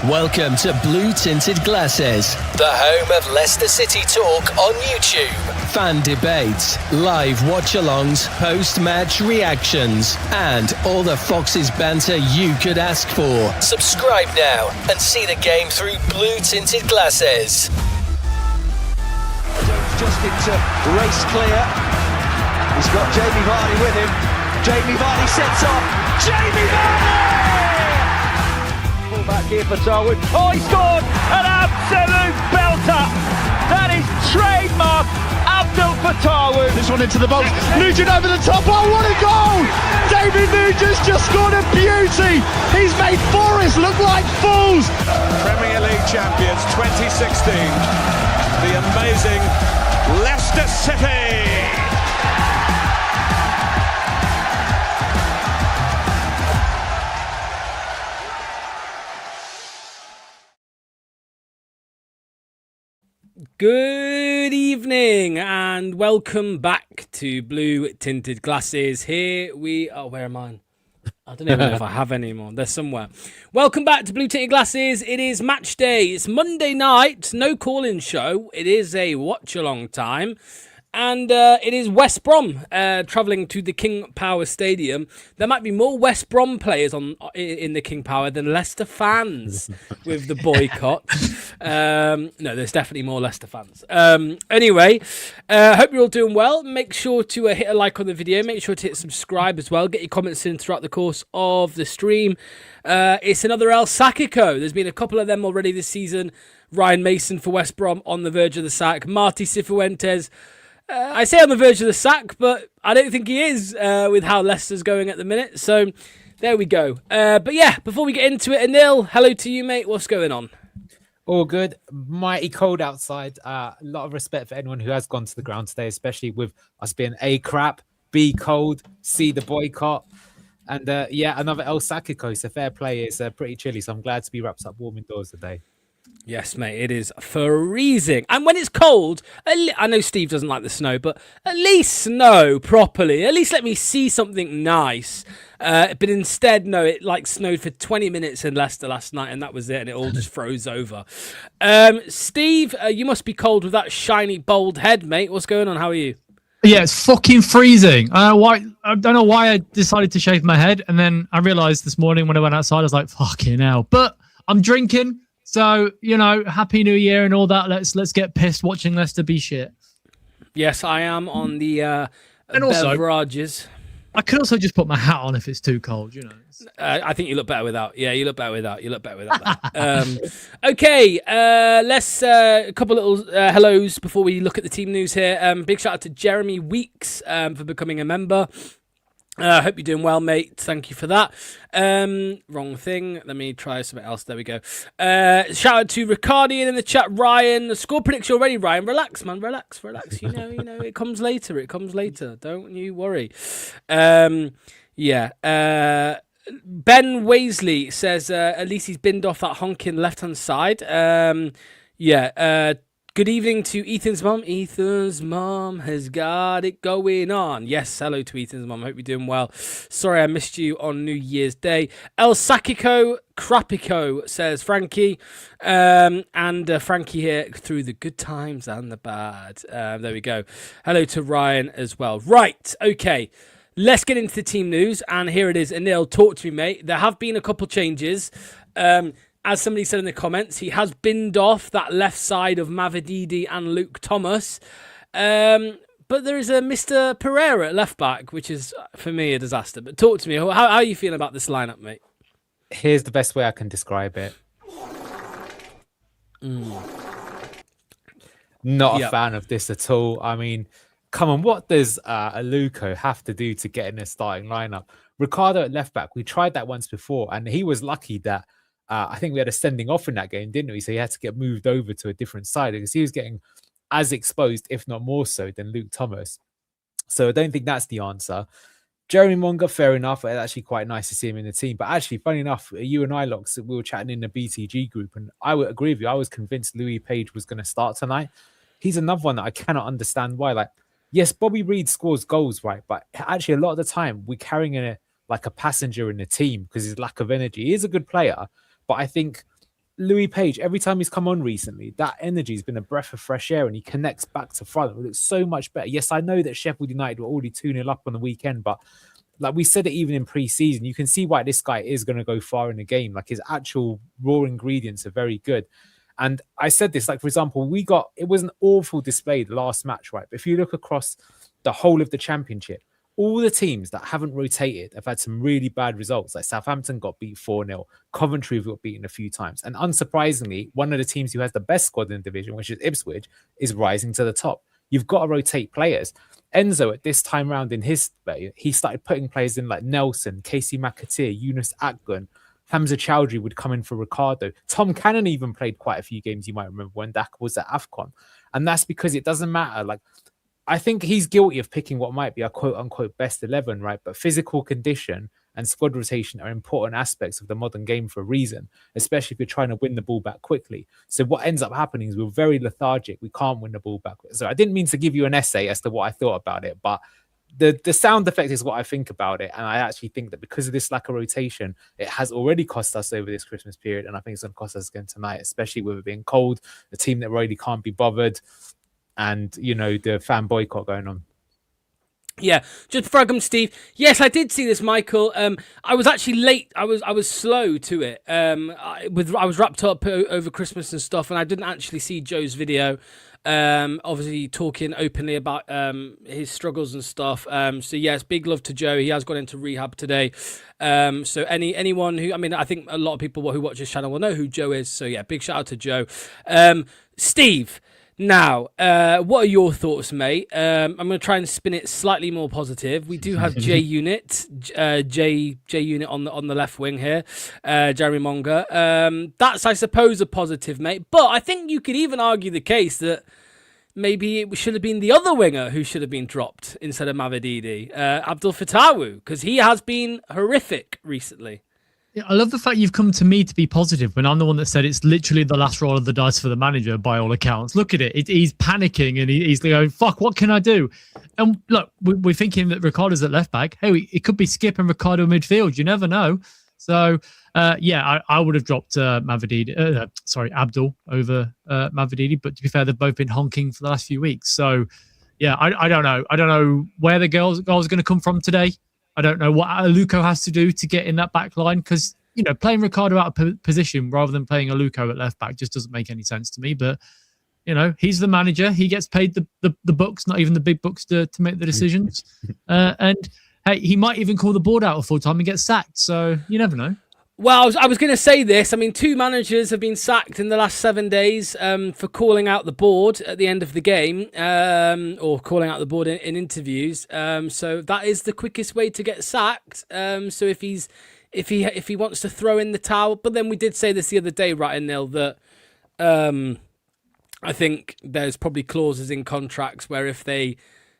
Welcome to Blue Tinted Glasses, the home of Leicester City talk on YouTube. Fan debates, live watch-alongs, post-match reactions, and all the Foxes banter you could ask for. Subscribe now and see the game through Blue Tinted Glasses. Just into race clear. He's got Jamie Vardy with him. Jamie Vardy sets off. Jamie Vardy! Pull back here for Darwin. Oh, he scored! An absolute belter! That is trademark Abdul Fatahwood. This one into the box. Nugent over the top. Oh, what a goal! David Nugent's just scored a beauty. He's made Forest look like fools. Premier League champions 2016. The amazing Leicester City. Good evening and welcome back to Blue Tinted Glasses. Here we are. Where am I? I don't even know if I have any more. They're somewhere. Welcome back to Blue Tinted Glasses. It is match day. It's Monday night. No call-in show. It is a watch-along time. And it is West Brom travelling to the King Power Stadium. There might be more West Brom players in the King Power than Leicester fans with the boycott. No, there's definitely more Leicester fans. Anyway, hope you're all doing well. Make sure to hit a like on the video. Make sure to hit subscribe as well. Get your comments in throughout the course of the stream. It's another El Sacico. There's been a couple of them already this season. Ryan Mason for West Brom on the verge of the sack. Marty Cifuentes. I say on the verge of the sack, but I don't think he is with how Leicester's going at the minute. So there we go. But yeah, before we get into it, Anil, hello to you, mate. What's going on? All good. Mighty cold outside. A lot of respect for anyone who has gone to the ground today, especially with us being A, crap, B, cold, C, the boycott. And yeah, another El Sacico. So fair play. It's pretty chilly. So I'm glad to be wrapped up warm indoors today. Yes, mate, it is freezing. And when it's cold, I know Steve doesn't like the snow, but at least snow properly. At least let me see something nice. But instead, no, it snowed for 20 minutes in Leicester last night, and that was it, and it all just froze over. Steve, you must be cold with that shiny, bald head, mate. What's going on? How are you? Yeah, it's fucking freezing. I don't know why I decided to shave my head, and then I realised this morning when I went outside, I was like, fucking hell. But I'm drinking. So, you know, Happy New Year and all that. Let's get pissed watching Leicester be shit. Yes, I am on the and also, beverages. I could also just put my hat on if it's too cold, you know. I think you look better without. Yeah, you look better without. You look better without that. Okay, let's a couple little hellos before we look at the team news here. Big shout out to Jeremy Weeks for becoming a member. I hope you're doing well, mate. Thank you for that. Wrong thing. Let me try something else. There we go. Shout out to Ricardian in the chat. Ryan, the score prediction already. Ryan, relax, man. Relax. You know. It comes later. Don't you worry. Yeah. Ben Waisley says at least he's binned off that honking left-hand side. Yeah. Good evening to Ethan's mum. Ethan's mum has got it going on. Yes, hello to Ethan's mum. Hope you're doing well. Sorry I missed you on New Year's Day. El Sacico Crapico says Frankie. And Frankie here through the good times and the bad. There we go. Hello to Ryan as well. Right, okay. Let's get into the team news. And here it is. Anil, talk to me, mate. There have been a couple changes. As somebody said in the comments, he has binned off that left side of Mavididi and Luke Thomas. But there is a Mr. Pereira at left back, which is, for me, a disaster. But talk to me. How are you feeling about this lineup, mate? Here's the best way I can describe it. Not a fan of this at all. I mean, come on, what does Aluko have to do to get in a starting lineup? Ricardo at left back, we tried that once before, and he was lucky that I think we had a sending off in that game, didn't we? So he had to get moved over to a different side because he was getting as exposed, if not more so, than Luke Thomas. So I don't think that's the answer. Jeremy Monga, fair enough. It's actually quite nice to see him in the team. But actually, funny enough, you and I, Locks, we were chatting in the BTG group, and I would agree with you. I was convinced Louis Page was going to start tonight. He's another one that I cannot understand why. Like, yes, Bobby Reed scores goals, right? But actually, a lot of the time, we're carrying a passenger in the team because his lack of energy. He is a good player. But I think Louis Page, every time he's come on recently, that energy has been a breath of fresh air and he connects back to front. It looks so much better. Yes, I know that Sheffield United were already 2-0 up on the weekend, but like we said it even in pre-season, you can see why this guy is going to go far in the game. Like his actual raw ingredients are very good. And I said this, like, for example, it was an awful display the last match, right? But if you look across the whole of the championship, all the teams that haven't rotated have had some really bad results. Like Southampton got beat 4-0. Coventry got beaten a few times. And unsurprisingly, one of the teams who has the best squad in the division, which is Ipswich, is rising to the top. You've got to rotate players. Enzo, at this time round in his play, he started putting players in like Nelson, Casey McAteer, Yunus Akgun, Hamza Chowdhury would come in for Ricardo. Tom Cannon even played quite a few games, you might remember, when Dak was at AFCON. And that's because it doesn't matter. Like, I think he's guilty of picking what might be a quote-unquote best 11, right? But physical condition and squad rotation are important aspects of the modern game for a reason, especially if you're trying to win the ball back quickly. So what ends up happening is we're very lethargic. We can't win the ball back. So I didn't mean to give you an essay as to what I thought about it, but the sound effect is what I think about it. And I actually think that because of this lack of rotation, it has already cost us over this Christmas period. And I think it's going to cost us again tonight, especially with it being cold, the team that really can't be bothered, and, you know, the fan boycott going on. Yeah, just before I come to Steve, yes, I did see this, Michael. I was actually late. I was slow to it. I was wrapped up over Christmas and stuff, and I didn't actually see Joe's video. Obviously talking openly about his struggles and stuff. So yes, big love to Joe. He has gone into rehab today. So anyone who, I mean, I think a lot of people who watch this channel will know who Joe is. So yeah, big shout out to Joe. Steve. Now, what are your thoughts, mate? I'm going to try and spin it slightly more positive. We do have J Unit on the left wing here, Jeremy Monga. That's, I suppose, a positive, mate. But I think you could even argue the case that maybe it should have been the other winger who should have been dropped instead of Mavididi, Abdul Fatawu, because he has been horrific recently. Yeah, I love the fact you've come to me to be positive when I'm the one that said it's literally the last roll of the dice for the manager by all accounts. Look at it. He's panicking and he's going, fuck, what can I do? And look, we're thinking that Ricardo's at left back. Hey, it could be Skip and Ricardo midfield. You never know. So, I would have dropped Abdul over Mavididi. But to be fair, they've both been honking for the last few weeks. So, yeah, I don't know. I don't know where the goal's going to come from today. I don't know what Aluko has to do to get in that back line because, you know, playing Ricardo out of position rather than playing Aluko at left back just doesn't make any sense to me. But, you know, he's the manager. He gets paid the books, not even the big books to make the decisions. And, hey, he might even call the board out of full time and get sacked. So you never know. Well, I was going to say this. I mean, 2 managers have been sacked in the last 7 days for calling out the board at the end of the game or calling out the board in interviews. So that is the quickest way to get sacked. So if he wants to throw in the towel, but then we did say this the other day, right, Nil, that I think there's probably clauses in contracts where if they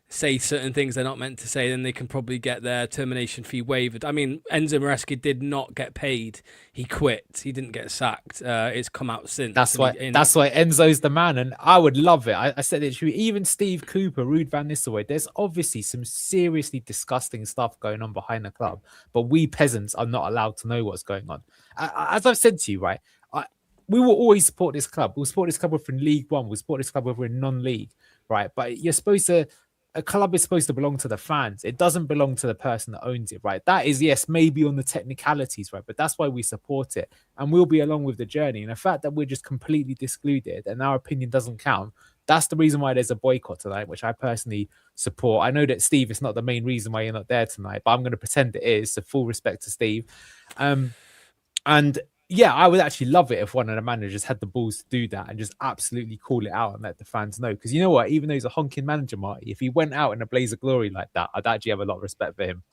say certain things they're not meant to say, then they can probably get their termination fee waived. I mean, Enzo Maresca did not get paid. He quit. He didn't get sacked. It's come out since. That's why Enzo's the man, and I would love it. I said it to you. Even Steve Cooper, Ruud van Nistelrooy, there's obviously some seriously disgusting stuff going on behind the club, but we peasants are not allowed to know what's going on. As I've said to you, right, we will always support this club. We'll support this club whether in League One. We'll support this club whether we're in non-league, right? But you're supposed to... A club is supposed to belong to the fans. It doesn't belong to the person that owns it, right? That is, yes, maybe on the technicalities, right? But that's why we support it. And we'll be along with the journey. And the fact that we're just completely excluded and our opinion doesn't count, that's the reason why there's a boycott tonight, which I personally support. I know that, Steve, it's not the main reason why you're not there tonight, but I'm going to pretend it is, so full respect to Steve. And yeah, I would actually love it if one of the managers had the balls to do that and just absolutely call it out and let the fans know. Because you know what? Even though he's a honking manager, Marty, if he went out in a blaze of glory like that, I'd actually have a lot of respect for him.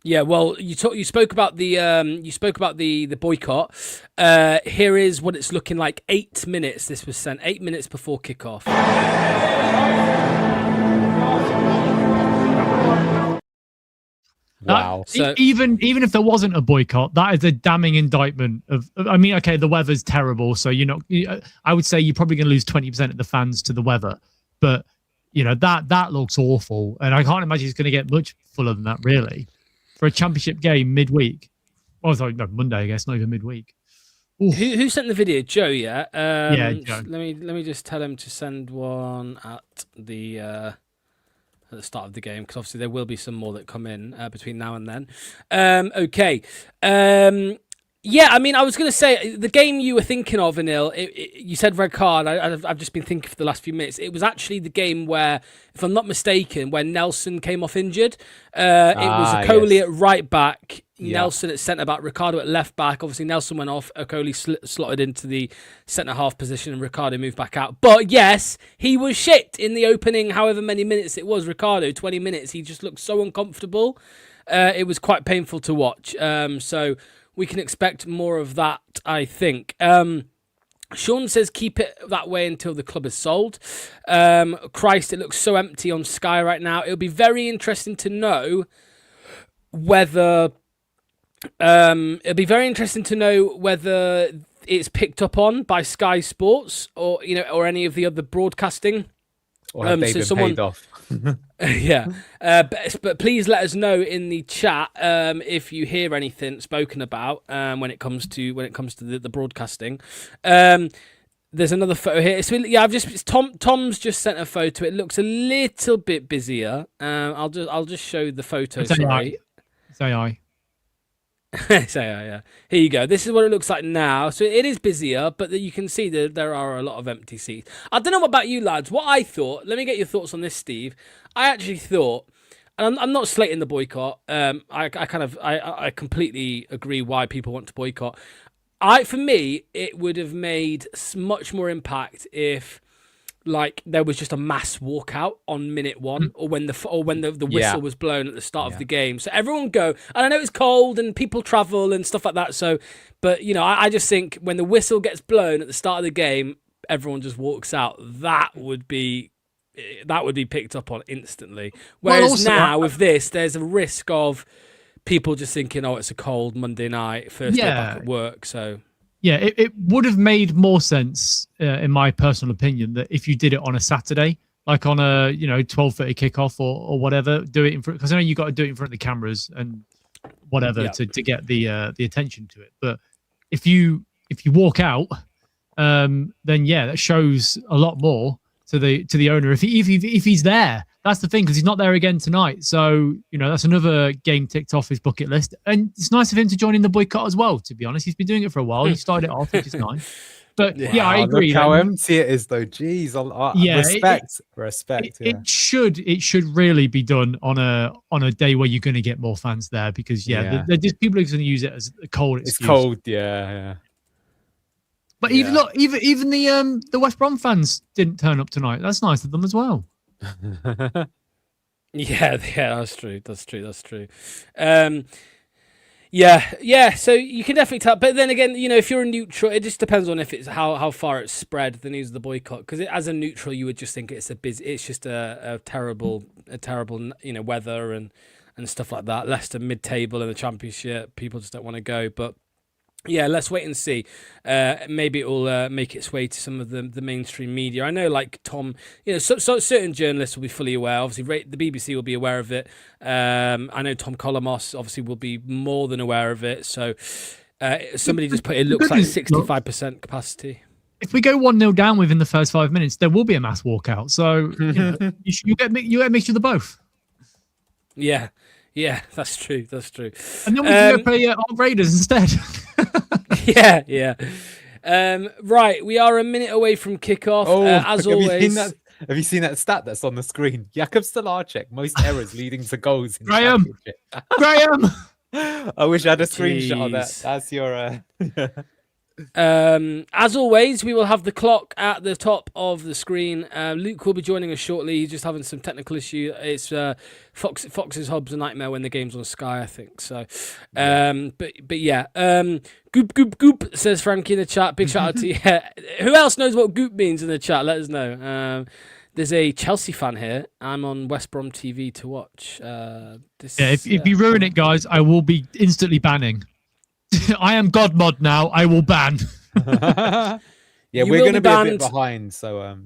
Yeah, well, you spoke about the boycott. Here is what it's looking like. 8 minutes. This was sent 8 minutes before kickoff. Wow. So, even if there wasn't a boycott, that is a damning indictment of. I mean, okay, the weather's terrible, so I would say you're probably going to lose 20% of the fans to the weather, but you know that looks awful, and I can't imagine it's going to get much fuller than that, really, for a championship game midweek. Oh, sorry, no, Monday, I guess, not even midweek. Who sent the video? Joe, yeah. Yeah, Joe. Let me just tell him to send one at the start of the game, because obviously there will be some more that come in between now and then. Okay. Yeah, I mean, I was going to say, the game you were thinking of, Anil, you said red card. I've just been thinking for the last few minutes. It was actually the game where, if I'm not mistaken, when Nelson came off injured. It was Okoli at right back, Nelson at centre-back, Ricardo at left-back. Obviously, Nelson went off, Okoli slotted into the centre-half position, and Ricardo moved back out. But yes, he was shit in the opening, however many minutes it was. Ricardo, 20 minutes, he just looked so uncomfortable. It was quite painful to watch. So we can expect more of that, I think. Sean says keep it that way until the club is sold. Christ, it looks so empty on Sky right now. It'll be very interesting to know whether it's picked up on by Sky Sports or any of the other broadcasting. Or have they been paid off? Yeah, but please let us know in the chat if you hear anything spoken about when it comes to the broadcasting. There's another photo here. Tom's just sent a photo. It looks a little bit busier. I'll just show the photo. Sorry. Yeah. Here you go. This is what it looks like now. So it is busier, but you can see that there are a lot of empty seats. I don't know about you lads. What I thought, let me get your thoughts on this, Steve. I actually thought, and I'm not slating the boycott. I completely agree why people want to boycott. For me, it would have made much more impact if, like, there was just a mass walkout on minute one, or when the whistle was blown at the start of the game. So everyone go, and I know it's cold and people travel and stuff like that. So, but I just think when the whistle gets blown at the start of the game, everyone just walks out. That would be picked up on instantly. Whereas now with this, there's a risk of people just thinking, oh, it's a cold Monday night, first day back at work. So. Yeah, it would have made more sense, in my personal opinion, that if you did it on a Saturday, like on a 12:30 kickoff or whatever, do it in front, because I know you got to do it in front of the cameras and whatever to get the attention to it. But if you walk out, then that shows a lot more to the owner if he's there. That's the thing, because he's not there again tonight. So, that's another game ticked off his bucket list. And it's nice of him to join in the boycott as well, to be honest. He's been doing it for a while. He started it off, which is nice. But I agree. Look how empty it is, though. Jeez, respect. It should really be done on a day where you're going to get more fans there, because they're just people are going to use it as a cold excuse. It's cold, yeah. But even the West Brom fans didn't turn up tonight. That's nice of them as well. Yeah, that's true. So you can definitely tell. But then again, if you're a neutral, it just depends on if it's how far it's spread, the news of the boycott. Because as a neutral, you would just think it's just a terrible weather and stuff like that. Leicester mid-table in the Championship, people just don't want to go. But yeah, let's wait and see. Maybe it will make its way to some of the mainstream media. I know, like Tom, so certain journalists will be fully aware. Obviously, the BBC will be aware of it. I know Tom Colomos obviously will be more than aware of it. So somebody just put it looks like 65% capacity. If we go 1-0 down within the first 5 minutes, there will be a mass walkout. So you get a mixture of the both. Yeah. Yeah, that's true. And then we can go play Ark Raiders instead. Yeah. Right, we are a minute away from kickoff. As always. Have you seen that stat that's on the screen? Jakub Stolarczyk, most errors leading to goals in Graham! Graham! I wish I had a screenshot of that. That's your... As always, we will have the clock at the top of the screen. Luke will be joining us shortly. He's just having some technical issue. It's Fox's Hob's a nightmare when the game's on Sky, I think. So, but yeah. Goop says Frankie in the chat. Big shout out to you. Who else knows what goop means in the chat? Let us know. There's a Chelsea fan here. I'm on West Brom TV to watch. If you ruin it, guys, I will be instantly banning. I am God mod now. I will ban. We're going to be a bit behind. So,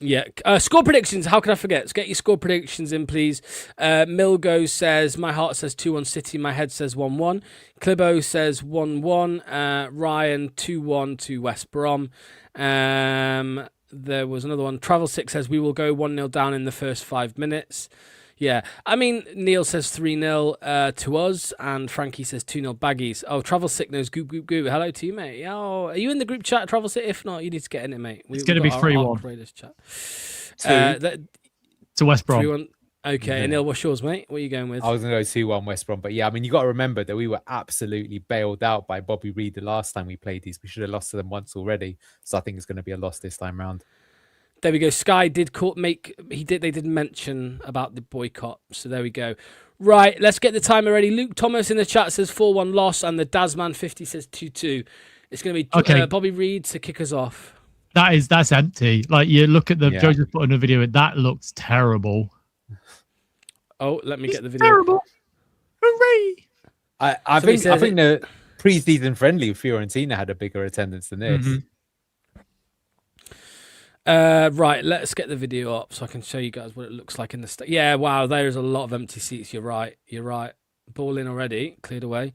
Yeah. Score predictions. How can I forget? Let's get your score predictions in, please. Milgo says, my heart says 2-1 City. My head says 1-1. Clibo says 1-1. Ryan 2-1 to West Brom. There was another one. Travel 6 says, we will go 1-0 down in the first 5 minutes. Yeah. I mean, Neil says 3-0 to us. And Frankie says 2-0 Baggies. Oh, Travel Sick knows goop, goop, goop. Hello to you, mate. Oh, are you in the group chat, Travel Sick? If not, you need to get in it, mate. It's going to be 3-1. Chat. To West Brom. 3-1. Okay. And Neil, what's yours, mate? What are you going with? I was going to go 2-1 West Brom. But yeah, I mean, you got to remember that we were absolutely bailed out by Bobby Reed the last time we played these. We should have lost to them once already. So I think it's going to be a loss this time round. There we go. Sky did they did mention about the boycott. So there we go. Right, let's get the timer ready. Luke Thomas in the chat says 4-1 loss, and the Dazman 50 says 2-2. It's going to be Bobby Reed to kick us off. That's empty. Like, you look at the Joe just put in a video, that looks terrible. Oh, let me get the video. Terrible. Hooray! I think the pre-season friendly Fiorentina had a bigger attendance than this. Mm-hmm. Right, let's get the video up so I can show you guys what it looks like in the yeah, wow, there's a lot of empty seats. You're right. Ball in already, cleared away.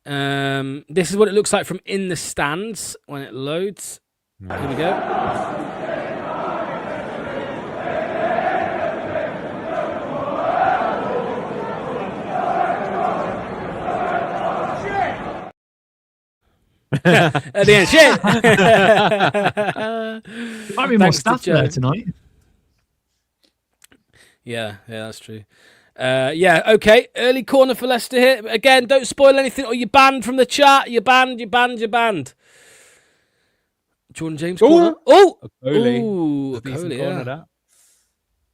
This is what it looks like from in the stands when it loads. Here we go. At the end, shit. Might be more staff there tonight. Yeah, that's true. Okay. Early corner for Leicester here. Again, don't spoil anything or you're banned from the chat. You're banned. Jordan James corner. Oh! Okoli, yeah.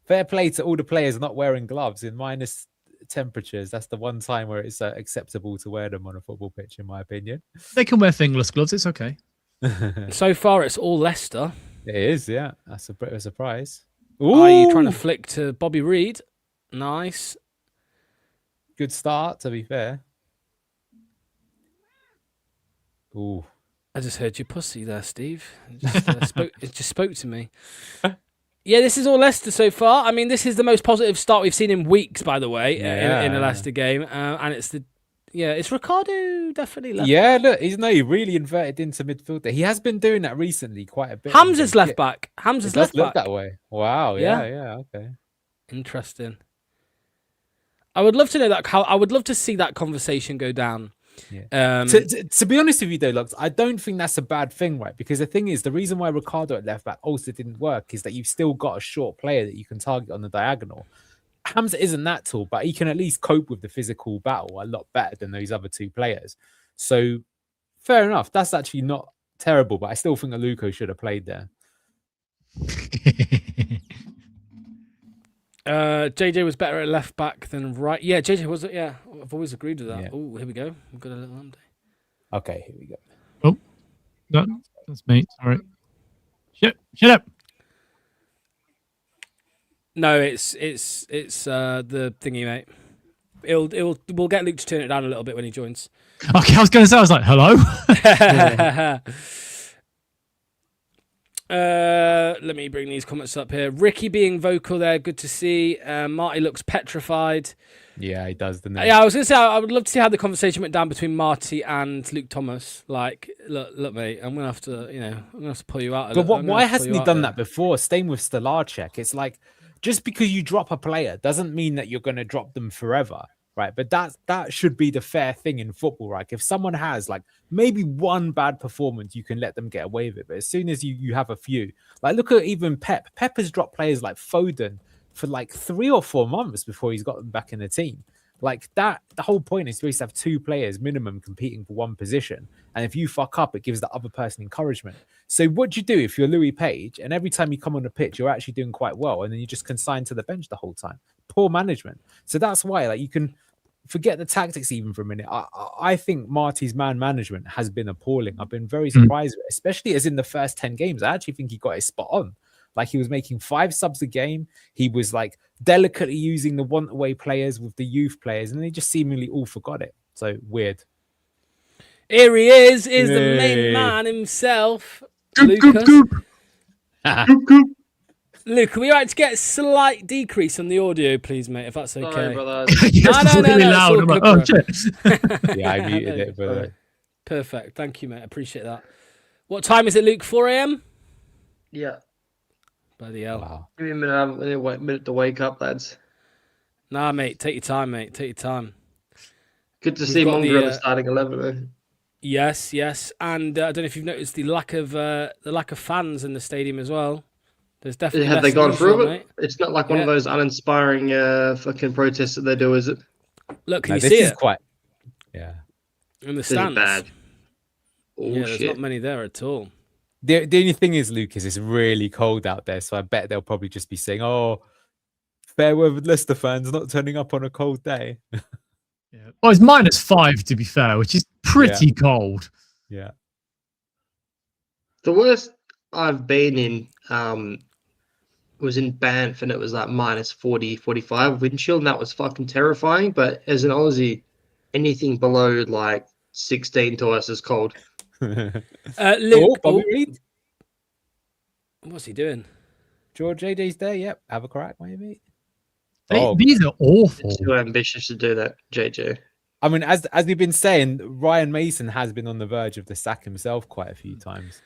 Fair play to all the players not wearing gloves in minus temperatures. That's the one time where it's acceptable to wear them on a football pitch, in my opinion. They can wear fingerless gloves. It's okay. So far, it's all Leicester. It is, yeah. That's a bit of a surprise. Are you trying to flick to Bobby Reed? Nice. Good start, to be fair. Ooh. I just heard your pussy there, Steve. It just spoke to me. Yeah, this is all Leicester so far. I mean, this is the most positive start we've seen in weeks, by the way, in a Leicester game. And it's Ricardo definitely left. Yeah, look, he really inverted into midfield there. He has been doing that recently quite a bit. Hamza's left back. Hamza's left back. Look that way. Wow. Yeah. Okay. Interesting. I would love to know that. I would love to see that conversation go down. Yeah. To be honest with you, though, Lux, I don't think that's a bad thing, right? Because the thing is, the reason why Ricardo at left back also didn't work is that you've still got a short player that you can target on the diagonal. Hamza isn't that tall, but he can at least cope with the physical battle a lot better than those other two players. So, fair enough. That's actually not terrible, but I still think Aluko should have played there. JJ was better at left back than right. Yeah, JJ was. Yeah, I've always agreed with that. Yeah. Oh, here we go. We've got a little update. Okay, here we go. Oh, that's me. Sorry. Shut up. No, it's the thingy, mate. We'll get Luke to turn it down a little bit when he joins. Okay, I was going to say, I was like, hello. Let me bring these comments up here. Ricky being vocal there, good to see. Marty looks petrified. Yeah, he does, doesn't he? Yeah, I was going to say, I would love to see how the conversation went down between Marty and Luke Thomas. Like, look, mate, I'm going to have to pull you out. But why hasn't he done that before? Staying with Stolarczyk, it's like, just because you drop a player doesn't mean that you're going to drop them forever, right? But that should be the fair thing in football, right? If someone has like maybe one bad performance, you can let them get away with it. But as soon as you have a few, like look at even Pep. Pep has dropped players like Foden for like 3 or 4 months before he's got them back in the team. Like that, the whole point is supposed to have 2 players minimum competing for one position. And if you fuck up, it gives the other person encouragement. So what do you do if you're Louis Page and every time you come on the pitch, you're actually doing quite well and then you're just consigned to the bench the whole time? Poor management. So that's why like you can forget the tactics even for a minute. I think Marty's man management has been appalling. I've been very surprised, especially as in the first 10 games. I actually think he got it spot on. Like he was making 5 subs a game. He was like delicately using the want away players with the youth players, and they just seemingly all forgot it. So weird. Here he is the main man himself. Goop, goop, goop. Goop, goop. Luke, are we right to get a slight decrease on the audio, please, mate, if that's okay? Sorry, brother. Yes, it's really it's loud. all I'm like, good, oh, bro. shit. Yeah, I muted it, but Right. Perfect. Thank you, mate. I appreciate that. What time is it, Luke? 4 a.m.? Yeah. Bloody hell. wow. Give me a minute to wake up, lads. Nah, mate. Take your time, mate. Take your time. Good to We've see got Monger the, on the starting 11, though. Yes. And I don't know if you've noticed the lack of fans in the stadium as well. There's definitely Have less they gone than usual, through it? mate. It's not like one of Yeah. those uninspiring fucking protests that they do, is it? Look, can No, you this see is it quite. Yeah. in the This is stands? bad. Oh, Yeah, there's shit. not many there at all. The only thing is, Luke, is it's really cold out there, so I bet they'll probably just be saying, "Oh, fair weather Leicester fans not turning up on a cold day." Yeah. Well, it's -5 to be fair, which is pretty cold. Yeah. The worst I've been in was in Banff, and it was like -40, 45 wind chill, and that was fucking terrifying. But as an Aussie, anything below like 16 to us is cold. Luke, Bobby Reed, what's he doing? George JJ's there. Yep, have a crack, maybe. These are awful. It's too ambitious to do that, JJ. I mean, as we've been saying, Ryan Mason has been on the verge of the sack himself quite a few times.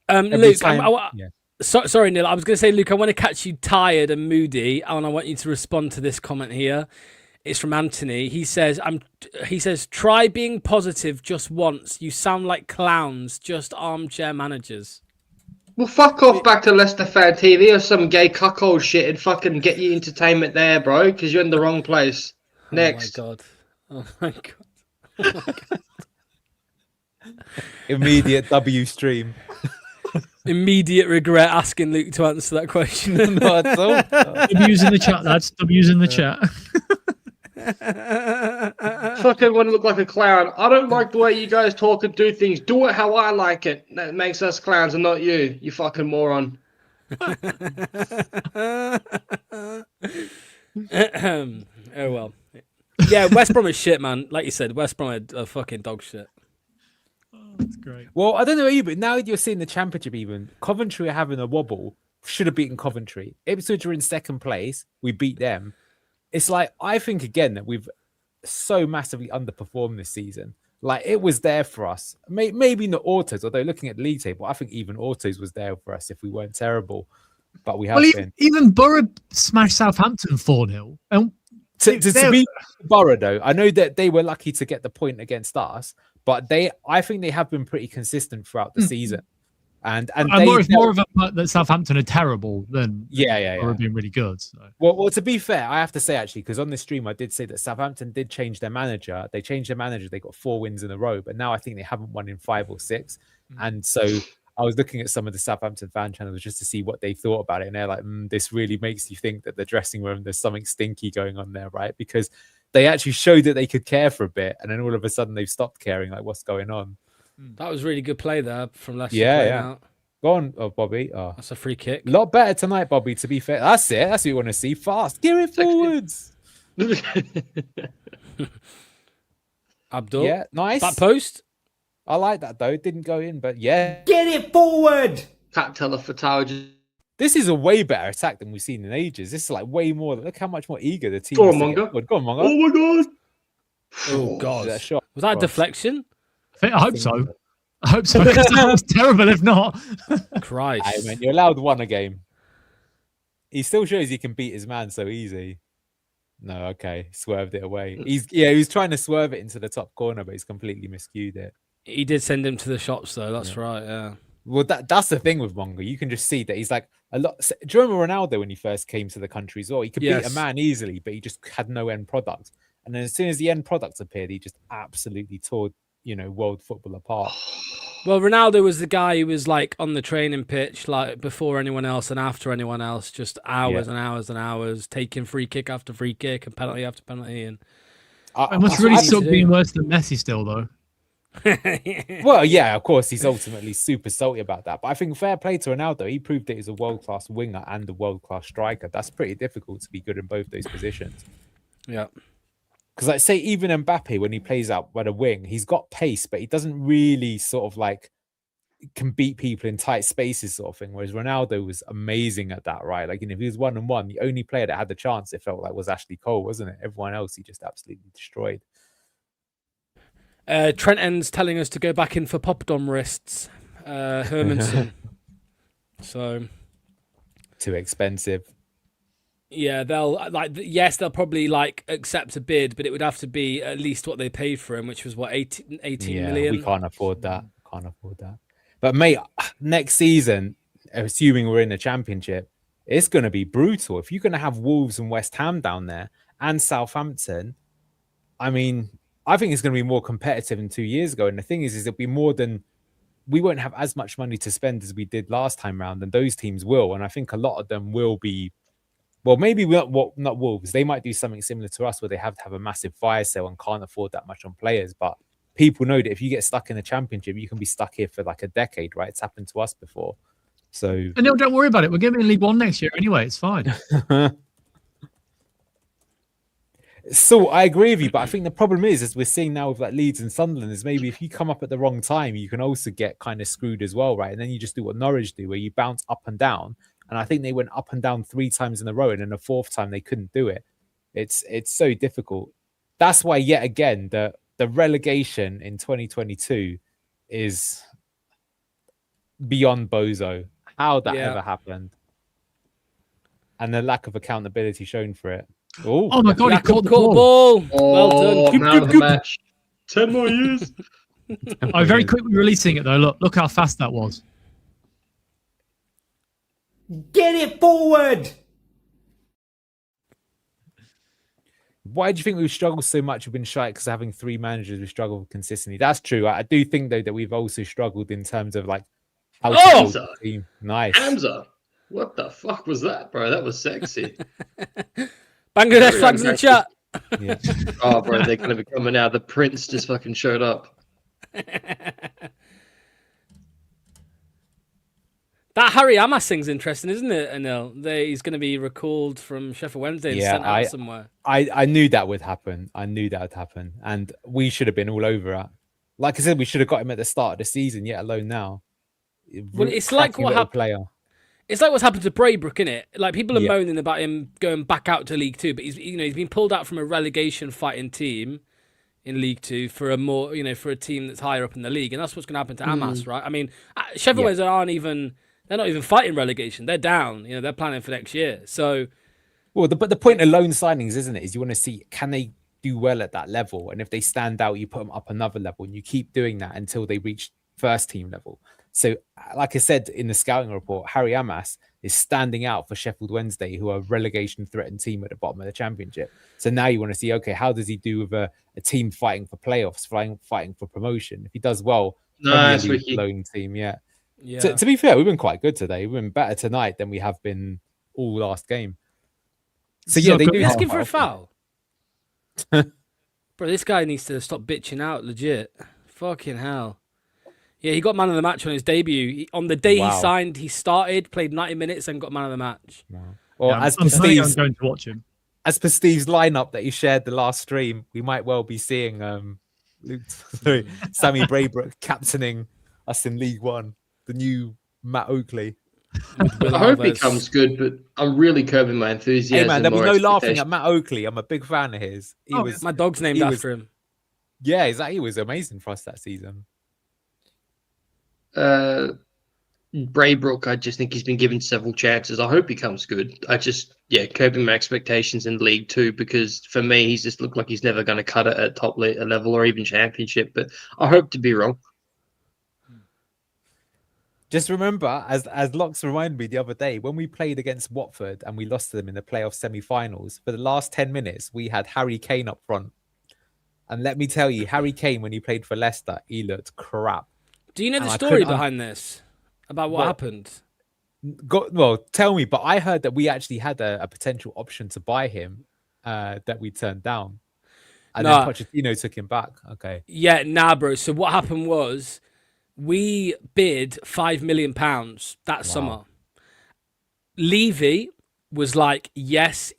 Every Luke, time- yeah. sorry, Neil. I was going to say, Luke, I want to catch you tired and moody, and I want you to respond to this comment here. It's from Anthony. He says, try being positive just once. You sound like clowns, just armchair managers. Well, fuck off back to Leicester Fan TV or some gay cuckold shit and fucking get your entertainment there, bro, because you're in the wrong place. Next. Oh, my God. Oh, my God. Immediate W stream. Immediate regret asking Luke to answer that question. Not at all. Stop using the chat, lads. Stop using the chat. Fucking want to look like a clown. I don't like the way you guys talk and do things. Do it how I like it. That makes us clowns and not you, you fucking moron. Oh, well. Yeah, West Brom is shit, man. Like you said, West Brom are fucking dog shit. That's great. Well, I don't know you, but now you're seeing the championship even. Coventry are having a wobble. Should have beaten Coventry. Ipswich are in second place. We beat them. It's like, I think again that we've so massively underperformed this season. Like, it was there for us. Maybe not Autos, although looking at the league table, I think even Autos was there for us if we weren't terrible. But we have been. Even Borough smashed Southampton 4-0. And To be Borough, though, I know that they were lucky to get the point against us, but I think they have been pretty consistent throughout the season. And more of a part that Southampton are terrible than Borough being really good. So. Well, to be fair, I have to say actually, because on this stream I did say that Southampton did change their manager. They changed their manager. They got 4 wins in a row, but now I think they haven't won in 5 or 6. And so I was looking at some of the Southampton fan channels just to see what they thought about it, and they're like, "This really makes you think that the dressing room there's something stinky going on there, right?" Because they actually showed that they could care for a bit, and then all of a sudden they've stopped caring. Like, what's going on? That was really good play there from Leicester. Yeah. Out. Go on, Bobby. Oh. That's a free kick. A lot better tonight, Bobby, to be fair. That's it. That's what you want to see. Fast. Gear it forwards. Abdul. Yeah, nice. Back post. I like that, though. It didn't go in, but yeah. Get it forward! Can't tell if Fatah just... This is a way better attack than we've seen in ages. This is like way more. Look how much more eager the team Go is. on, to Mongo. get forward. Go on, Mongo. Oh, my God. Oh, God. That shot. Was that a God. deflection? I hope so. I hope so, because that was terrible if not. Christ. Hey, man, you're allowed 1 a game. He still shows he can beat his man so easy. No, okay. Swerved it away. He was trying to swerve it into the top corner, but he's completely miscued it. He did send him to the shops, though. That's right, yeah. Well, that's the thing with Mongo. You can just see that he's like a lot. Do you remember Ronaldo when he first came to the country as well? He could beat a man easily, but he just had no end product. And then as soon as the end product appeared, he just absolutely tore, world football apart. Well, Ronaldo was the guy who was like on the training pitch, like before anyone else and after anyone else, just hours and hours and hours, taking free kick after free kick and penalty after penalty. And it must really suck being worse than Messi still, though. Well, yeah, of course, he's ultimately super salty about that. But I think fair play to Ronaldo. He proved that he's a world-class winger and a world-class striker. That's pretty difficult to be good in both those positions. Yeah. Because, like, say, even Mbappe, when he plays out by the wing, he's got pace, but he doesn't really sort of like can beat people in tight spaces sort of thing. Whereas Ronaldo was amazing at that, right? Like, if he was 1-on-1, the only player that had the chance, it felt like, was Ashley Cole, wasn't it? Everyone else he just absolutely destroyed. Trent Ends telling us to go back in for Popdom wrists. Hermanson. So too expensive. Yeah, they'll probably like accept a bid, but it would have to be at least what they paid for him, which was what 18 million. We can't afford that. But mate, next season, assuming we're in the Championship, it's going to be brutal. If you're going to have Wolves and West Ham down there and Southampton, I mean, I think it's going to be more competitive than 2 years ago. And the thing is it'll be more than, we won't have as much money to spend as we did last time round, and those teams will. And I think a lot of them will be, well, maybe not Wolves. They might do something similar to us where they have to have a massive fire sale and can't afford that much on players. But people know that if you get stuck in the Championship, you can be stuck here for like a decade, right? It's happened to us before. So, and no, don't worry about it. We're going to be in League One next year anyway. It's fine. So I agree with you, but I think the problem is, as we're seeing now with like Leeds and Sunderland, is maybe if you come up at the wrong time, you can also get kind of screwed as well, right? And then you just do what Norwich do, where you bounce up and down. And I think they went up and down 3 times in a row, and then the 4th time they couldn't do it. It's so difficult. That's why, yet again, the relegation in 2022 is beyond bozo. How that ever happened, and the lack of accountability shown for it. Oh my God, he caught the ball. Well done. Man of the match. 10 more years. I'm very quickly releasing it though. Look how fast that was. Get it forward. Why do you think we've struggled so much? We've been shy because having 3 managers, we struggle consistently. That's true. I do think though that we've also struggled in terms of like how to build the team. Nice. Hamza, what the fuck was that, bro? That was sexy. Bangladesh flags in the chat. Yeah. Oh, bro, they're going to be coming out. The Prince just fucking showed up. That Harry Amas thing's interesting, isn't it, Anil? He's going to be recalled from Sheffield Wednesday and sent out somewhere. I knew that would happen. And we should have been all over it. Like I said, we should have got him at the start of the season, yet alone now. Well, it's like what happened. It's like what's happened to Braybrook, innit? Like, people are moaning about him going back out to League Two, but he's been pulled out from a relegation fighting team in League Two for a more, for a team that's higher up in the league, and that's what's going to happen to Amas, right? I mean, Sheffield Wednesday they're not even fighting relegation. They're down. They're planning for next year. So, well, but the point of loan signings, isn't it, is you want to see, can they do well at that level? And if they stand out, you put them up another level, and you keep doing that until they reach first team level. So, like I said in the scouting report, Harry Amas is standing out for Sheffield Wednesday, who are a relegation-threatened team at the bottom of the Championship. So now you want to see, okay, how does he do with a team fighting for playoffs, fighting for promotion? If he does well, loan team, yeah. To be fair, we've been quite good today. We've been better tonight than we have been all last game. So yeah, they do. Asking for a foul. Bro, this guy needs to stop bitching out. Legit, fucking hell. Yeah, he got man of the match on his debut. On the day he signed, he started, played 90 minutes, and got man of the match. Wow. Well, I'm going to watch him. As per Steve's lineup that he shared the last stream, we might well be seeing Sammy Braybrook captaining us in League One, the new Matt Oakley. I hope he comes good, but I'm really curbing my enthusiasm. Hey man, there'll be no laughing at Matt Oakley. I'm a big fan of his. My dog's named after him. Yeah, exactly. He was amazing for us that season. Braybrook, I just think he's been given several chances. I hope he comes good. Curbing my expectations in League Two, because for me, he's just looked like he's never going to cut it at top level or even Championship. But I hope to be wrong. Just remember, as Locks reminded me the other day, when we played against Watford and we lost to them in the playoff semi-finals, for the last 10 minutes, we had Harry Kane up front. And let me tell you, Harry Kane, when he played for Leicester, he looked crap. Do you know the story behind this? About what happened? Tell me. But I heard that we actually had a potential option to buy him that we turned down. And then Pochettino took him back. Okay. Yeah, bro. So what happened was we bid £5 million that summer. Levy was like, yes.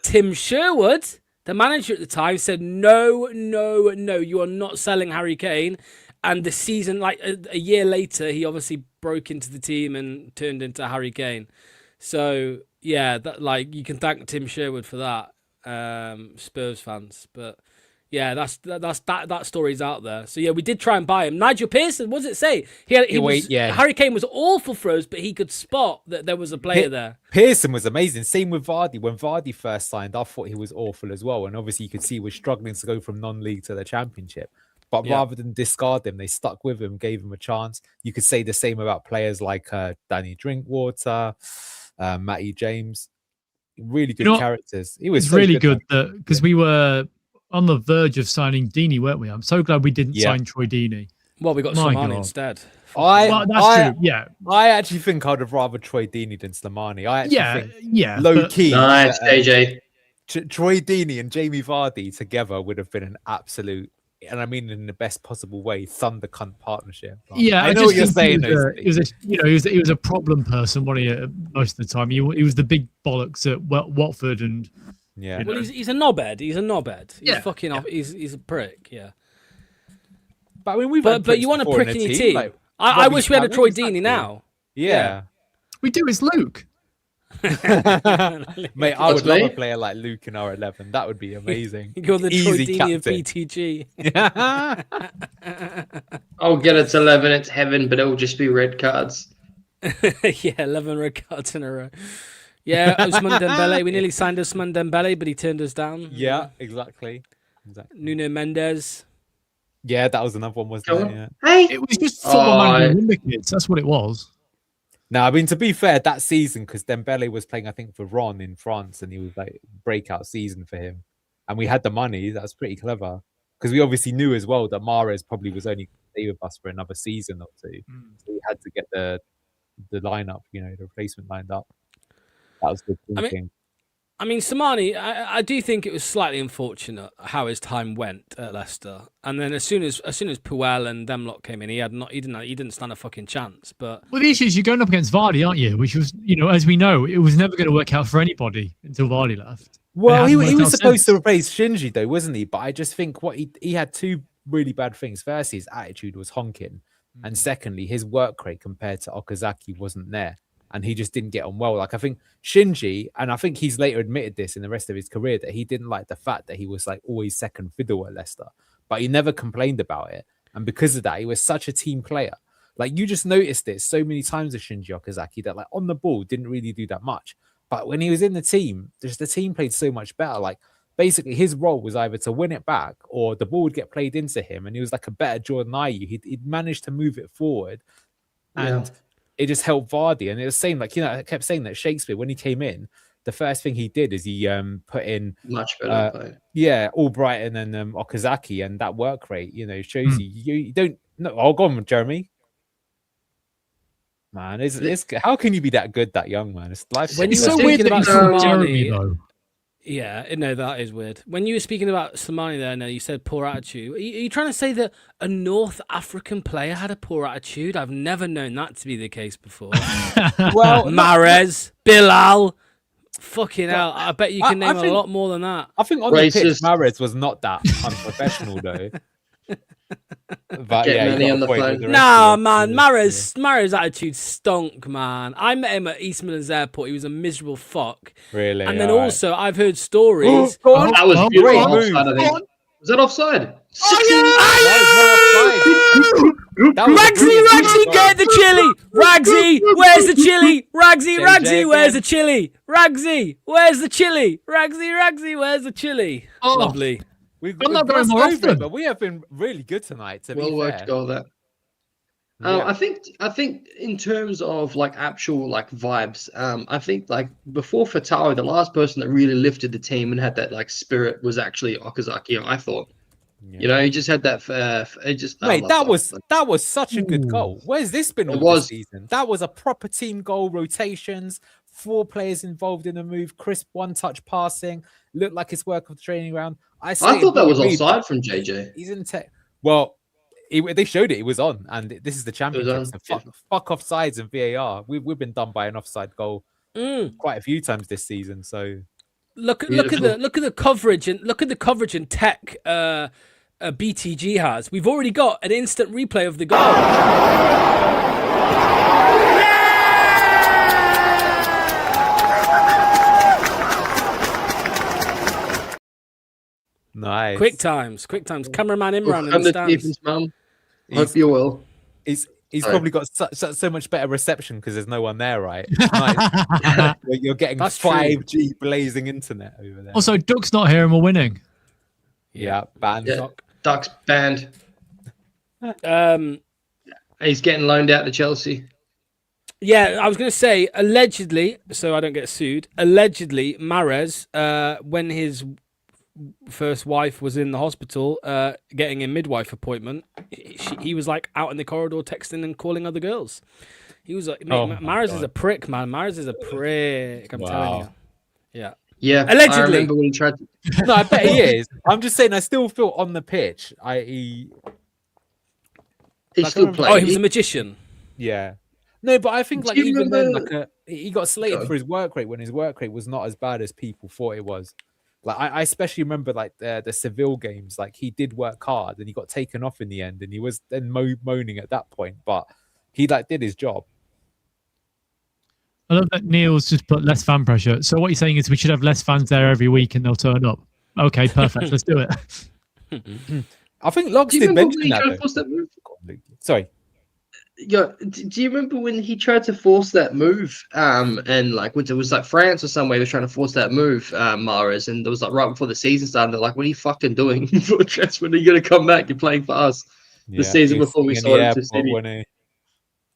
Tim Sherwood, the manager at the time, said, no, you are not selling Harry Kane. and the season, like a year later, he obviously broke into the team and turned into Harry Kane. So yeah, that like you can thank Tim Sherwood for that, Spurs fans. But yeah, that story's out there. So yeah, we did try and buy him. Nigel Pearson, what does it say? Harry Kane was awful for us, but he could spot that there was a player there. Pearson was amazing. Same with Vardy. When Vardy first signed, I thought he was awful as well. And obviously, you could see he was struggling to go from non-league to the Championship. But rather than discard him, they stuck with him, gave him a chance. You could say the same about players like Danny Drinkwater, Matty James. Really good characters. He was so really good because we were on the verge of signing Deeney, weren't we? I'm so glad we didn't sign Troy Deeney. Well, we got Slimani instead. That's true. Yeah, I actually think I'd have rather Troy Deeney than Slimani. I actually think low key. Nice, JJ. Troy Deeney and Jamie Vardy together would have been an absolute, and I mean in the best possible way, thunder cunt partnership. But I know what you're saying. He was a problem person, wasn't he? Most of the time, he was the big bollocks at Watford, and well, he's a knobhead. He's a knobhead. He's fucking off. He's a prick. Yeah. But I mean, but you want a prick in your team. Like, I wish we had a Troy Deeney now. Yeah. We do. It's Luke. Mate, I would love a player like Luke in our 11. That would be amazing. You're the Troy Deeney of BTG. I'll get it to 11. It's heaven, but it'll just be red cards. 11 red cards in a row. Yeah, Ousmane Dembele. We nearly signed Ousmane Dembele, but he turned us down. Yeah, exactly. Nuno Mendes. Yeah, that was another one, wasn't it? Yeah. Hey, it was just football managing the kids. That's what it was. Now, I mean, to be fair, that season, because Dembele was playing, I think, for Ron in France, and he was like breakout season for him, and we had the money. That's pretty clever because we obviously knew as well that Mahrez probably was only going to stay with us for another season or two, so we had to get the lineup, the replacement lined up. That was good thinking. I mean, Slimani, I do think it was slightly unfortunate how his time went at Leicester, and then as soon as Puel and them lot came in, he didn't stand a fucking chance. But the issue is you're going up against Vardy, aren't you? Which was, as we know, it was never going to work out for anybody until Vardy left. Well, he was supposed to replace Shinji though, wasn't he? But I just think he had two really bad things. Firstly, his attitude was honking, and secondly, his work rate compared to Okazaki wasn't there. And he just didn't get on well. Like, I think Shinji, and I think he's later admitted this in the rest of his career, that he didn't like the fact that he was like always second fiddle at Leicester, but he never complained about it. And because of that, he was such a team player. Like, you just noticed it so many times with Shinji Okazaki that like on the ball didn't really do that much. But when he was in the team, just the team played so much better. Like, basically his role was either to win it back or the ball would get played into him. And he was like a better Jordan Ayew. He'd managed to move it forward. And it just helped Vardy. And it was saying, like, I kept saying that Shakespeare, when he came in, the first thing he did is he put in much better play. Albrighton and Okazaki, and that work rate, shows you don't. No, I'll go on, Jeremy. Man, it's how can you be that good that young, man? It's life. When you were speaking about Slimani, though. Yeah, no, that is weird. When you were speaking about Slimani there, you said poor attitude. Are you trying to say that a North African player had a poor attitude? I've never known that to be the case before. Well, Mahrez, Bilal, fucking hell. I bet you can name a lot more than that. I think on the pitch, Mahrez was not that unprofessional, though. But nah, man, Mahrez's attitude stunk, man. I met him at East Midlands Airport. He was a miserable fuck. Really? And then also, I've heard stories. That was beautiful. Offside, I think. Was that offside? Ragsy, get the chili. Ragsy, where's the chili? Ragsy, where's the chili? Ragsy, where's the chili? Ragsy, where's the chili? Lovely. I'm not going more often, but we have been really good tonight. To well worked goal there. I think in terms of like actual like vibes, I think like before Fatawi, the last person that really lifted the team and had that like spirit was actually Okazaki. I thought, he just had that. Mate, that was such a good goal. Where's this been all this season? That was a proper team goal. Rotations, 4 players involved in the move, crisp one-touch passing. Looked like his work of the training ground. I thought that was offside from JJ. He's in tech. Well, they showed it. It was on, and this is the championship. So fuck offsides and VAR. We've been done by an offside goal quite a few times this season. So look at the coverage and tech BTG has. We've already got an instant replay of the goal. Nice. Quick times. Cameraman Imran in the stands. Mum. Hope you're well. He's Sorry. probably got so much better reception because there's no one there, right? Nice. You're getting That's 5G blazing internet over there. Also, Duck's not here and we're winning. Yeah, banned. Yeah. Duck's banned. Um, He's getting loaned out to Chelsea. Yeah, I was going to say, allegedly, so I don't get sued, allegedly, Mahrez, when his first wife was in the hospital getting a midwife appointment, he was like out in the corridor texting and calling other girls. He was like, Mahrez is a prick, man. Mahrez is a prick, I'm telling you. Yeah. Yeah, allegedly. I remember when he tried to... No, I bet he is. I'm just saying, I still feel on the pitch, He's like, still playing. Oh, he was a magician. Yeah. No, but I think like Do you even then, remember- like he got slated for his work rate when his work rate was not as bad as people thought it was. Like I especially remember like the Seville games, like he did work hard and he got taken off in the end, and he was then moaning at that point, but he like did his job. I love that Neil's just put less fan pressure. So what you're saying is we should have less fans there every week and they'll turn up. Okay, perfect. Let's do it. I think Logs Do you did remember mention when he that. tried to Though. force that move? Sorry. Yeah, do you remember when he tried to force that move? And like when it was like France or somewhere, he was trying to force that move, Mahrez, and it was like right before the season started. They're like, "What are you fucking doing? When are you gonna come back? You're playing for us." The season before we saw him to City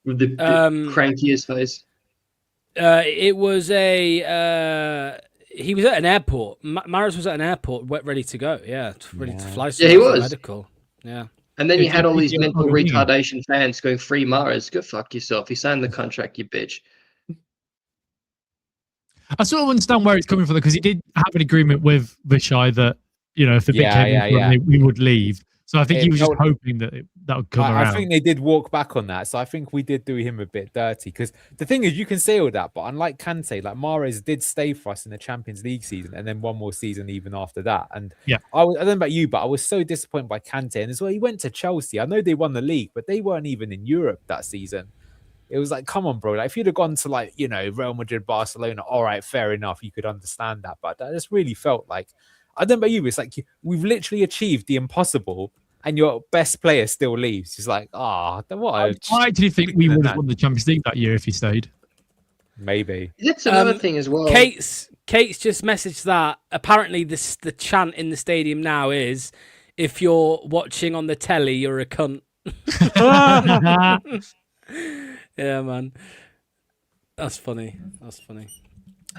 with the crankiest face. It was he was at an airport. Mahrez was at an airport, ready to go. Yeah, ready to fly. Yeah, he was. Medical. Yeah. And then you had all these mental retardation fans going, "Free Mahrez, go fuck yourself. He signed the contract, you bitch." I sort of understand where it's coming from because he did have an agreement with Vishai that, you know, if the big came we would leave. So I think he was just hoping that that would come around. I think they did walk back on that. So I think we did do him a bit dirty because the thing is, you can say all that, but unlike Kante, like Mahrez did stay for us in the Champions League season and then one more season even after that. And I don't know about you, but I was so disappointed by Kante. And as well, he went to Chelsea. I know they won the league, but they weren't even in Europe that season. It was like, come on, bro. Like if you'd have gone to like, you know, Real Madrid, Barcelona, all right, fair enough. You could understand that. But I just really felt like, I don't know about you, it's like we've literally achieved the impossible and your best player still leaves. He's like, what? I actually think we would have won the Champions League that year if he stayed. Maybe. That's another thing as well. Kate's just messaged that apparently the chant in the stadium now is, if you're watching on the telly, you're a cunt. Yeah, man. That's funny.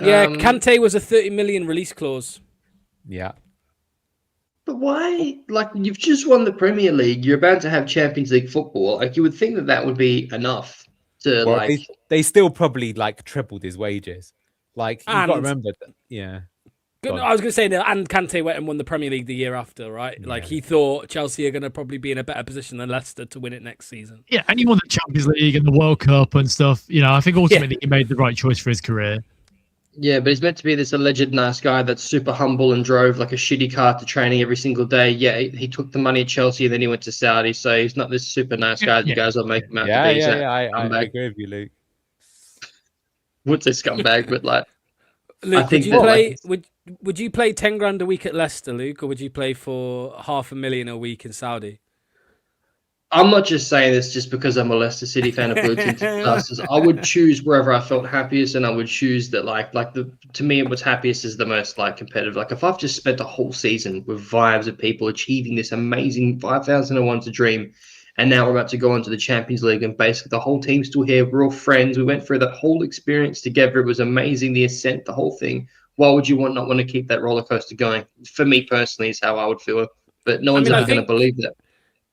Yeah, Kante was a 30 million release clause. Yeah. But why? Like, you've just won the Premier League. You're about to have Champions League football. Like, you would think that would be enough to, like... They still probably, like, tripled his wages. Like, you've got to remember that, yeah. I was going to say, and Kante went and won the Premier League the year after, right? Yeah. Like, he thought Chelsea are going to probably be in a better position than Leicester to win it next season. Yeah, and he won the Champions League and the World Cup and stuff. You know, I think ultimately he made the right choice for his career. Yeah, but he's meant to be this alleged nice guy that's super humble and drove like a shitty car to training every single day. Yeah, he took the money at Chelsea and then he went to Saudi, so he's not this super nice guy that you guys will make him out to be. I agree with you, Luke. Would say scumbag, but like... Luke, would you play 10 grand a week at Leicester, Luke, or would you play for $500,000 a week in Saudi? I'm not just saying this just because I'm a Leicester City fan of blue tinted glasses. I would choose wherever I felt happiest, and I would choose that to me what's happiest is the most like competitive. Like if I've just spent a whole season with vibes of people achieving this amazing 5,001 to dream, and now we're about to go into the Champions League, and basically the whole team's still here. We're all friends. We went through that whole experience together. It was amazing, the ascent, the whole thing. Why would you not want to keep that roller coaster going? For me personally, is how I would feel. But no one's ever going to believe that.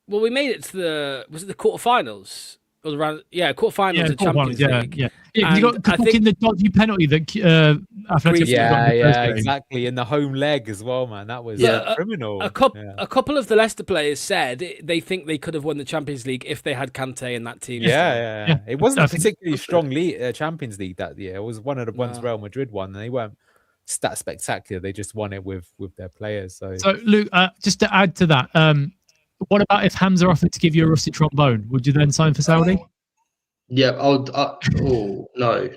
Well, we made it to the quarterfinals? It was around quarterfinals of Champions League. Yeah. You got in the dodgy penalty that Athletic. Yeah, exactly. In the home leg as well, man. That was criminal. A couple of the Leicester players said they think they could have won the Champions League if they had Kante in that team. Yeah. It wasn't a particularly strong Champions League that year. It was one of the ones Real Madrid won, and they weren't stat spectacular. They just won it with their players. So Luke, just to add to that, what about if Hamza offered to give you a rusty trombone? Would you then sign for Saudi? Yeah, oh, no.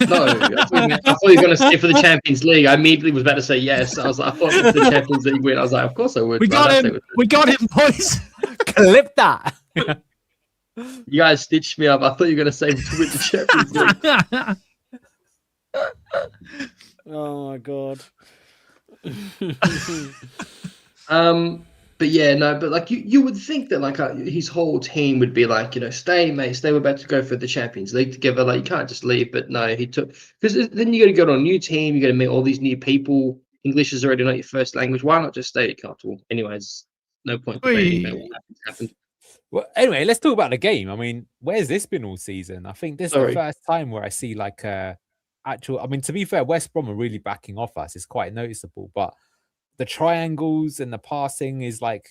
No, I thought you were going to say for the Champions League. I immediately was about to say yes. I was like, I thought if the Champions League win, I was like, of course I would. We got him. We got him, boys. Clip that. You guys stitched me up. I thought you were going to say to win the Champions League. Oh my god. But yeah, no, but like you would think that like his whole team would be like, stay, mate, stay. We're about to go for the Champions League together. Like, you can't just leave. But no, he took, because then you got to go to a new team. You got to meet all these new people. English is already not your first language. Why not just stay comfortable? Anyways, no point debating about what happened. Well, anyway, let's talk about the game. I mean, where's this been all season? I think this is the first time where I see like actual. I mean, to be fair, West Brom are really backing off us. It's quite noticeable, but the triangles and the passing is like,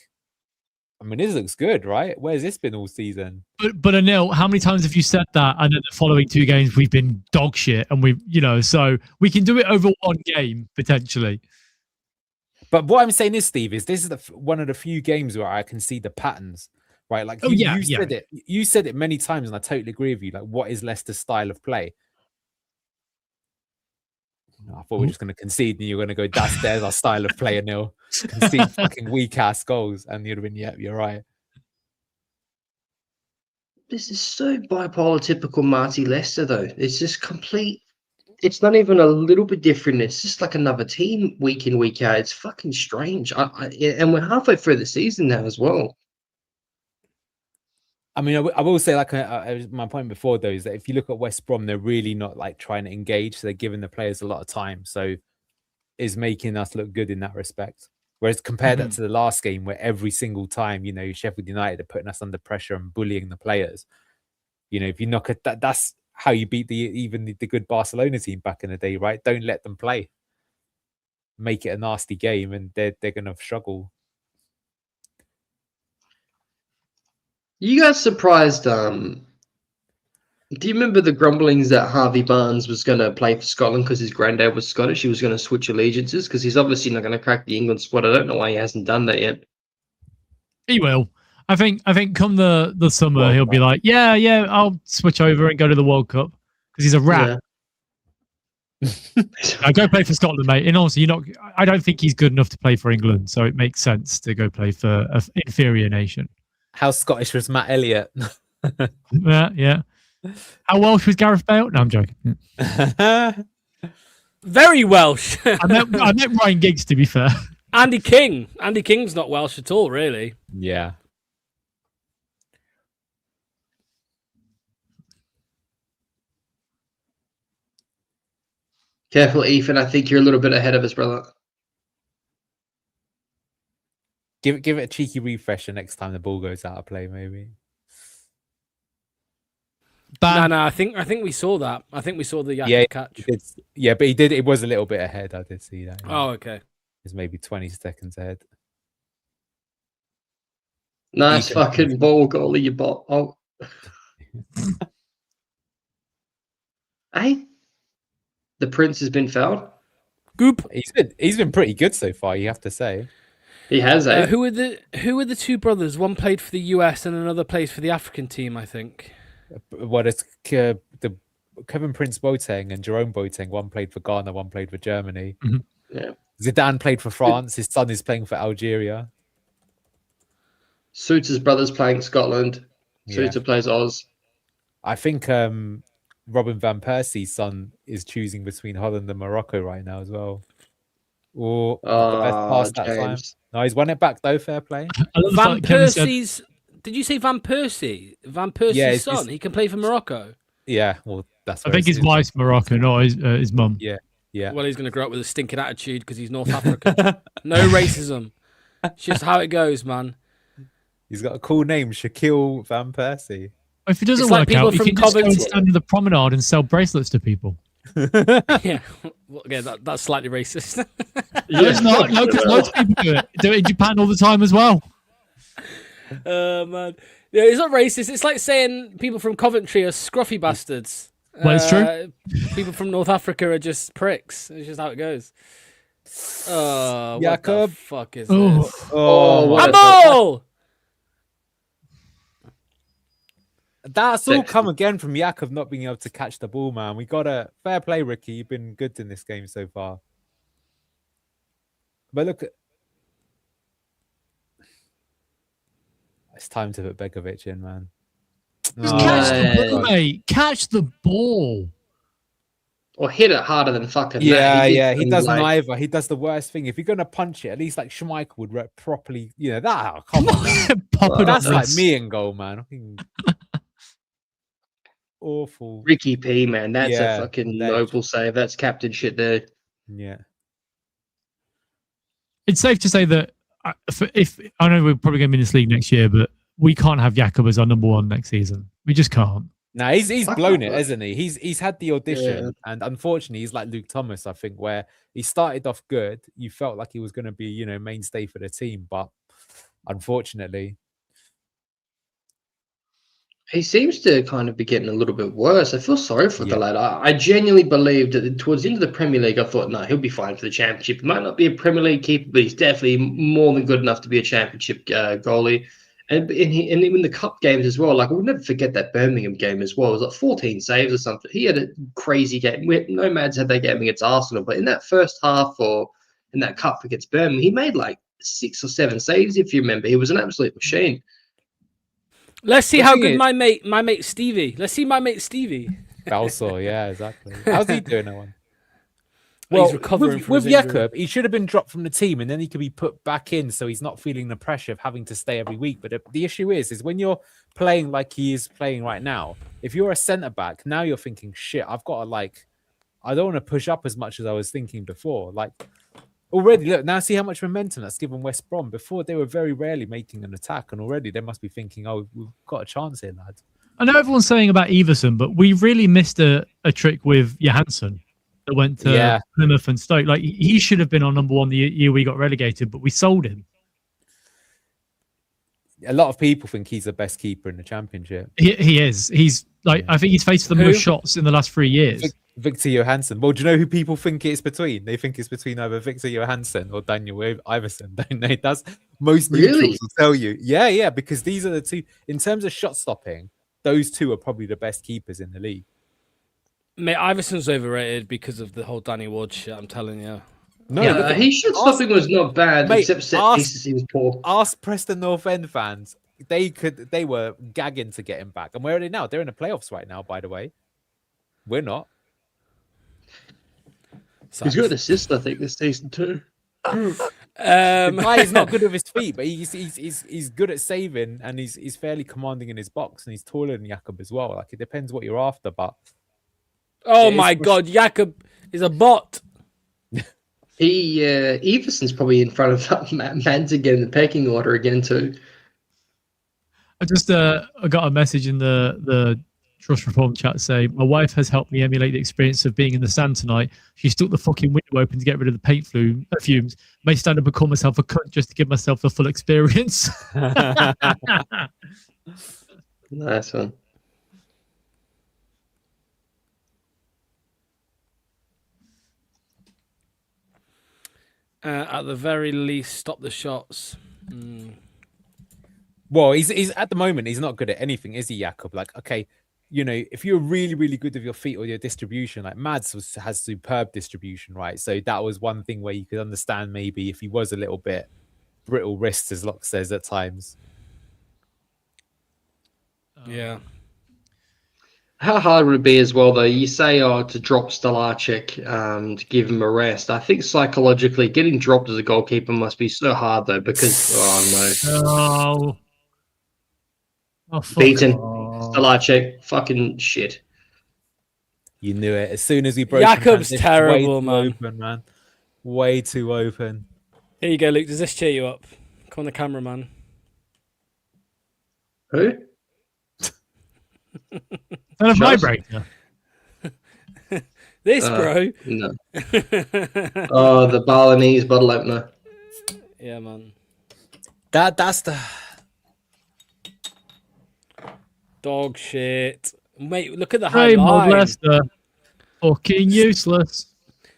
I mean, this looks good, right? Where's this been all season? But Anil, how many times have you said that? And then the following 2 games we've been dog shit, and so we can do it over one game potentially. But what I'm saying is, Steve, is this is one of the few games where I can see the patterns, right? Like you said it many times, and I totally agree with you. Like, what is Leicester's style of play? I thought we were just going to concede, and you're going to go, there's our style of play, Anil. Concede fucking weak ass goals, and you'd have been, yeah, you're right. This is so bipolar, typical Marty Leicester, though. It's just complete. It's not even a little bit different. It's just like another team week in, week out. It's fucking strange. And we're halfway through the season now as well. I mean, I will say, like, my point before, though, is that if you look at West Brom, they're really not like trying to engage. So they're giving the players a lot of time. So is making us look good in that respect. Whereas compare that to the last game, where every single time, Sheffield United are putting us under pressure and bullying the players. If you knock at that, that's how you beat even the good Barcelona team back in the day, right? Don't let them play. Make it a nasty game, and they're going to struggle. You guys surprised? Do you remember the grumblings that Harvey Barnes was going to play for Scotland because his granddad was Scottish? He was going to switch allegiances because he's obviously not going to crack the England squad. I don't know why he hasn't done that yet. He will. I think come the summer, he'll be like, yeah, I'll switch over and go to the World Cup because he's a rat. Yeah. Go play for Scotland, mate. And also, I don't think he's good enough to play for England, so it makes sense to go play for an inferior nation. How Scottish was Matt Elliott? Yeah. How Welsh was Gareth Bale? No, I'm joking. Very Welsh. I meant Ryan Giggs, to be fair. Andy King. Andy King's not Welsh at all, really. Yeah. Careful, Ethan. I think you're a little bit ahead of us, brother. Give it a cheeky refresher next time the ball goes out of play, maybe. No, I think we saw that. I think we saw the catch. But he did. It was a little bit ahead. I did see that. Oh, okay. It's maybe 20 seconds ahead. Nice fucking ball, goalie, you bot. Oh. Hey, the Prince has been fouled. Goop. He's been pretty good so far, you have to say. He has, eh? Who are the two brothers? One played for the US and another plays for the African team, I think. What it's the Kevin Prince Boateng and Jerome Boateng. One played for Ghana, one played for Germany. Mm-hmm. Yeah. Zidane played for France. His son is playing for Algeria. Souta's brother's playing Scotland. Souta plays Oz. I think Robin van Persie's son is choosing between Holland and Morocco right now as well. Or the best pass that time. No, he's won it back though. Fair play. Van Persie's. Did you say Van Persie? Van Persie's son. He can play for Morocco. Yeah, well, that's. I think his wife's Moroccan, not his mum. Yeah. Well, he's going to grow up with a stinking attitude because he's North African. No racism. It's just how it goes, man. He's got a cool name, Shaquille Van Persie. If it doesn't work out, you can just go and stand in the promenade and sell bracelets to people. Yeah, well, again, that's slightly racist. No, it's not. No, because loads of people do it. Do it in Japan all the time as well. Man, yeah, it's not racist. It's like saying people from Coventry are scruffy bastards. Well, it's true. People from North Africa are just pricks. It's just how it goes. Oh, what Jakob. the fuck is this? Handball! That's all come again from Jakub not being able to catch the ball, man. We got a fair play, Ricky. You've been good in this game so far. But look, it's time to put Begovic in, man. Just catch the ball, mate. Catch the ball. Or hit it harder than fucking Yeah, he doesn't either. He does the worst thing. If you're going to punch it, at least like Schmeichel would properly, that. Come on, Pop it that's up. like me in goal, man. Awful. Ricky P, man. That's a fucking noble save. That's captain shit there. Yeah. It's safe to say that if I know we're probably going to be in this league next year, but we can't have Jakub as our number one next season. We just can't. No, he's blown it, hasn't he? He's had the audition, and unfortunately, he's like Luke Thomas, I think, where he started off good. You felt like he was going to be, mainstay for the team, but unfortunately, he seems to kind of be getting a little bit worse. I feel sorry for the lad. I genuinely believed that towards the end of the Premier League, I thought, no, he'll be fine for the Championship. He might not be a Premier League keeper, but he's definitely more than good enough to be a Championship goalie. And even the cup games as well. Like, we'll never forget that Birmingham game as well. It was like 14 saves or something. He had a crazy game. Nomads had that game against Arsenal, but in that first half or in that cup against Birmingham, he made like 6 or 7 saves, if you remember. He was an absolute machine. Let's see how good my mate Stevie. Let's see my mate Stevie. Also, yeah, exactly. How's he doing that one? Well, he's recovering with Jakub, he should have been dropped from the team, and then he could be put back in, so he's not feeling the pressure of having to stay every week. But the issue is when you're playing like he is playing right now, if you're a centre back, now you're thinking, shit, I've got to I don't want to push up as much as I was thinking before. Already, look, now see how much momentum that's given West Brom. Before, they were very rarely making an attack, and already they must be thinking, oh, we've got a chance here, lads. I know everyone's saying about Everson, but we really missed a trick with Johansson that went to Plymouth and Stoke. Like, he should have been our number one the year we got relegated, but we sold him. A lot of people think he's the best keeper in the Championship. He is. He's I think he's faced the most shots in the last 3 years. Victor Johansson. Well, do you know who people think it's between? They think it's between either Victor Johansson or Daniel Iverson, don't they? That's most neutrals will tell you. Yeah, because these are the two. In terms of shot stopping, those two are probably the best keepers in the league. Mate, Iverson's overrated because of the whole Danny Ward shit, I'm telling you. No, his shot stopping was not bad, except set pieces he was poor. Ask Preston North End fans. They were gagging to get him back. And where are they now? They're in the playoffs right now, by the way. We're not. He's got an assist, I think, this season too. The guy is not good with his feet, but he's good at saving, and he's fairly commanding in his box, and he's taller than Jakub as well. Like, it depends what you're after, but my God, Jakub is a bot. Everson's probably in front of Mans again in the pecking order again too. I just I got a message in the Trust Reform chat saying, my wife has helped me emulate the experience of being in the sand tonight. She stuck the fucking window open to get rid of the paint fumes. May stand up and call myself a cunt just to give myself the full experience. Nice one. At the very least, stop the shots. Well, he's at the moment, he's not good at anything, is he, Jakub? Like, okay, if you're really, really good with your feet or your distribution, like Mads has superb distribution, right? So that was one thing where you could understand maybe if he was a little bit brittle wrists, as Locke says at times. Yeah. How hard would it be as well, though? You say, to drop Stolarczyk, to give him a rest. I think psychologically, getting dropped as a goalkeeper must be so hard, though, because, beaten. Stolarczyk, fucking shit. You knew it. As soon as we broke Jakub's terrible, man. Open, man. Way too open. Here you go, Luke. Does this cheer you up? Come on the camera, man. Who? That a vibrator? This, bro. No. The Balinese bottle opener. Yeah, man. That's the dog shit. Mate, look at the high Raymond line. Leicester. Fucking useless.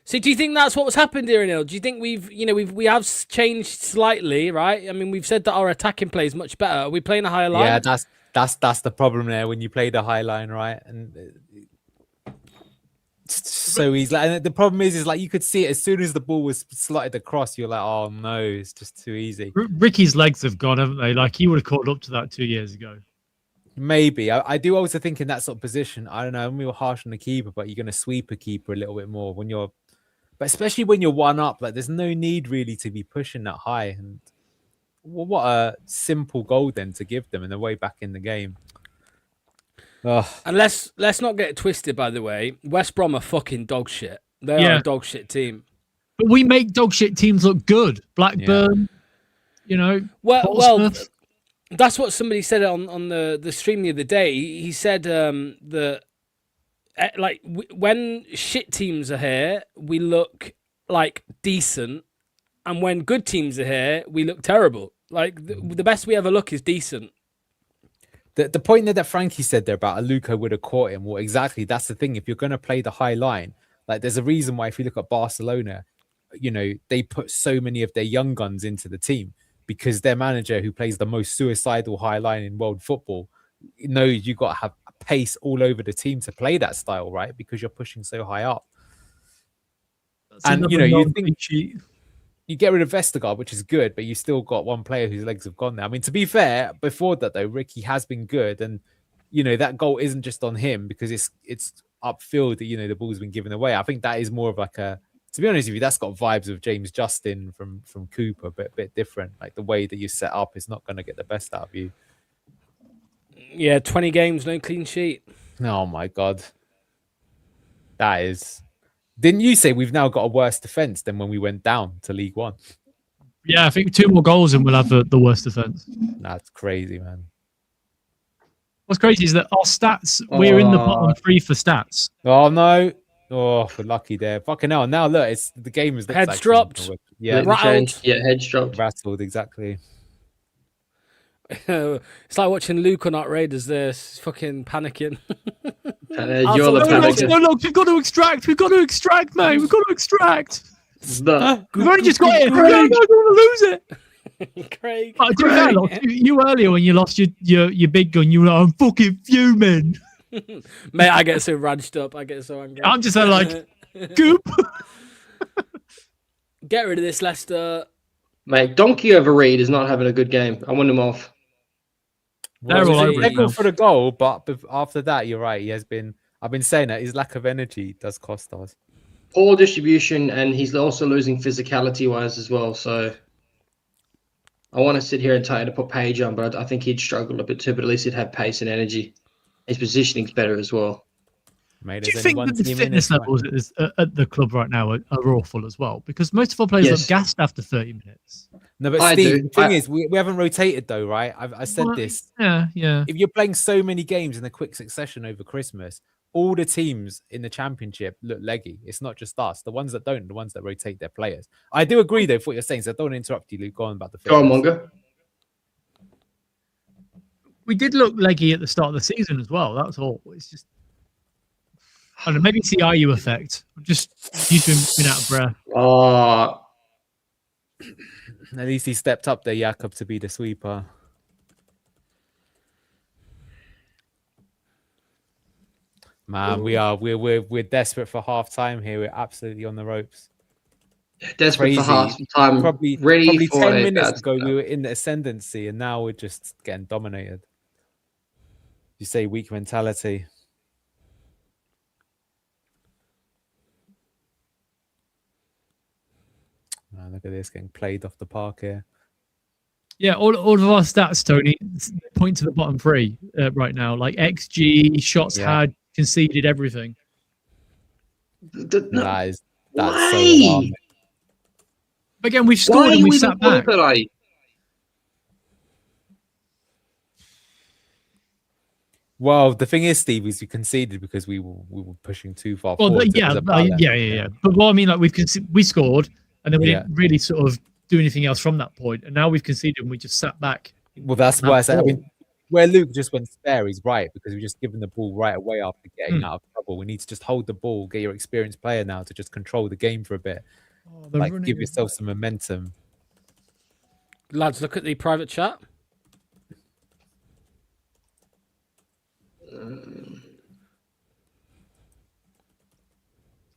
So do you think that's what's happened here, Neil? Do you think we have changed slightly, right? I mean, we've said that our attacking play is much better. Are we playing a higher line? Yeah, That's the problem there when you play the high line, right? And it's so easy. And the problem is like you could see it as soon as the ball was slotted across. You're like, oh no, it's just too easy. Ricky's legs have gone, haven't they? Like he would have caught up to that 2 years ago. Maybe. I do also think in that sort of position, I don't know, we were harsh on the keeper, but you're going to sweep a keeper a little bit more when you're, but especially when you're one up, like there's no need really to be pushing that high. And what a simple goal then to give them in the way back in the game. Ugh. And let's not get it twisted, by the way. West Brom are fucking dog shit. They are a dog shit team. But we make dog shit teams look good. Blackburn, you know. Well, that's what somebody said on the stream the other day. He said that when shit teams are here, we look like decent, and when good teams are here, we look terrible. Like the best we ever look is decent. The point that Frankie said there about Aluko would have caught him, well, exactly. That's the thing. If you're going to play the high line, like there's a reason why if you look at Barcelona, you know, they put so many of their young guns into the team because their manager, who plays the most suicidal high line in world football, knows you got to have pace all over the team to play that style, right? Because you're pushing so high up. And, you know, you think you get rid of Vestergaard, which is good, but you still got one player whose legs have gone there. I mean, to be fair, before that, though, Ricky has been good. And, you know, that goal isn't just on him because it's upfield that, you know, the ball's been given away. I think that is more of like a, to be honest with you, that's got vibes of James Justin from Cooper, but a bit different. Like the way that you set up is not going to get the best out of you. Yeah, 20 games, no clean sheet. Oh, my God. That is... Didn't you say we've now got a worse defence than when we went down to League One? Yeah, I think 2 more goals and we'll have the worst defence. That's crazy, man. What's crazy is that our stats, we're in the bottom 3 for stats. Oh, no. Oh, we're lucky there. Fucking hell. Now, look, the game is... Heads dropped. Yeah, rattled. Yeah, heads dropped. Rattled, exactly. It's like watching Luke on Raiders there. He's fucking panicking. You're the panic. No, we've got to extract. We've got to extract, mate. We've got to extract. We've only just got it. I don't want to lose it. Craig. You earlier when you lost your big gun, you were like, I'm fucking fuming. Mate, I get so ranched up. I get so angry. I'm just like, goop. Get rid of this, Leicester. Mate, Donkey over Reed is not having a good game. I want him off. Well, they're good for the goal, but after that, you're right. He has been. I've been saying that his lack of energy does cost us. Poor distribution, and he's also losing physicality-wise as well. So I want to sit here and tell you to put Page on, but I think he'd struggle a bit too. But at least he'd have pace and energy. His positioning's better as well. Mate, do you think that the fitness levels at the club right now are awful as well? Because most of our players look gassed after 30 minutes. No, but Steve, the thing is, we haven't rotated though, right? I said this. Yeah. If you're playing so many games in a quick succession over Christmas, all the teams in the Championship look leggy. It's not just us. The ones that don't, the ones that rotate their players. I do agree though with what you're saying, so I don't interrupt you, Luke. Go on about the fitness. Go on, Mongo. We did look leggy at the start of the season as well. That's all. It's just, I don't know, maybe it's the IU effect. I'm just used to him being out of breath. At least he stepped up there, Jakob, to be the sweeper. Man, we're desperate for half time here. We're absolutely on the ropes. Desperate for half time. Probably 10 minutes ago we were in the ascendancy, and now we're just getting dominated. You say weak mentality. Man, look at this getting played off the park here. Yeah, all of our stats, Tony, point to the bottom 3 right now. Like XG, shots had, conceded, everything. That's so alarming. But again, we've scored and we've sat back. Well, the thing is, Steve, is we conceded because we were pushing too far forward. But well, I mean, like we scored, and then we didn't really sort of do anything else from that point, and now we've conceded and we just sat back. Well, that's why I said, I mean, where Luke just went spare, he's right, because we've just given the ball right away after getting out of trouble. We need to just hold the ball, get your experienced player now to just control the game for a bit. Give yourself some momentum. Lads, look at the private chat.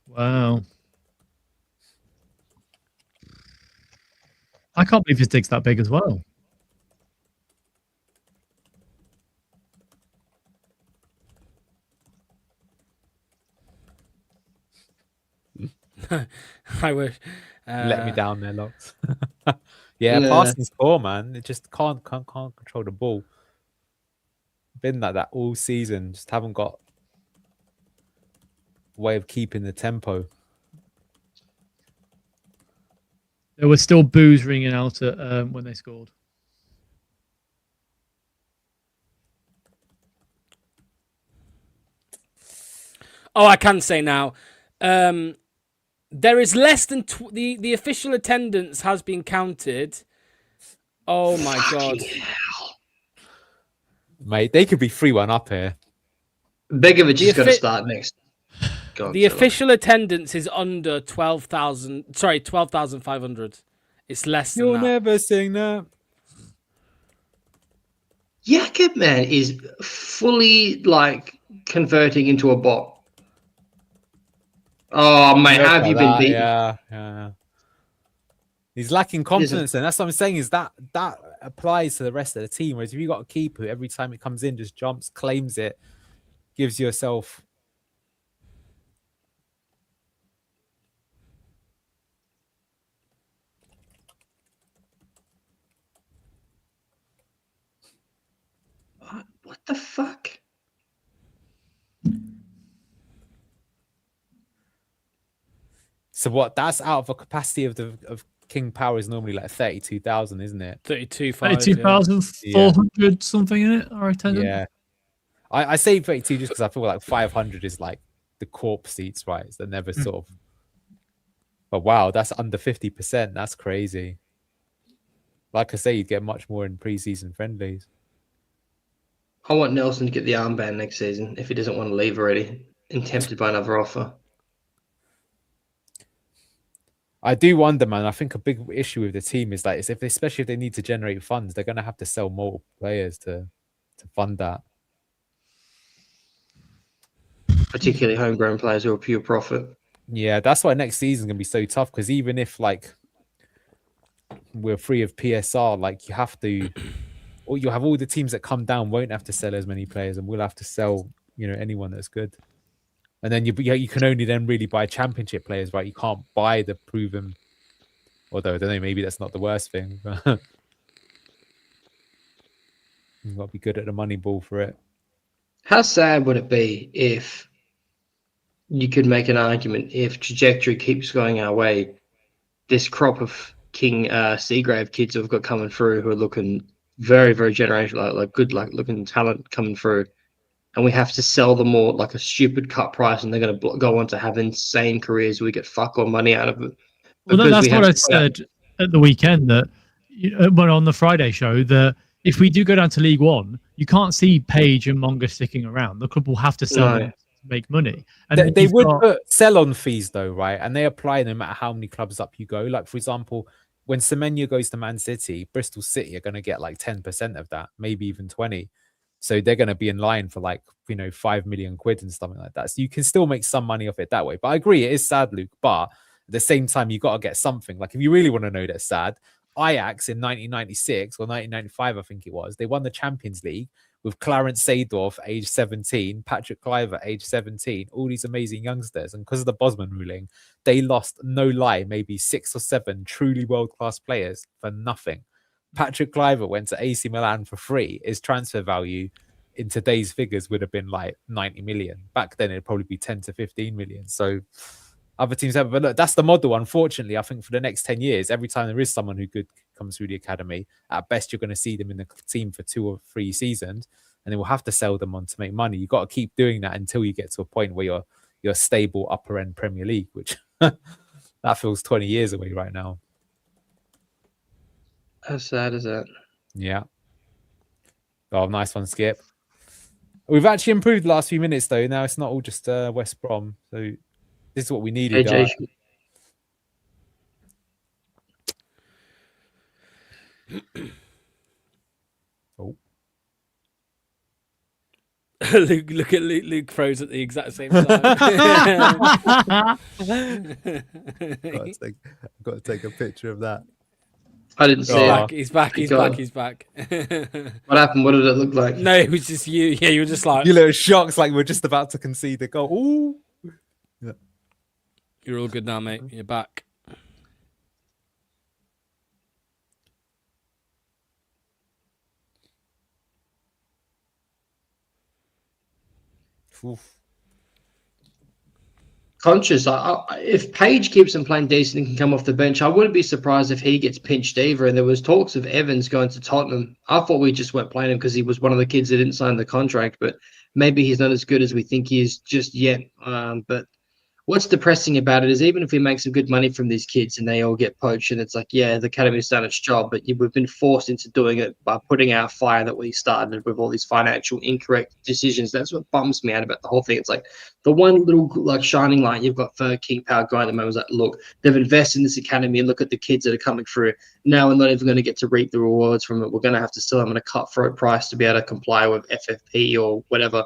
Wow. I can't believe his dig's that big as well. I wish. Let me down there, Locks. Yeah, passing's poor, man. It just can't control the ball. Been like that all season. Just haven't got a way of keeping the tempo. There was still boos ringing out at, when they scored. Oh, I can say now. There is less than the official attendance has been counted. Oh my god, Mate, they could be 3-1 up here. Begovic is going to start next. The official attendance is under 12,000. Sorry, 12,500. It's less than You'll that. never sing that. Jakob, man, is fully like converting into a bot. Oh, mate, how have you been beaten? Yeah. He's lacking confidence, and that's what I'm saying. Is that applies to the rest of the team? Whereas if you got a keeper who every time it comes in just jumps, claims it, gives yourself. What the fuck? So what? That's out of a capacity of King Power is normally like 32,000, isn't it? 32,400 something in it. Our attendance. Yeah, I say 32 just because I feel like 500 is like the corp seats, right? It's the never sort of. But wow, that's under 50%. That's crazy. Like I say, you'd get much more in pre-season friendlies. I want Nelson to get the armband next season if he doesn't want to leave already and tempted by another offer. I do wonder, man. I think a big issue with the team is like, especially if they need to generate funds, they're going to have to sell more players to fund that. Particularly homegrown players who are pure profit. Yeah, that's why next season is going to be so tough, because even if like we're free of PSR, like you have to, or you have all the teams that come down won't have to sell as many players, and we'll have to sell, anyone that's good. And then you can only then really buy championship players, right? You can't buy the proven. Although I don't know, maybe that's not the worst thing. You've got to be good at the money ball for it. How sad would it be if you could make an argument if trajectory keeps going our way, this crop of King Seagrave kids who've got coming through who are looking very, very generational, like good, like looking talent coming through, and we have to sell them all like a stupid cut price, and they're going to go on to have insane careers. We get fuck all money out of it. Well, that's what I said at the weekend, that well, on the Friday show, that if we do go down to League One, you can't see Page and Monga sticking around. The club will have to sell them to make money. And they would put sell-on fees though, right? And they apply no matter how many clubs up you go. Like, for example, when Semenya goes to Man City, Bristol City are going to get like 10% of that, maybe even 20. So they're going to be in line for like, 5 million quid and something like that. So you can still make some money off it that way. But I agree, it is sad, Luke. But at the same time, you got to get something. Like, if you really want to know that's sad, Ajax in 1996 or 1995, I think it was, they won the Champions League with Clarence Seedorf, age 17, Patrick Kluivert, age 17, all these amazing youngsters. And because of the Bosman ruling, they lost, no lie, maybe 6 or 7 truly world-class players for nothing. Patrick Kluivert went to AC Milan for free. His transfer value in today's figures would have been like 90 million. Back then, it'd probably be 10 to 15 million. So other teams have, but look, that's the model. Unfortunately, I think for the next 10 years, every time there is someone who good comes through the academy, at best, you're going to see them in the team for 2 or 3 seasons, and then we'll have to sell them on to make money. You've got to keep doing that until you get to a point where you're stable upper end Premier League, which that feels 20 years away right now. How sad is that? Yeah. Oh, nice one, Skip. We've actually improved the last few minutes, though. Now it's not all just West Brom. So this is what we needed. Oh. Look at Luke froze at the exact same time. I've got to take a picture of that. I didn't see it. He's back. He's back. What happened? What did it look like? No, it was just you. Yeah, you were just like... You little shocks, like we're just about to concede a goal. Ooh. Yeah. You're all good now, mate. You're back. Oof. Conscious. If Page keeps on playing decent and can come off the bench, I wouldn't be surprised if he gets pinched either. And there was talks of Evans going to Tottenham. I thought we just weren't playing him because he was one of the kids that didn't sign the contract, but maybe he's not as good as we think he is just yet. But what's depressing about it is even if we make some good money from these kids and they all get poached, and it's like, yeah, the academy's done its job, but we've been forced into doing it by putting out a fire that we started with all these financial incorrect decisions. That's what bums me out about the whole thing. It's like the one little like shining light you've got for King Power guy at the moment is like, look, they've invested in this academy and look at the kids that are coming through. Now we're not even going to get to reap the rewards from it. We're going to have to sell them at a cutthroat price to be able to comply with FFP or whatever.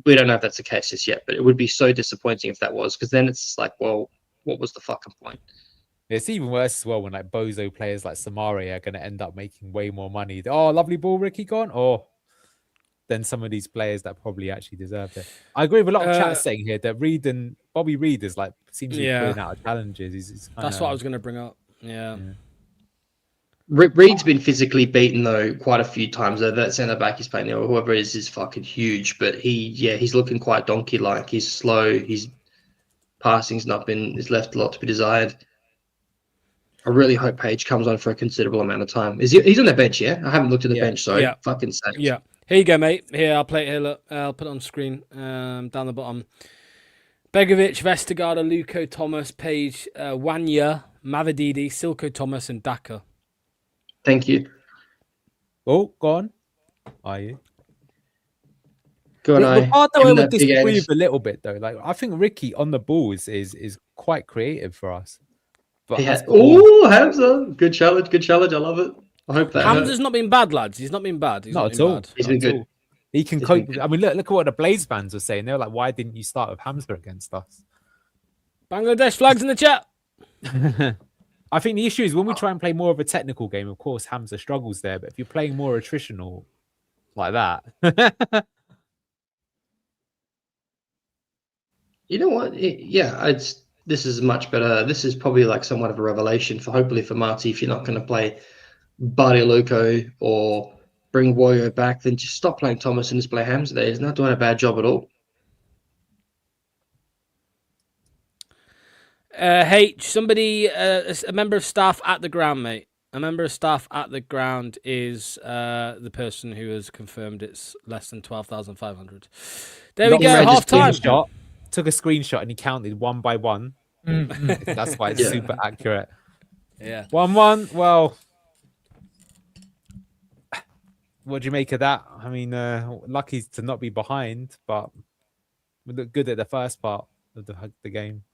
We don't know if that's the case just yet, but it would be so disappointing if that was, because then it's like, well, what was the fucking point? It's even worse as well when like bozo players like Samari are going to end up making way more money. Oh, lovely ball, Ricky gone. Or than some of these players that probably actually deserved it. I agree with a lot of chat saying here that Bobby Reid is like seems to be pulling out of challenges. He's That's what I was going to bring up. Yeah. Reed's been physically beaten though quite a few times. Though that centre back he's playing, or whoever it is fucking huge. But he's looking quite donkey like. He's slow. His passing's he's left a lot to be desired. I really hope Page comes on for a considerable amount of time. He's on the bench? Yeah, I haven't looked at the bench. So fucking sakes. Yeah, here you go, mate. Here, I'll play it here. Look, I'll put it on screen. Down the bottom. Begovic, Vestergaard, Luco, Thomas, Page, Wanya, Mavididi, Silko Thomas, and Daka. Thank you. Oh, go on. Are you? Go on. The part that I would disagree with a little bit though, like I think Ricky on the ball is quite creative for us. But Hamza, good challenge. I love it. I hope that. Hamza's not been bad, lads. He's not been bad. Not at all. He's been good. He can cope. I mean, look at what the Blades fans were saying. They were like, "Why didn't you start with Hamza against us?" Bangladesh flags in the chat. I think the issue is when we try and play more of a technical game, of course, Hamza struggles there. But if you're playing more attritional like that, you know what? This is much better. This is probably like somewhat of a revelation hopefully for Marty. If you're not going to play Bardi Luco or bring Woyo back, then just stop playing Thomas and just play Hamza there. He's not doing a bad job at all. Somebody, a member of staff at the ground, mate. A member of staff at the ground is the person who has confirmed it's less than 12,500. There we go, half time. Took a screenshot and he counted one by one. That's why it's super accurate. Yeah. 1-1. Well, what do you make of that? I mean, lucky to not be behind, but we look good at the first part of the game.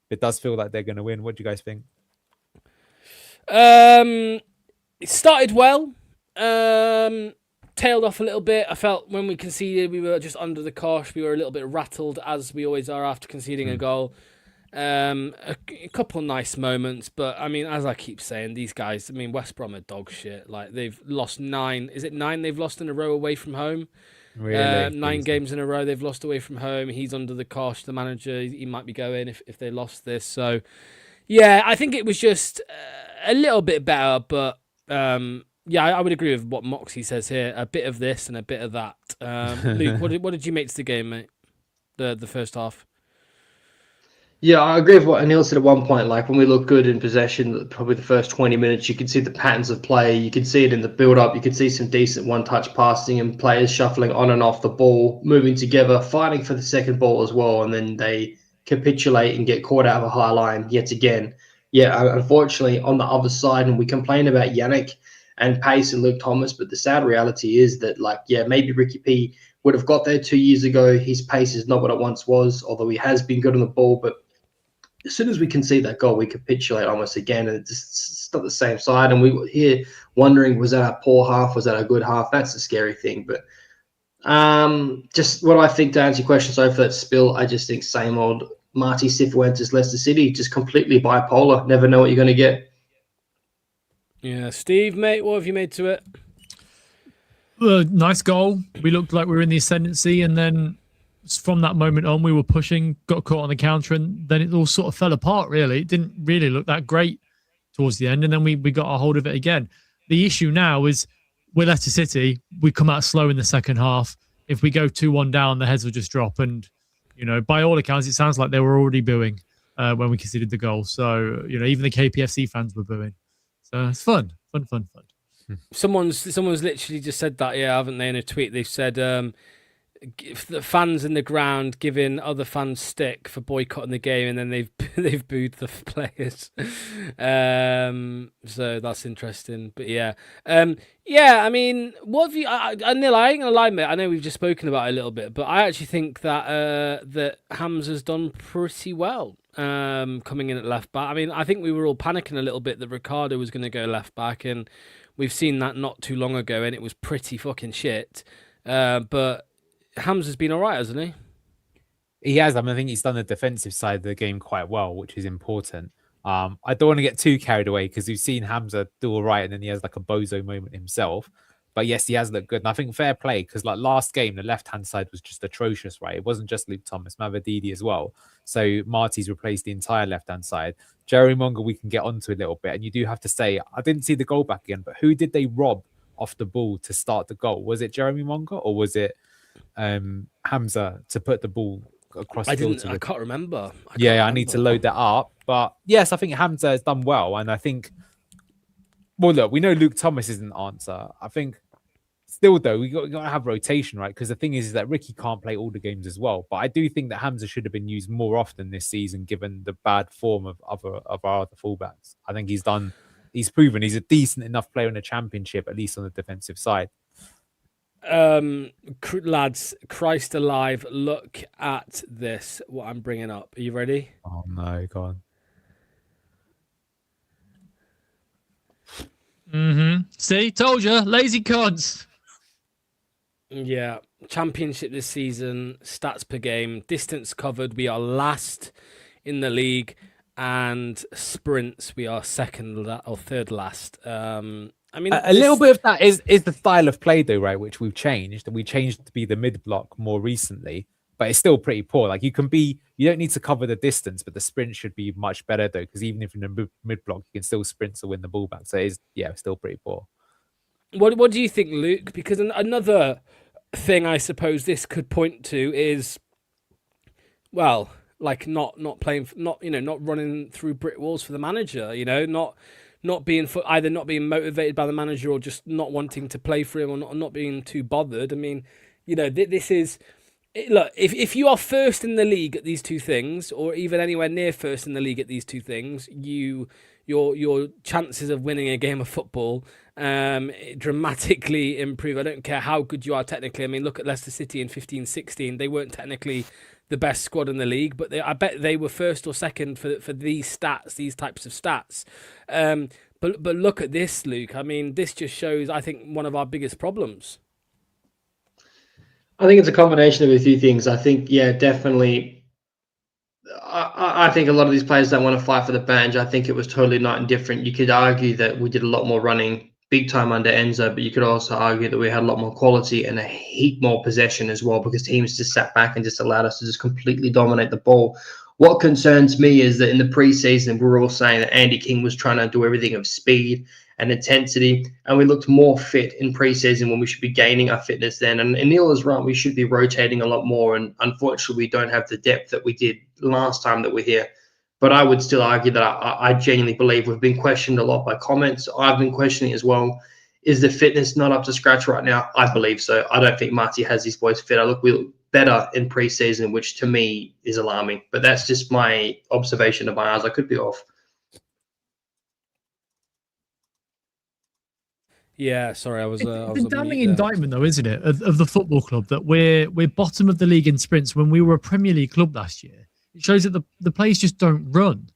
It does feel like they're going to win. What do you guys think? It started well. Tailed off a little bit. I felt when we conceded, we were just under the cosh. We were a little bit rattled, as we always are after conceding a goal. A couple nice moments, but I mean, as I keep saying, these guys, I mean, West Brom are dog shit. Like, they've lost 9. Is it 9 they've lost in a row away from home? Really? 9 games in a row they've lost away from home. He's under the cosh. The manager, he might be going if they lost this. So, yeah, I think it was just a little bit better, but yeah, I would agree with what Moxie says here. A bit of this and a bit of that. Luke, what did you make to the game, mate? The first half. Yeah, I agree with what Anil said at one point. Like, when we look good in possession, probably the first 20 minutes, you can see the patterns of play. You can see it in the build-up. You can see some decent one-touch passing and players shuffling on and off the ball, moving together, fighting for the second ball as well, and then they capitulate and get caught out of a high line yet again. Yeah, unfortunately, on the other side, and we complain about Yannick and Pace and Luke Thomas, but the sad reality is that, like, yeah, maybe Ricky P would have got there 2 years ago. His pace is not what it once was, although he has been good on the ball, but as soon as we concede that goal, we capitulate almost again, and it's not the same side. And we were here wondering, was that our poor half? Was that a good half? That's the scary thing. But Just what I think to answer your question, sorry for that spill. I just think same old Marty Cifuentes, Leicester City, just completely bipolar. Never know what you're going to get. Yeah, Steve, mate, what have you made to it? Nice goal. We looked like we were in the ascendancy, and then from that moment on, we were pushing, got caught on the counter, and then it all sort of fell apart, really. It didn't really look that great towards the end, and then we got a hold of it again. The issue now is with Leicester City, we come out slow in the second half. If we go 2-1 down, the heads will just drop. And, by all accounts, it sounds like they were already booing when we conceded the goal. So, even the KPFC fans were booing. So it's fun. Someone's literally just said that, haven't they? In a tweet, they've said the fans in the ground giving other fans stick for boycotting the game, and then they've booed the players. So that's interesting. But I mean, what have you? Neil, I ain't gonna lie, mate. I know we've just spoken about it a little bit, but I actually think that that Hamza's done pretty well. Coming in at left back. I mean, I think we were all panicking a little bit that Ricardo was going to go left back, and we've seen that not too long ago, and it was pretty fucking shit. But Hamza's been all right, hasn't he? He has. I mean, I think he's done the defensive side of the game quite well, which is important. I don't want to get too carried away because we've seen Hamza do all right, and then he has like a bozo moment himself. But yes, he has looked good. And I think fair play, because like last game, the left-hand side was just atrocious, right? It wasn't just Luke Thomas, Mavididi as well. So Marty's replaced the entire left-hand side. Jerry Monga, we can get onto a little bit. And you do have to say, I didn't see the goal back again, but who did they rob off the ball to start the goal? Was it Jeremy Monga or was it Hamza to put the ball across the field? I can't remember. I need to load that up. But yes, I think Hamza has done well. And I think, well, look, we know Luke Thomas isn't the answer. I think still, though, we got to have rotation, right? Because the thing is that Ricky can't play all the games as well. But I do think that Hamza should have been used more often this season, given the bad form of our other fullbacks. I think he's proven he's a decent enough player in the Championship, at least on the defensive side. Lads, Christ alive, look at this, what I'm bringing up. Are you ready? Oh, no, go on. See, told you, lazy cunts. Yeah, Championship this season, stats per game, distance covered, we are last in the league, and sprints, we are second or third last. I mean, a little bit of that is the style of play, though, right? Which we've changed, and we changed to be the mid block more recently, but it's still pretty poor. Like you don't need to cover the distance, but the sprint should be much better, though, because even if you're in the mid block, you can still sprint to win the ball back. So it's still pretty poor. What do you think, Luke? Because another thing I suppose this could point to is, well, like not playing, not running through brick walls for the manager. Not being either not being motivated by the manager or just not wanting to play for him or not being too bothered. I mean, this is. Look, if you are first in the league at these two things, or even anywhere near first in the league at these two things, your chances of winning a game of football dramatically improve. I don't care how good you are technically. I mean, look at Leicester City in 15-16. They weren't technically the best squad in the league, but I bet they were first or second for these stats, these types of stats. But look at this, Luke. I mean, this just shows, I think, one of our biggest problems. I think it's a combination of a few things. I think, definitely. I think a lot of these players don't want to fight for the badge. I think it was totally not indifferent. You could argue that we did a lot more running big time under Enzo, but you could also argue that we had a lot more quality and a heap more possession as well, because teams just sat back and just allowed us to just completely dominate the ball. What concerns me is that in the preseason, we were all saying that Andy King was trying to do everything of speed and intensity, and we looked more fit in preseason when we should be gaining our fitness then. And Neil is right, we should be rotating a lot more, and unfortunately we don't have the depth that we did last time that we're here. But I would still argue that I genuinely believe we've been questioned a lot by comments. I've been questioning as well. Is the fitness not up to scratch right now? I believe so. I don't think Marty has his boys fit. We look better in preseason, which to me is alarming. But that's just my observation of my eyes. I could be off. Yeah, sorry, I was. It's a damning indictment, though, isn't it, of the football club that we're bottom of the league in sprints when we were a Premier League club last year. It shows that the players just don't run,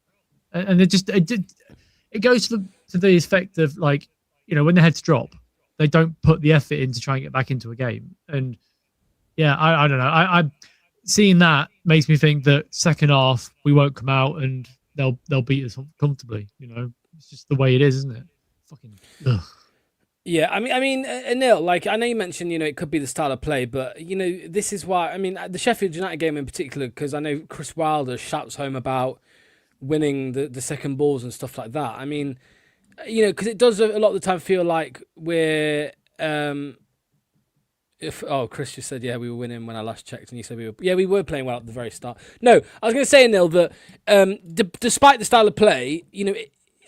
and it goes to the effect of, like, when the heads drop, they don't put the effort in to try and get back into a game. And Yeah, I don't know. I seeing that makes me think that second half we won't come out and they'll beat us comfortably. You know, it's just the way it is, isn't it? Fucking. Ugh. Yeah, I mean, Neil, like, I know you mentioned, it could be the style of play, but, this is why, I mean, the Sheffield United game in particular, because I know Chris Wilder shouts home about winning the second balls and stuff like that. I mean, because it does a lot of the time feel like we're, Chris just said, yeah, we were winning when I last checked, and you said we were playing well at the very start. No, I was going to say, Neil, that despite the style of play,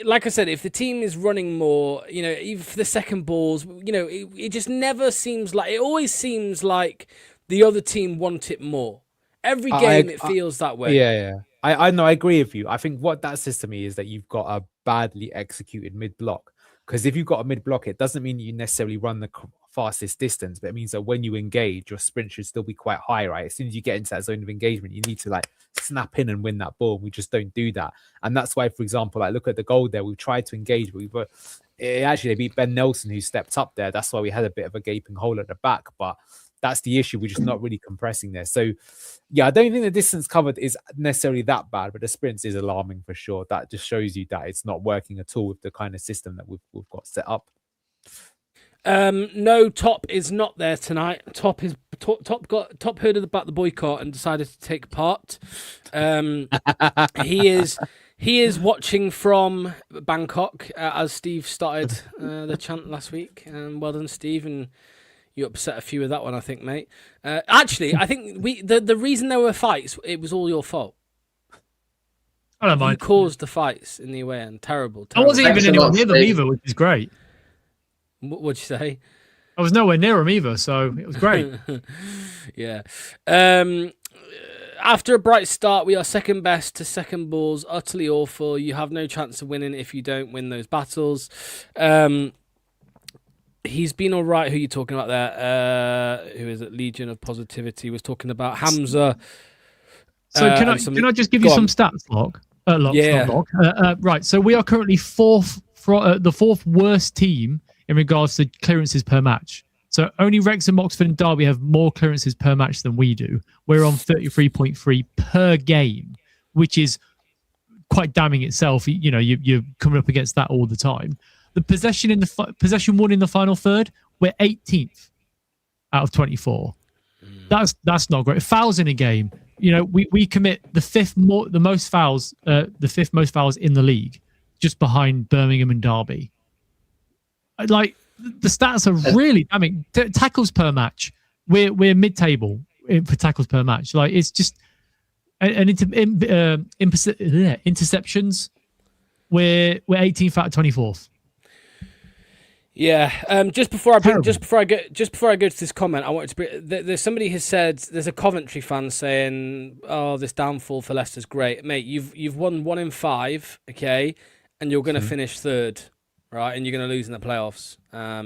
like I said, if the team is running more, even for the second balls, it just never seems like, it always seems like the other team want it more. Every game it feels that way. Yeah. I know, I agree with you. I think what that says to me is that you've got a badly executed mid-block. Because if you've got a mid-block, it doesn't mean you necessarily run the fastest distance, but it means that when you engage, your sprint should still be quite high, right? As soon as you get into that zone of engagement, you need to snap in and win that ball. We just don't do that. And that's why, for example, look at the goal there. We've tried to engage, but they beat Ben Nelson, who stepped up there. That's why we had a bit of a gaping hole at the back. But that's the issue. We're just not really compressing there. So, yeah, I don't think the distance covered is necessarily that bad, but the sprints is alarming for sure. That just shows you that it's not working at all with the kind of system that we've got set up. No, Top is not there tonight. Top heard about the boycott and decided to take part. He is watching from Bangkok as Steve started the chant last week. Well done, Steve, and you upset a few with that one, I think, mate. Actually, I think the reason there were fights, it was all your fault. I don't mind. You caused the fights in the away end. Terrible. I wasn't even anywhere near them either, which is great. What'd you say? I was nowhere near them either, so it was great. Yeah. After a bright start, we are second best to second balls. Utterly awful. You have no chance of winning if you don't win those battles. He's been all right. Who are you talking about there? Who is it? Legion of Positivity was talking about Hamza. So can I just give you some stats, Locke? Yeah. Right. So we are currently the fourth worst team in regards to clearances per match. So only Wrexham, Oxford, and Derby have more clearances per match than we do. We're on 33.3 per game, which is quite damning itself. You're coming up against that all the time. The possession won in the final third, we're 18th out of 24. That's not great. Fouls in a game, we commit the fifth most fouls in the league, just behind Birmingham and Derby. Like, the stats are really damning. Tackles per match, we're mid-table for tackles per match. Like, it's just interceptions. We're 18th out of 24th. Yeah. Just before I go to this comment, I wanted to bring. There's somebody has said there's a Coventry fan saying, "Oh, this downfall for Leicester's great, mate. You've won 1 in 5, okay, and you're going to finish third, right? And you're going to lose in the playoffs.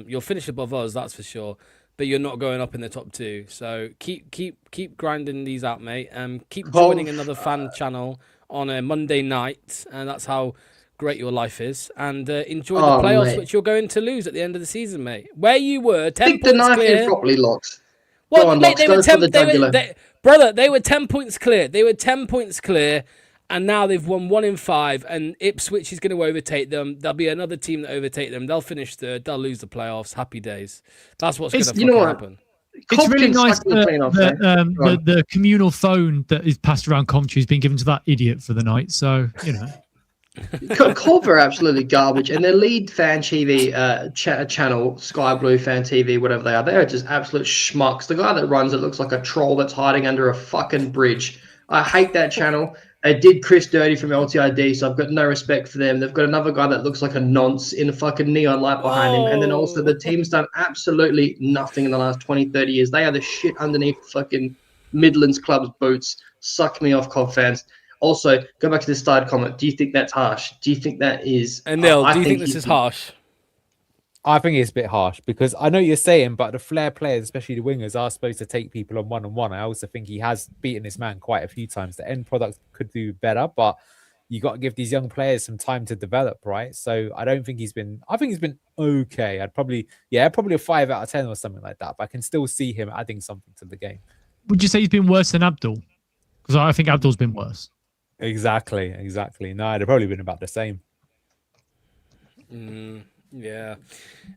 You'll finish above us, that's for sure. But you're not going up in the top 2. So keep grinding these out, mate. Keep joining another fan channel on a Monday night, and that's how great your life is, and enjoy the playoffs, mate, which you're going to lose at the end of the season, mate. Where you were 10 points clear. Properly, Locks. Well, on, mate, they were 10. They were 10 points clear. They were 10 points clear, and now they've won 1 in 5. And Ipswich is going to overtake them. There'll be another team that overtake them. They'll finish third. They'll lose the playoffs. Happy days. That's what's going to happen. It's really nice that the communal phone that is passed around Coventry has been given to that idiot for the night. So Corp are absolutely garbage, and their lead fan TV channel, Sky Blue Fan TV, whatever they are just absolute schmucks. The guy that runs it looks like a troll that's hiding under a fucking bridge. I hate that channel. They did Chris dirty from LTID, so I've got no respect for them. They've got another guy that looks like a nonce in a fucking neon light behind him, and then also the team's done absolutely nothing in the last 20, 30 years. They are the shit underneath fucking Midlands club's boots. Suck me off, Cobb fans. Also, go back to this started comment. Do you think that's harsh? Do you think that is... And Neil, do you think this is harsh? I think it's a bit harsh because I know you're saying, but the flair players, especially the wingers, are supposed to take people on one-on-one. I also think he has beaten this man quite a few times. The end product could do better, but you got to give these young players some time to develop, right? So I think he's been okay. Probably a 5 out of 10 or something like that. But I can still see him adding something to the game. Would you say he's been worse than Abdul? Because I think Abdul's been worse. Exactly. No, they've probably been about the same. Yeah.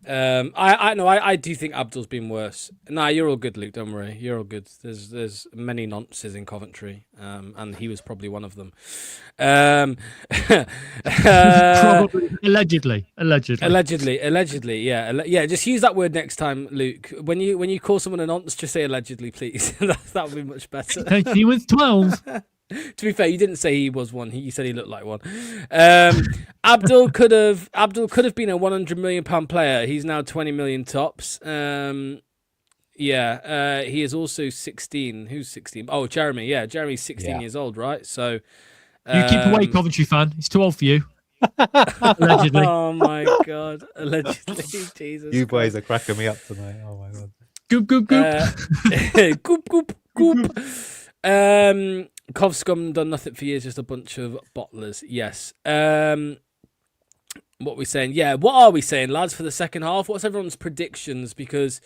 I do think Abdul's been worse. Nah, you're all good, Luke. Don't worry. You're all good. There's many nonces in Coventry, and he was probably one of them. Probably, allegedly. Yeah. Yeah. Just use that word next time, Luke. When you call someone a nonce, just say allegedly, please. that would be much better. He was 12. To be fair, you didn't say he was one. You said he looked like one. Abdul could have been a £100 million player. He's now 20 million tops. He is also 16. Who's 16? Oh, Jeremy. Yeah, Jeremy's 16 years old, right? So you keep away, Coventry fan. He's too old for you. Allegedly. Oh my god. Allegedly. Jesus. You boys are cracking me up tonight. Oh my god. Goop. Goop. Cov Scum done nothing for years, just a bunch of bottlers. Yes. What are we saying? Yeah, what are we saying, lads, for the second half? What's everyone's predictions? Because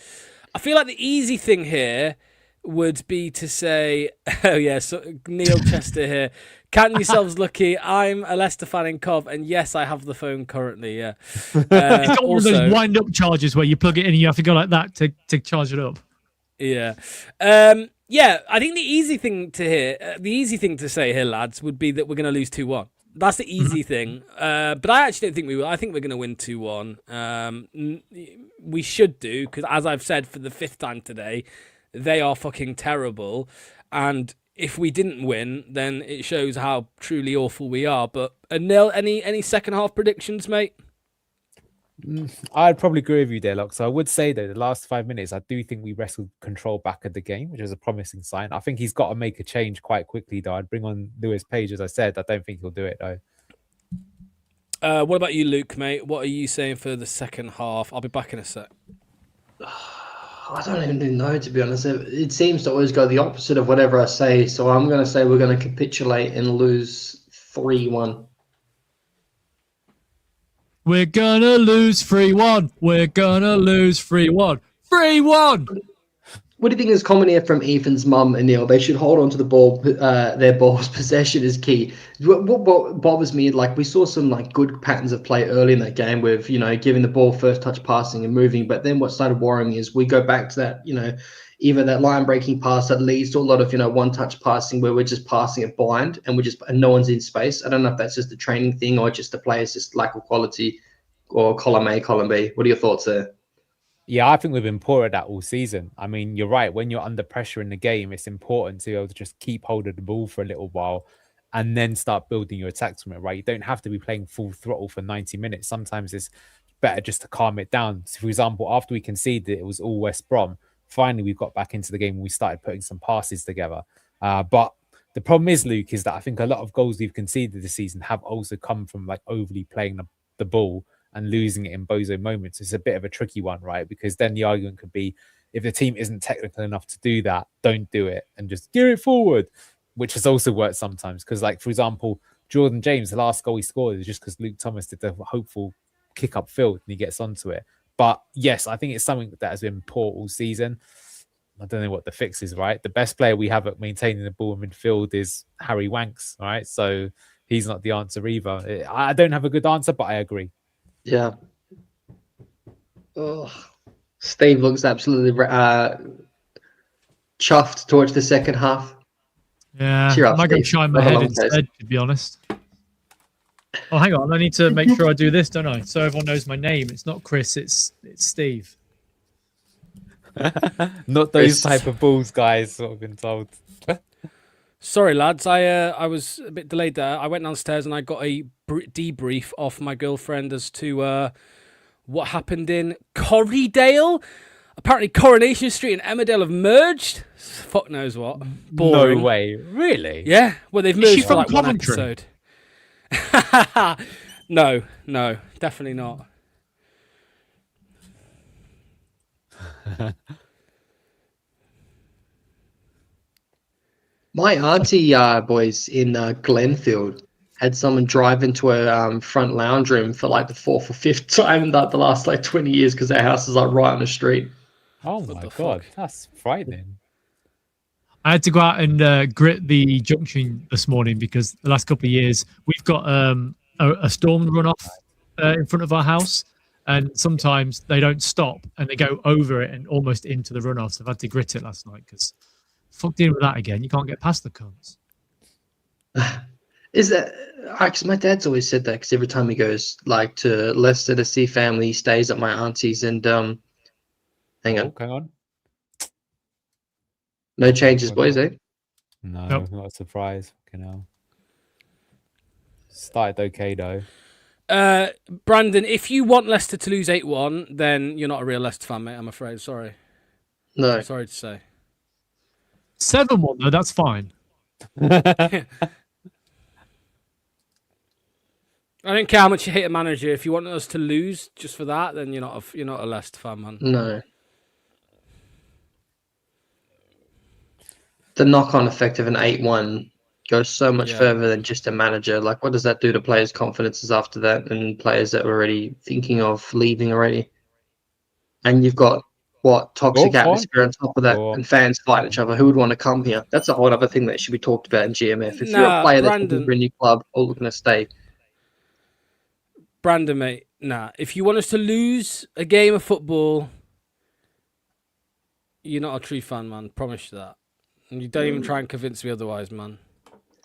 I feel like the easy thing here would be to say, oh yeah, so Neil Chester here. Count yourselves lucky. I'm a Leicester fan in Cov, and yes, I have the phone currently. Yeah. It's got one of those wind-up chargers where you plug it in and you have to go like that to charge it up. Yeah. Yeah, I think the easy thing to say here, lads, would be that we're going to lose 2-1. That's the easy thing. But I actually don't think we will. I think we're going to win 2-1. We should do, because as I've said for the 5th time today, they are fucking terrible. And if we didn't win, then it shows how truly awful we are. But Nil, any second half predictions, mate? I'd probably agree with you there, Locke. So I would say, though, the last 5 minutes, I do think we wrestled control back of the game, which is a promising sign. I think he's got to make a change quite quickly, though. I'd bring on Lewis Page, as I said. I don't think he'll do it, though. What about you, Luke, mate? What are you saying for the second half? I'll be back in a sec. I don't even know, to be honest. It seems to always go the opposite of whatever I say. So I'm going to say we're going to capitulate and lose 3-1. We're gonna lose 3-1. We're gonna lose 3-1. 3-1. What do you think is common here from Ethan's mum and Neil? They should hold on to the ball. Their ball's possession is key. What bothers me, like we saw some like good patterns of play early in that game with, giving the ball first touch passing and moving. But then what started worrying me is we go back to that, either that line breaking pass that leads to a lot of, one touch passing where we're just passing it blind and no one's in space. I don't know if that's just a training thing or just the players just lack of quality, or column A, column B. What are your thoughts there? Yeah, I think we've been poor at that all season. I mean, you're right. When you're under pressure in the game, it's important to be able to just keep hold of the ball for a little while and then start building your attacks from it, right? You don't have to be playing full throttle for 90 minutes. Sometimes it's better just to calm it down. So, for example, after we conceded, it was all West Brom. Finally, we got back into the game and we started putting some passes together. But the problem is, Luke, is that I think a lot of goals we've conceded this season have also come from like overly playing the ball and losing it in bozo moments. It's a bit of a tricky one, right? Because then the argument could be, if the team isn't technical enough to do that, don't do it and just gear it forward, which has also worked sometimes. Because, like, for example, Jordan James, the last goal he scored is just because Luke Thomas did the hopeful kick up field and he gets onto it. But yes, I think it's something that has been poor all season. I don't know what the fix is, right? The best player we have at maintaining the ball in midfield is Harry Wanks, right? So he's not the answer either. I don't have a good answer, but I agree. Yeah. Oh, Steve looks absolutely chuffed towards the second half. Yeah, Cheer up, I might go Steve. shine my Have a head long instead, to be honest. Oh, hang on. I need to make sure I do this, don't I? So everyone knows my name. It's not Chris, it's Steve. Not those type of balls, guys, what I've been told. Sorry, lads. I was a bit delayed there. I went downstairs and I got a debrief off my girlfriend as to what happened in Corriedale. Apparently, Coronation Street and Emmerdale have merged. Fuck knows what. Boring. No way. Really? Yeah. Well, they've Is she merged for from like one Coventry? episode. No, definitely not. My auntie, boys, in Glenfield, had someone drive into a front lounge room for like the 4th or 5th time in the last like 20 years because their house is like right on the street. Oh my god, that's frightening. I had to go out and grit the junction this morning because the last couple of years we've got a storm runoff in front of our house, and sometimes they don't stop and they go over it and almost into the runoff. So I've had to grit it last night because fuck dealing with that again. You can't get past the cunts. Is that because my dad's always said that because every time he goes like to Leicester to see family, he stays at my auntie's and hang on. No changes, boys, eh? No, Nope. not a surprise. Fucking hell. Started okay though. Brandon, if you want Leicester to lose 8-1, then you're not a real Leicester fan, mate. I'm afraid. Sorry. No. Sorry to say. 7-1 though, that's fine. I don't care how much you hate a manager. If you want us to lose just for that, then you're not a Leicester fan, man. No. The knock-on effect of an 8-1 goes so much further than just a manager. Like, what does that do to players' confidences after that and players that were already thinking of leaving already? And you've got, toxic atmosphere on top of that and fans fighting each other. Who would want to come here? That's a whole other thing that should be talked about in GMF. If you're a player that's looking for a new club or looking to stay. Brandon, mate, nah. If you want us to lose a game of football, you're not a true fan, man. Promise you that. And you don't even try and convince me otherwise, man.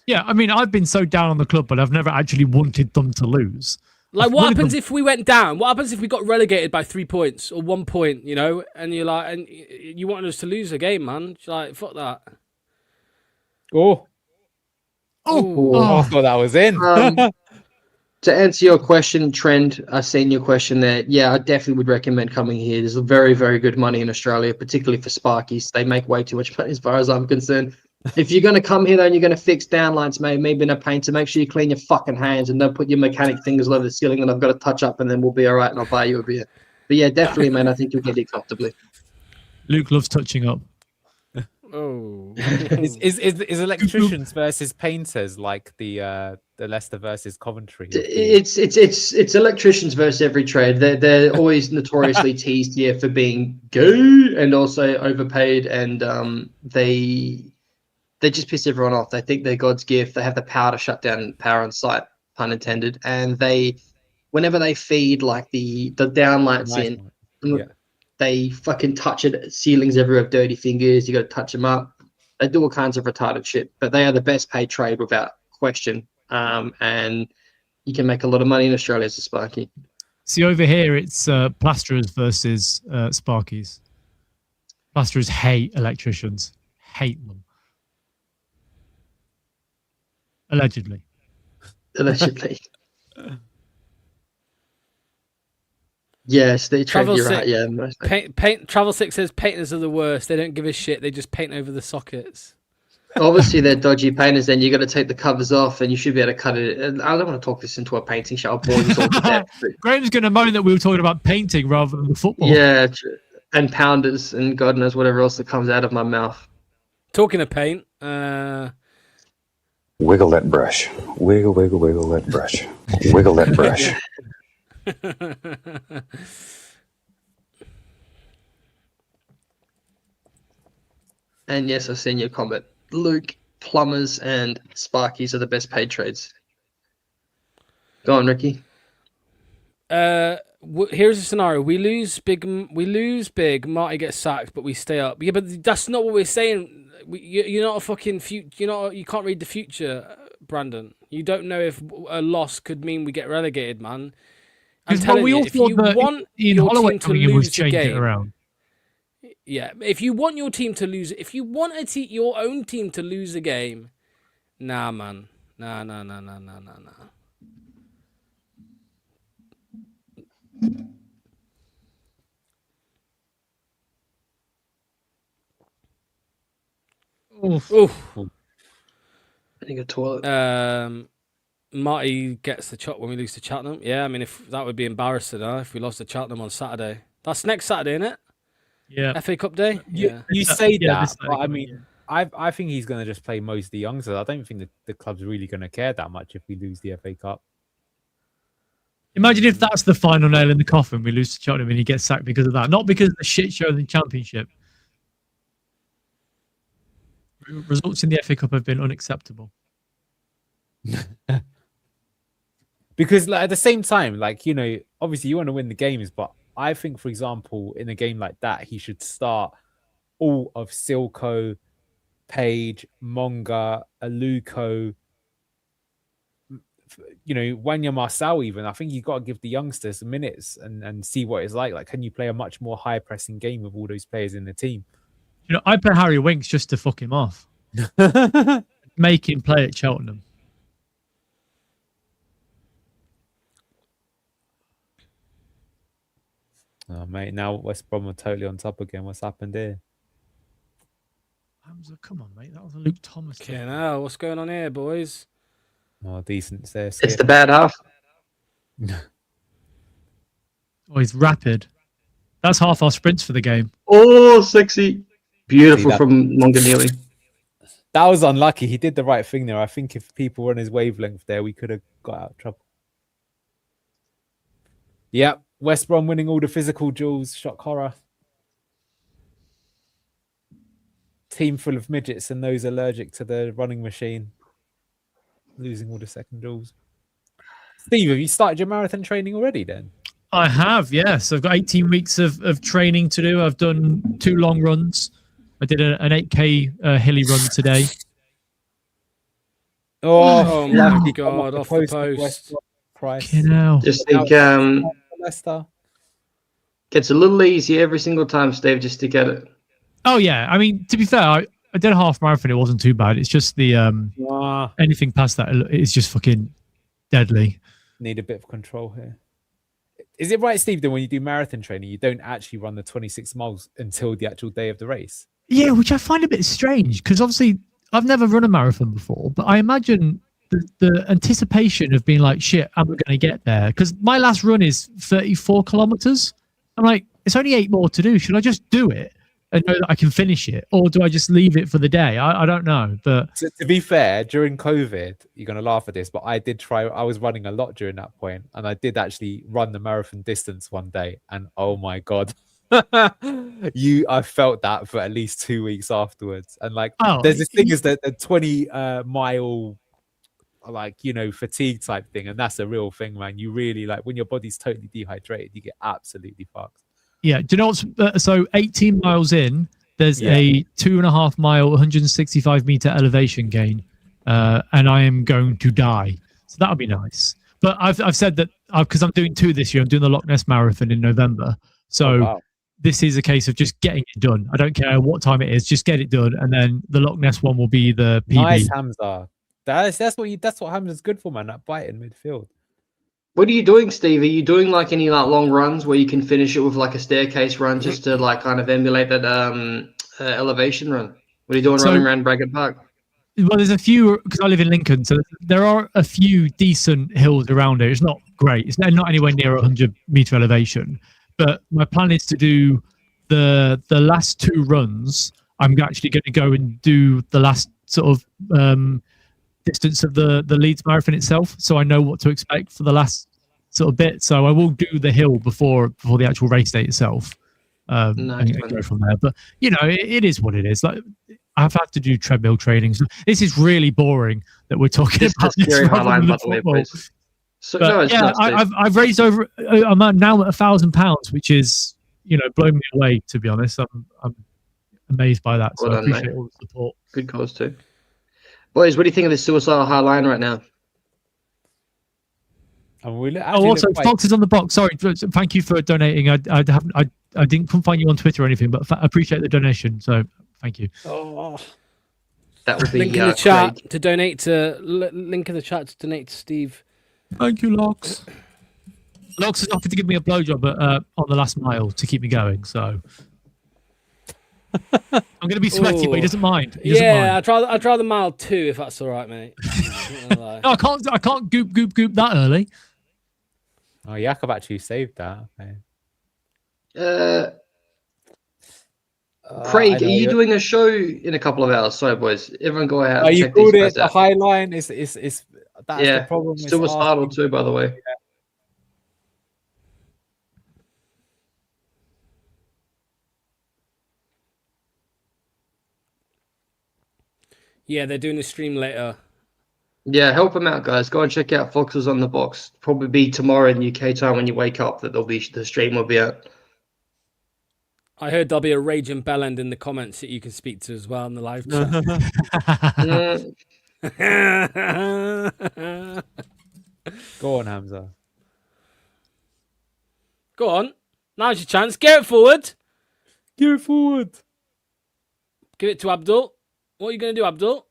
Yeah, I mean, I've been so down on the club, but I've never actually wanted them to lose. Like, what happens if we went down? What happens if we got relegated by 3 points or 1 point, you know? And you're like, and you want us to lose a game, man. You're like, fuck that. Oh, I thought that was in. To answer your question, Trend, I've seen your question there. Yeah, I definitely would recommend coming here. There's very, very good money in Australia, particularly for Sparkies. They make way too much money as far as I'm concerned. If you're going to come here, though, and you're going to fix downlights, maybe in a painter, make sure you clean your fucking hands and don't put your mechanic fingers all over the ceiling and I've got to touch up and then we'll be all right and I'll buy you a beer. But yeah, definitely, man, I think you'll get it comfortably. Luke loves touching up. Oh. Is electricians versus painters like the Leicester versus Coventry? It's electricians versus every trade. They're always notoriously teased here for being gay and also overpaid, and they just piss everyone off. They think they're God's gift. They have the power to shut down power on site, pun intended. And whenever they feed like the downlights they fucking touch it. Ceilings everywhere have dirty fingers. You got to touch them up. They do all kinds of retarded shit. But they are the best paid trade without question. And you can make a lot of money in Australia as a Sparky. See, over here, it's plasterers versus Sparkies. Plasterers hate electricians. Hate them. Allegedly. Allegedly. Yes, they trade you right. Yeah, Travel 6 says painters are the worst. They don't give a shit. They just paint over the sockets. Obviously, they're dodgy painters. Then you got to take the covers off, and you should be able to cut it. And I don't want to talk this into a painting show. I'll bore you all to death. Graham's going to moan that we were talking about painting rather than the football. Yeah, and pounders, and God knows whatever else that comes out of my mouth. Talking of paint, wiggle that brush. Wiggle, wiggle, wiggle that brush. Wiggle that brush. And yes, I've seen your comment. Luke, plumbers and Sparkies are the best paid trades. Go on, Ricky. Here's a scenario: we lose big. Marty gets sacked, but we stay up. Yeah, but that's not what we're saying. You're not a fucking future. You can't read the future, Brandon. You don't know if a loss could mean we get relegated, man. I'm telling you, if you want your team to lose a game, around. Yeah, if you want your team to lose, if you want your own team to lose a game, nah, man, nah. Oof. I think a toilet. Marty gets the chop when we lose to Cheltenham. Yeah, I mean, if that would be embarrassing, if we lost to Cheltenham on Saturday. That's next Saturday, isn't it? Yeah. FA Cup day. You say that, but I mean, I think he's going to just play most of the youngsters. I don't think the club's really going to care that much if we lose the FA Cup. Imagine if that's the final nail in the coffin. We lose to Cheltenham and he gets sacked because of that, not because of the shit show in the Championship. Results in the FA Cup have been unacceptable. Because at the same time, obviously you want to win the games, but I think, for example, in a game like that, he should start all of Silko, Page, Monga, Aluko, Wanya Marcel even. I think you've got to give the youngsters minutes and see what it's like. Like, can you play a much more high-pressing game with all those players in the team? I put Harry Winks just to fuck him off. Make him play at Cheltenham. Oh, mate, now West Brom are totally on top again. What's happened here? Hamza, come on, mate. That was a Luke Thomas. Okay, now what's going on here, boys? Oh, decent. It's the bad half. Oh, he's rapid. That's half our sprints for the game. Oh, sexy. Beautiful from Monganili. That was unlucky. He did the right thing there. I think if people were on his wavelength there, we could have got out of trouble. Yep. West Brom winning all the physical duels. Shock horror. Team full of midgets and those allergic to the running machine. Losing all the second duels. Steve, have you started your marathon training already then? I have, yes. I've got 18 weeks of training to do. I've done 2 long runs. I did an 8K hilly run today. Oh my God, off the post. Just think Leicester. Gets a little easier every single time, Steve, just to get it. Oh, yeah. I mean, to be fair, I did a half marathon. It wasn't too bad. It's just the anything past that is just fucking deadly. Need a bit of control here. Is it right, Steve, that when you do marathon training, you don't actually run the 26 miles until the actual day of the race? Yeah, which I find a bit strange because obviously I've never run a marathon before, but I imagine the anticipation of being like, shit, am I going to get there? Because my last run is 34 kilometers. I'm like, it's only 8 more to do. Should I just do it and know that I can finish it? Or do I just leave it for the day? I don't know. But to be fair, during COVID, you're going to laugh at this, but I did try. I was running a lot during that point, and I did actually run the marathon distance one day. And oh my God, I felt that for at least 2 weeks afterwards. And there's this thing is that the 20 mile, fatigue type thing. And that's a real thing, man. You really when your body's totally dehydrated, you get absolutely fucked. Yeah. Do you know what's so 18 miles in, there's a 2.5 mile, 165 meter elevation gain. And I am going to die. So that'll be nice. But I've said that because I'm doing 2 this year, I'm doing the Loch Ness Marathon in November. So this is a case of just getting it done. I don't care what time it is, just get it done. And then the Loch Ness one will be the PB. Nice, Hamza. That's what Hamza's good for, man. That bite in midfield. What are you doing, Steve? Are you doing any long runs where you can finish it with a staircase run just to kind of emulate that elevation run? What are you doing running around Braggett Park? Well, there's a few because I live in Lincoln, so there are a few decent hills around it. It's not great. It's not anywhere near 100 meter elevation. But my plan is to do the last 2 runs. I'm actually going to go and do the last sort of distance of the Leeds Marathon itself, so I know what to expect for the last sort of bit. So I will do the hill before the actual race day itself, and go from there. But it is what it is. I've had to do treadmill training. So this is really boring that we're talking about this rather than football. So but, I've raised over. I'm now at £1,000, which is blown me away. To be honest, I'm amazed by that. So I appreciate all the support. Good cause too, boys. What do you think of this suicidal high line right now? Also, Fox is on the box. Sorry, thank you for donating. I couldn't find you on Twitter or anything, but I appreciate the donation. So thank you. Oh, that would be link in the chat to donate to. Link in the chat to donate to Steve. Thank you, Lox. Lox has offered to give me a blowjob on the last mile to keep me going, so I'm going to be sweaty, but he doesn't mind. I'd try the mile 2 if that's all right, mate. No, I can't goop that early. Oh, Jakob actually saved that. Okay. Craig, are you doing a show in a couple of hours? Sorry, boys. Everyone go out and you check these called it guys the out. high line. It's that's the problem. It's Silver Startle asking- too, by the way. Yeah, they're doing a stream later. Yeah, help them out, guys. Go and check out Foxes on the Box. Probably be tomorrow in UK time when you wake up that the stream will be out. I heard there'll be a raging bellend in the comments that you can speak to as well in the live chat. Go on, Hamza. Go on. Now's your chance. Get it forward. Give it forward. Give it to Abdul. What are you going to do, Abdul?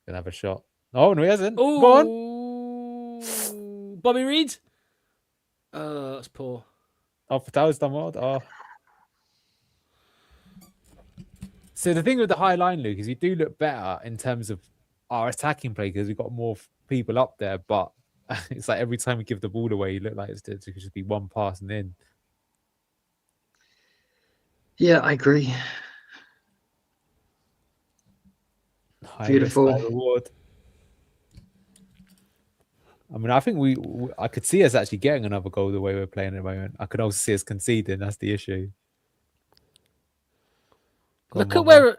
Gonna have a shot. Oh, no, he hasn't. Ooh. Go on. Bobby Reed. That's poor. Oh, Fatah's done well. Oh. So the thing with the high line, Luke, is you do look better in terms of our attacking play because we've got more people up there. But it's like every time we give the ball away, you look like it could just be one pass and in. Yeah, I agree. High Beautiful. risk, high reward. I mean, I think I could see us actually getting another goal the way we're playing at the moment. I could also see us conceding. That's the issue. Look at where.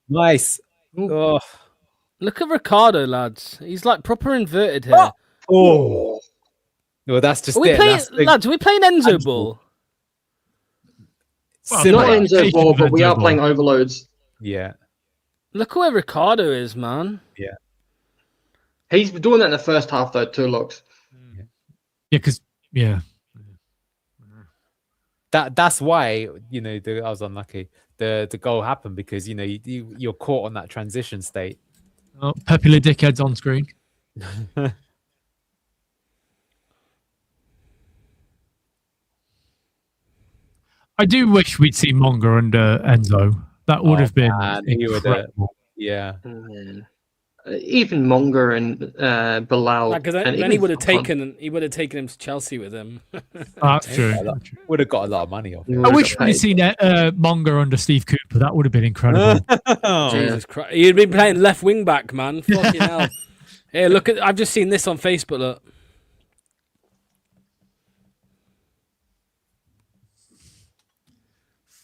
Nice. Oh. Look at Ricardo, lads. He's like proper inverted here. Oh. Well, that's just Are we it. playing, That's the- lads? Are we playing Enzo ball? Not Similar. Enzo ball, but we are playing overloads. Yeah. Look where Ricardo is, man. Yeah. He's doing that in the first half, though, too, Locks. Yeah, because That's why I was unlucky. The goal happened because you're caught on that transition state. oh, popular dickheads on screen. I do wish we'd see Monga under Enzo. That would have been incredible. Yeah. Man. Even Monga and Bilal. Because and then even he would have Fofana. taken him to Chelsea with him. That's true. Would have got a lot of money off it. He I would've wish got we'd paid. seen Monga under Steve Cooper. That would have been incredible. Jesus Christ. You'd been playing left wing back, man. Fucking hell. Here, look at. I've just seen this on Facebook. Look.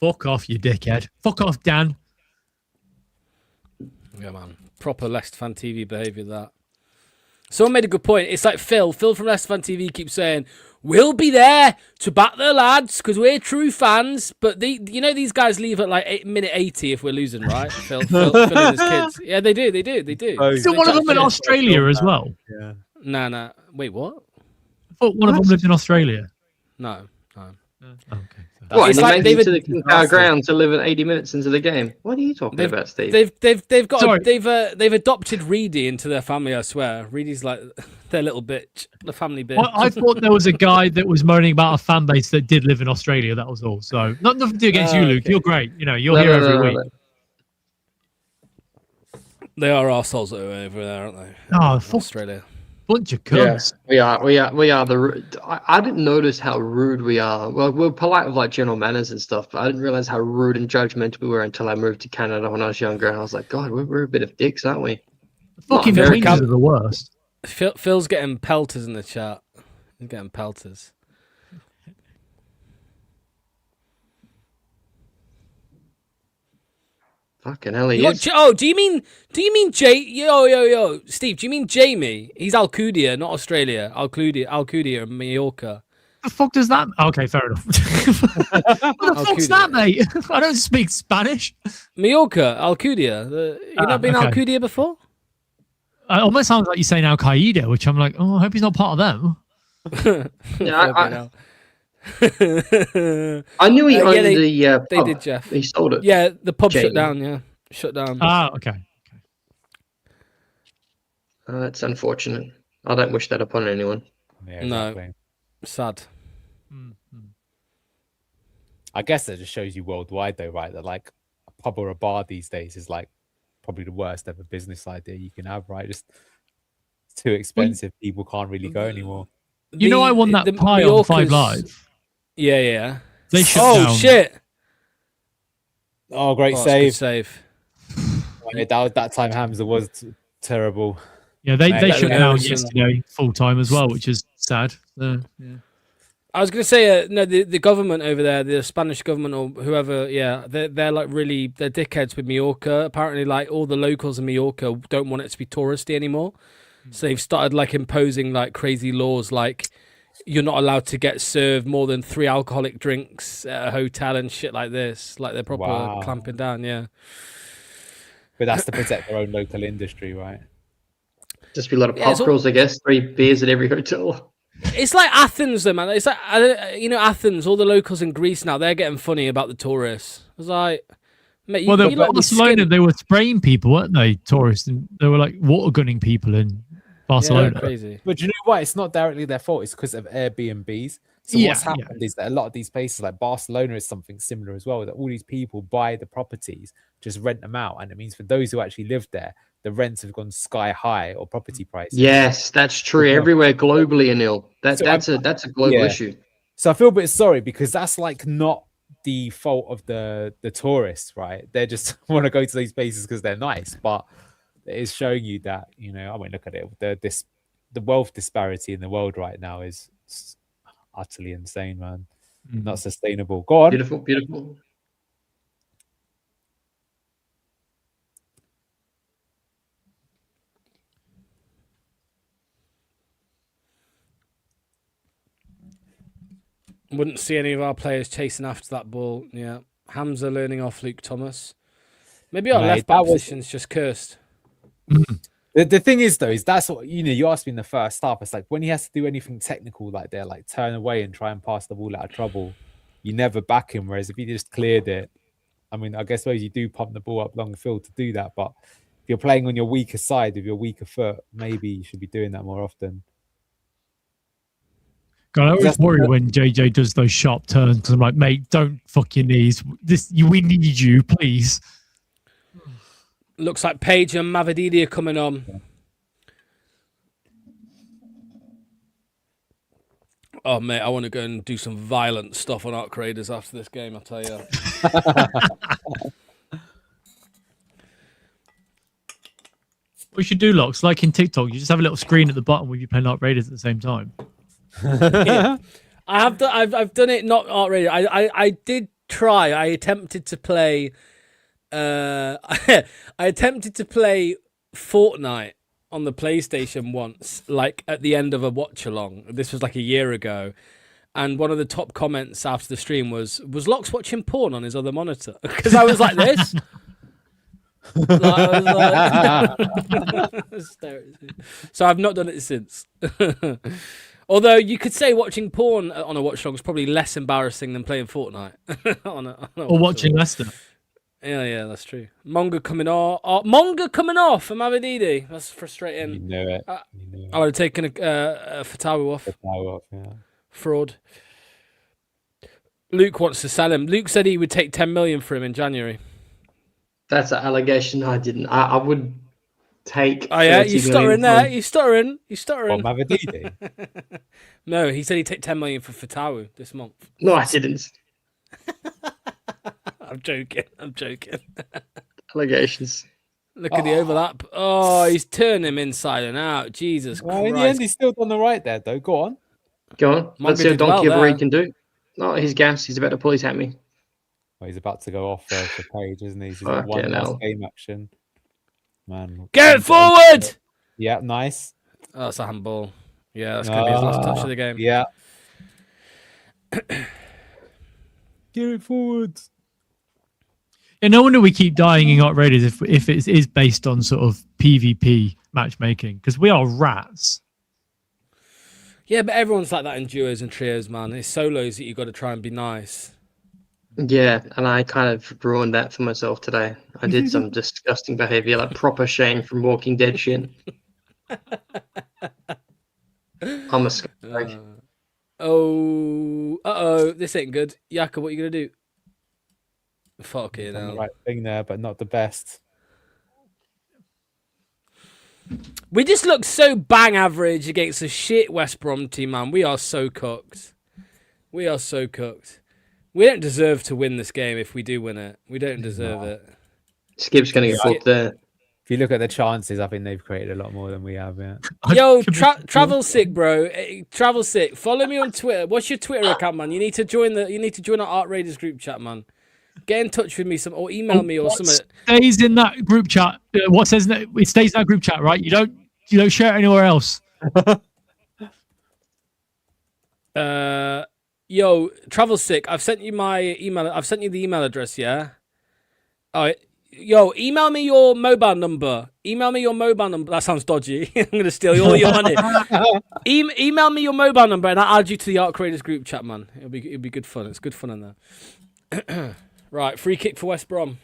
Fuck off, you dickhead. Fuck off, Dan. Yeah, man. Proper Leicester Fan TV behaviour, that. Someone made a good point. It's like Phil. Phil from Leicester Fan TV keeps saying, we'll be there to back the lads because we're true fans. But these guys leave at like minute 80 if we're losing, right? Phil and his kids. Yeah, they do. Still one of them in Australia as well. Yeah. No. Wait, what? I thought one of them lived in Australia. No. Okay. What, It's and like they made it David- to the King Power ground to live in 80 minutes into the game. What are you talking about, Steve? They've got Sorry. they've adopted Reedy into their family. I swear, Reedy's like their little bitch, the family bitch. Well, I thought there was a guy that was moaning about a fan base that did live in Australia. That was all. So nothing to do against you, Luke. Okay. You're great. You're here every week. They are arseholes over there, aren't they? Oh, fuck, Australia. bunch of cunts. We are I didn't notice how rude we are. Well, we're polite with like general manners and stuff, but I didn't realize how rude and judgmental we were until I moved to Canada when I was younger. And I was like, God, we're a bit of dicks, aren't we? Fucking Not Rangers American. are the worst. Phil's getting pelters in the chat. He's getting pelters. Fucking hell, he Yo, is. do you mean yo, Steve? Do you mean Jamie? He's Alcudia, not Australia. Alcudia, and Mallorca. The fuck does that? Okay, fair enough. What the fuck's that, mate? I don't speak Spanish. Mallorca, Alcudia. You not been okay. Alcudia before? It almost sounds like you're saying Al Qaeda, which I'm like, oh, I hope he's not part of them. Yeah, I knew he owned the They pub. did, Jeff. He sold it. Yeah, the pub shut Jamie. down. Yeah, shut down. Okay. That's unfortunate. I don't wish that upon anyone. Yeah, No. exactly. Sad. I guess that just shows you worldwide, though, right? That like a pub or a bar these days is like probably the worst ever business idea you can have, right? Just it's too expensive. People can't really go anymore. I won that pie on 5 Live. Yeah. They shut down. Shit! Oh, great Oh, save. good save. That time Hamza was terrible. Yeah, they Mate, shut that down was- yesterday full time as well, which is sad. Yeah. I was going to say, no, the government over there, the Spanish government or whoever, they're like really, they're dickheads with Mallorca. Apparently, like all the locals in Mallorca don't want it to be touristy anymore. So they've started like imposing like crazy laws, like you're not allowed to get served more than 3 alcoholic drinks at a hotel and shit like this. Like they're proper clamping down, yeah. But that's to protect their own local industry, right? Just be a lot of pub crawls, I guess. 3 beers at every hotel. It's like Athens, though, man. It's like, Athens, all the locals in Greece now, they're getting funny about the tourists. I was like, mate, Well, you Barcelona, they were spraying people, weren't they? Tourists, and they were like water gunning people in Barcelona. Yeah, crazy. But you know what? It's not directly their fault. It's because of Airbnbs. So what's happened is that a lot of these places, like Barcelona, is something similar as well. That all these people buy the properties, just rent them out, and it means for those who actually live there, the rents have gone sky high, or property prices. Yes, that's true. Everywhere globally, Anil. That's a global issue. So I feel a bit sorry because that's like not the fault of the tourists, right? They just want to go to these places because they're nice, but it is showing you that, I mean, look at it. The wealth disparity in the world right now is utterly insane, man. Not sustainable. Go on. Beautiful, beautiful. Wouldn't see any of our players chasing after that ball. Yeah. Hamza learning off Luke Thomas. Maybe our left back position's just cursed. The thing is, though, is that's what, you asked me in the first half. It's like when he has to do anything technical like that, like turn away and try and pass the ball out of trouble, you never back him. Whereas if he just cleared it, I mean, I guess suppose you do pump the ball up long field to do that. But if you're playing on your weaker side with your weaker foot, maybe you should be doing that more often. God, I always worry when JJ does those sharp turns because I'm like, mate, don't fuck your knees. We need you, please. Looks like Paige and Mavididi are coming on. Oh, mate, I want to go and do some violent stuff on Arc Raiders after this game, I'll tell you. What you should do, Locks, like in TikTok, you just have a little screen at the bottom where you play Arc Raiders at the same time. Yeah. I've done it not Arc Raiders. I did try. I attempted to play I attempted to play Fortnite on the PlayStation once, like at the end of a watch-along. This was like a year ago. And one of the top comments after the stream was Locks watching porn on his other monitor? Because I was like this. So I've not done it since. Although you could say watching porn on a watch-along is probably less embarrassing than playing Fortnite. Or watching Leicester. Yeah, that's true. Monga coming off. Monga coming off from Mavididi. That's frustrating. You know it. I would have taken a Fatawu off. Yeah. Fraud. Luke wants to sell him. Luke said he would take 10 million for him in January. That's an allegation I didn't. I would take. Oh yeah, you're stuttering there. You're stuttering. What, Mavididi? No, he said he'd take 10 million for Fatawu this month. No, I didn't. I'm joking. Allegations. Look at the overlap. Oh, he's turning him inside and out. Jesus Christ. In the end, he's still done the right there, though. Go on. Go on. Let's see what Donkey of a can do. No, he's gassed. He's about to pull his hammy. Well, he's about to go off for Page, isn't he? He's got one last game action. Man. Get forward! Yeah, nice. Oh, that's a handball. Yeah, that's going to be his last touch of the game. Yeah. Get it forward. Yeah, no wonder we keep dying in Arc Raiders if it is based on sort of PvP matchmaking, because we are rats. Yeah, but everyone's like that in duos and trios, man. It's solos that you got to try and be nice. Yeah, and I kind of ruined that for myself today. I did some disgusting behavior, like proper Shane from Walking Dead shit. I'm a scumbag. This ain't good. Yaka, what are you going to do? Fuck it now. The right thing there, but not the best. We just look so bang average against a shit West Brom team, man. We are so cooked. We We don't deserve to win this game if we do win it. We don't deserve it. Skip's going to get booked there. If you look at the chances, I think they've created a lot more than we have. Yeah. Yo, travel sick, bro. Travel sick. Follow me on Twitter. What's your Twitter account, man? You need to join our Art Raiders group chat, man. Get in touch with me or email me or something. Stays in that group chat. What says that it stays in that group chat, right? You don't share it anywhere else. Yo, travel sick. I've sent you my email. I've sent you the email address. Yeah. All right. Yo, email me your mobile number. That sounds dodgy. I'm gonna steal all your money. Email me your mobile number, and I'll add you to the Art Creators group chat, man. It'll be good fun. It's good fun in there. Right, free kick for West Brom.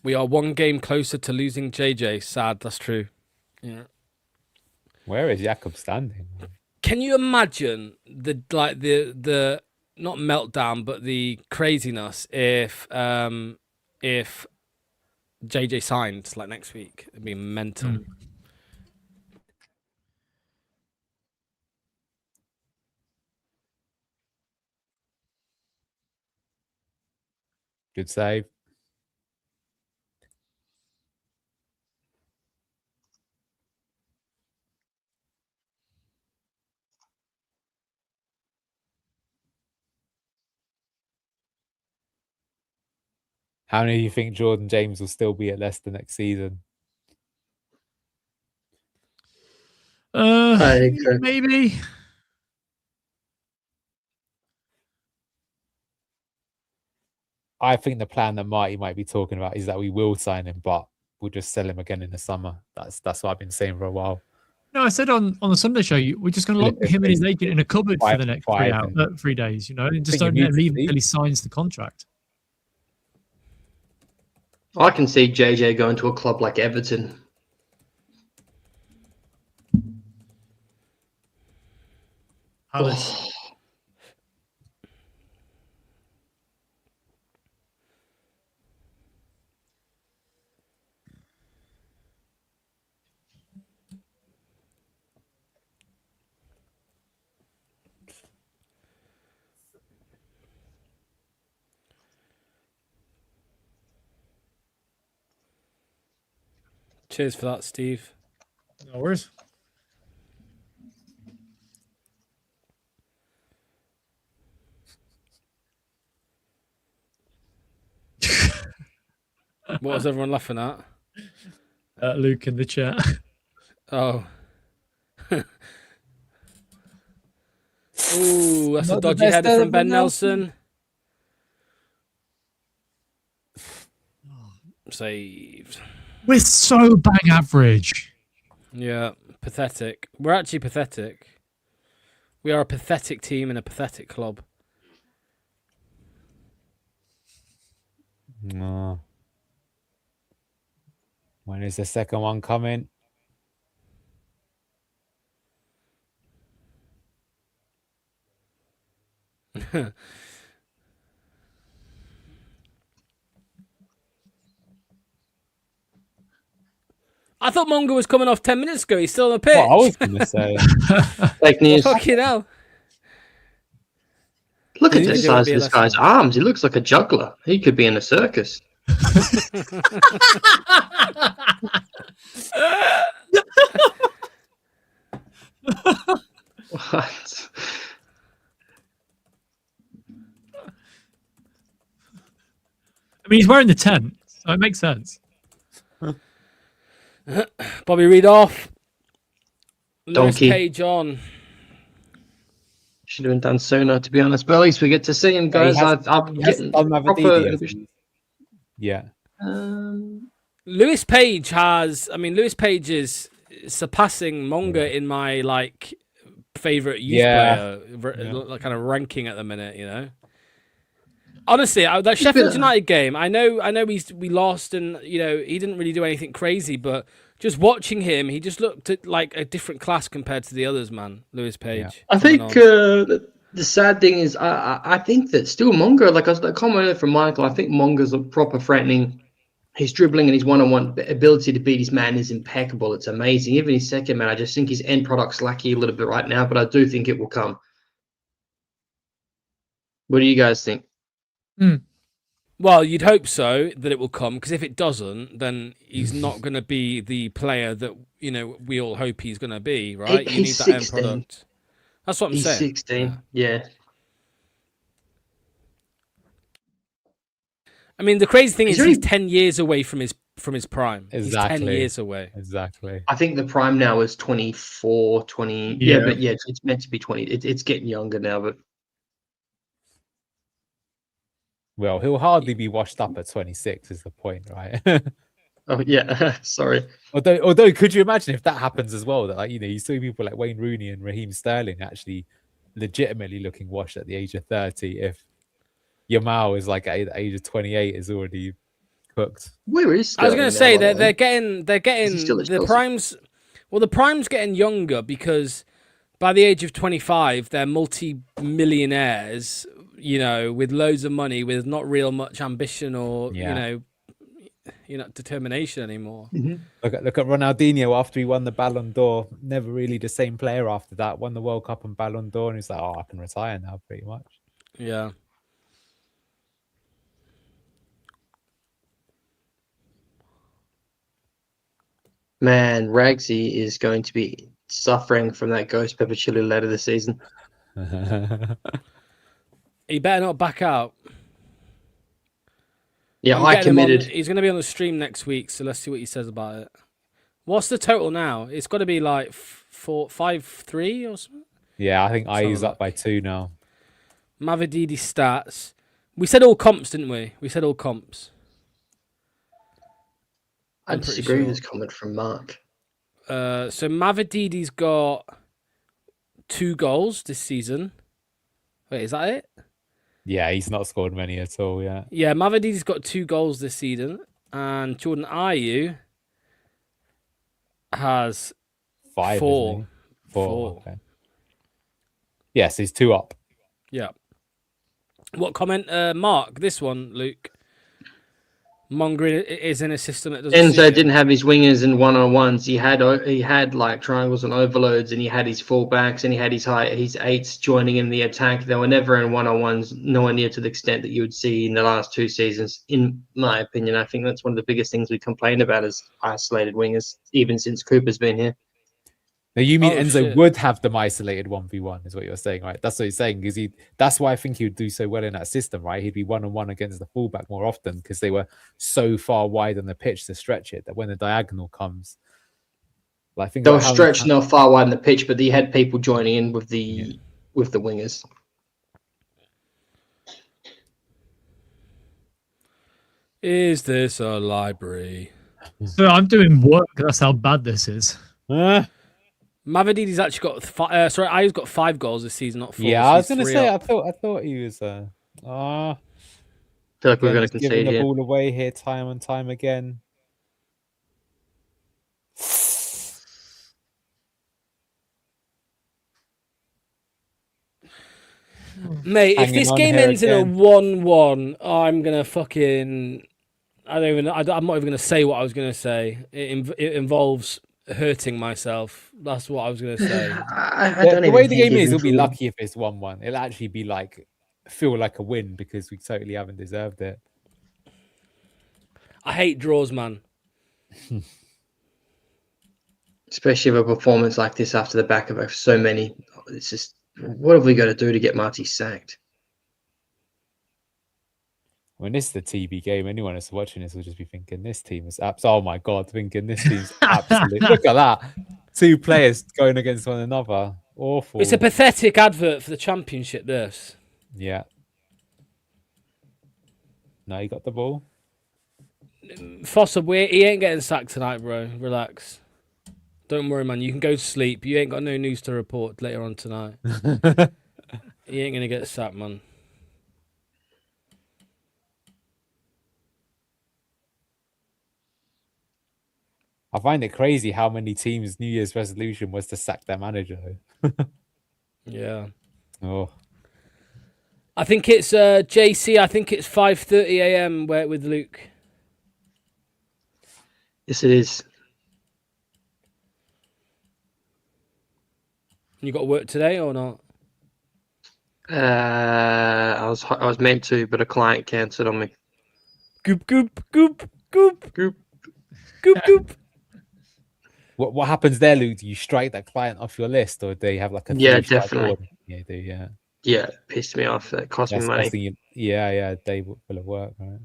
We are one game closer to losing JJ. Sad, that's true. Yeah. Where is Jakob standing? Can you imagine the not meltdown, but the craziness if JJ signed like next week? It'd be mental. Good save. How many do you think Jordan James will still be at Leicester next season? Maybe. I think the plan that Marty might be talking about is that we will sign him, but we'll just sell him again in the summer. That's what I've been saying for a while. No, I said on the Sunday show, we're just going to lock him and his agent in a cupboard for the next 3 days, and just don't leave until he signs the contract. I can see JJ going to a club like Everton. Cheers for that, Steve. No worries. What was everyone laughing at? Luke in the chat. Oh. Ooh, that's a dodgy header from Ben Nelson. Saved. We're so bang average. Yeah, pathetic. We're actually pathetic. We are a pathetic team in a pathetic club. No. When is the second one coming? I thought Mongo was coming off 10 minutes ago. He's still on the pitch. What I was going to say. Fake news. Fucking hell. Look at the size of this guy's arms. He looks like a juggler. He could be in a circus. What? I mean, he's wearing the tent, so it makes sense. Bobby Reid off. Lewis Donkey. Page on. Should have been done sooner, to be honest. But at least we get to see him, guys. I'm getting proper... Yeah. Lewis Page is surpassing Monga in my favorite youth player kind of ranking at the minute. Honestly, that Sheffield United game, I know we lost and he didn't really do anything crazy, but just watching him, he just looked at like a different class compared to the others, man. Lewis Page. Yeah. I think the sad thing is I think that still Monga, like I commented from Michael, I think Monga's a proper threatening his dribbling and his one-on-one ability to beat his man is impeccable. It's amazing. Even his second man, I just think his end product's lacking a little bit right now, but I do think it will come. What do you guys think? Well, you'd hope so that it will come, because if it doesn't, then he's not going to be the player that we all hope he's going to be, right? You need He's that 16. end product. That's what I'm He's saying. 16. Yeah. I mean, the crazy thing is he's 10 years away from his prime. Exactly. He's 10 years away. Exactly. I think the prime now is 24, 20. Yeah, but yeah, it's meant to be 20. It's getting younger now, but. Well, he'll hardly be washed up at 26 is the point, right? Oh, yeah. Sorry. Although, could you imagine if that happens as well? That you see people like Wayne Rooney and Raheem Sterling actually legitimately looking washed at the age of 30 if Yamal is like at the age of 28 is already cooked. Where is I was going to say now, they're getting the primes. Well, the prime's getting younger because by the age of 25, they're multi-millionaires, with loads of money, with not real much ambition or determination anymore. Mm-hmm. Look at Ronaldinho after he won the Ballon d'Or. Never really the same player after that. Won the World Cup and Ballon d'Or, and he's like, I can retire now, pretty much. Yeah. Man, Ragsy is going to be suffering from that ghost pepper chili later this season. He better not back out. Yeah, I committed. He's going to be on the stream next week, so let's see what he says about it. What's the total now? It's got to be like 5-3 or something. Yeah, I think IU's up by 2 now. Mavididi stats. We said all comps, didn't we? We said all comps. I disagree with this comment from Mark. So Mavididi's got 2 goals this season. Wait, is that it? Yeah, he's not scored many at all, yeah. Yeah, Mavididi's got 2 goals this season. And Jordan Ayew has 5, 4. isn't he? 4. Okay. Yes, he's 2 up. Yeah. What comment? Mark, this one, Luke. Mongering is in a system that doesn't. Enzo didn't have his wingers and one-on-ones. He had like triangles and overloads, and he had his fullbacks and he had his eights joining in the attack. They were never in one-on-ones, nowhere near to the extent that you would see in the last 2 seasons. In my opinion, I think that's one of the biggest things we complain about is isolated wingers, even since Cooper's been here. Now you mean Enzo would have them isolated 1v1 is what you're saying, right? That's what he's saying, because that's why I think he would do so well in that system, right? He'd be 1-on-1 against the fullback more often because they were so far wide on the pitch to stretch it that when the diagonal comes, I think they were stretched and they were far wide on the pitch, but they had people joining in with the wingers. Is this a library? So I'm doing work. That's how bad this is. Mavadidi's actually got Ayew got 5 goals this season, not 4. Yeah, I was going to say, I thought he was. I feel like we're going to concede giving the here. ball away here time and time again. Mate, if this game ends in a 1-1, I'm gonna fucking. I'm not even gonna say what I was gonna say. It involves hurting myself. That's what I was gonna say. The way the game is, we'll be lucky if it's 1-1. It'll actually be feel like a win because we totally haven't deserved it. I hate draws, man. Especially with a performance like this after the back of so many. It's just, what have we got to do to get Marty sacked? When this is the TB game, anyone that's watching this will just be thinking, this team is oh my God, thinking this team's absolute. Look at that. 2 players going against one another. Awful. It's a pathetic advert for the championship, this. Yeah. No, you got the ball. Foster, he ain't getting sacked tonight, bro. Relax. Don't worry, man. You can go to sleep. You ain't got no news to report later on tonight. He ain't going to get sacked, man. I find it crazy how many teams' New Year's resolution was to sack their manager. Yeah. Oh. I think it's JC. I think it's 5:30 a.m. with Luke. Yes, it is. You got to work today or not? I was meant to, but a client cancelled on me. Goop, goop, goop, goop, Goop. goop, goop. What happens there, Luke? Do you strike that client off your list, or do they have like a Yeah, 3-strike definitely. order? Yeah, do yeah. Yeah, it pissed me off. That cost me That's money. costing you. Yeah, a day full of work, right?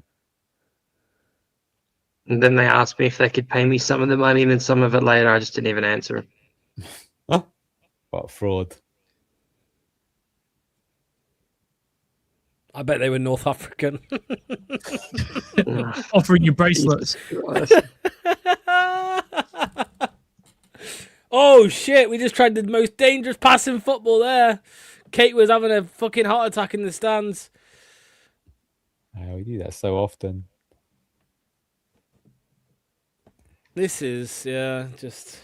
And then they asked me if they could pay me some of the money, and then some of it later. I just didn't even answer. What fraud? I bet they were North African. Offering you bracelets. Oh shit, we just tried the most dangerous pass in football there. Kate was having a fucking heart attack in the stands. We do that so often. This is, just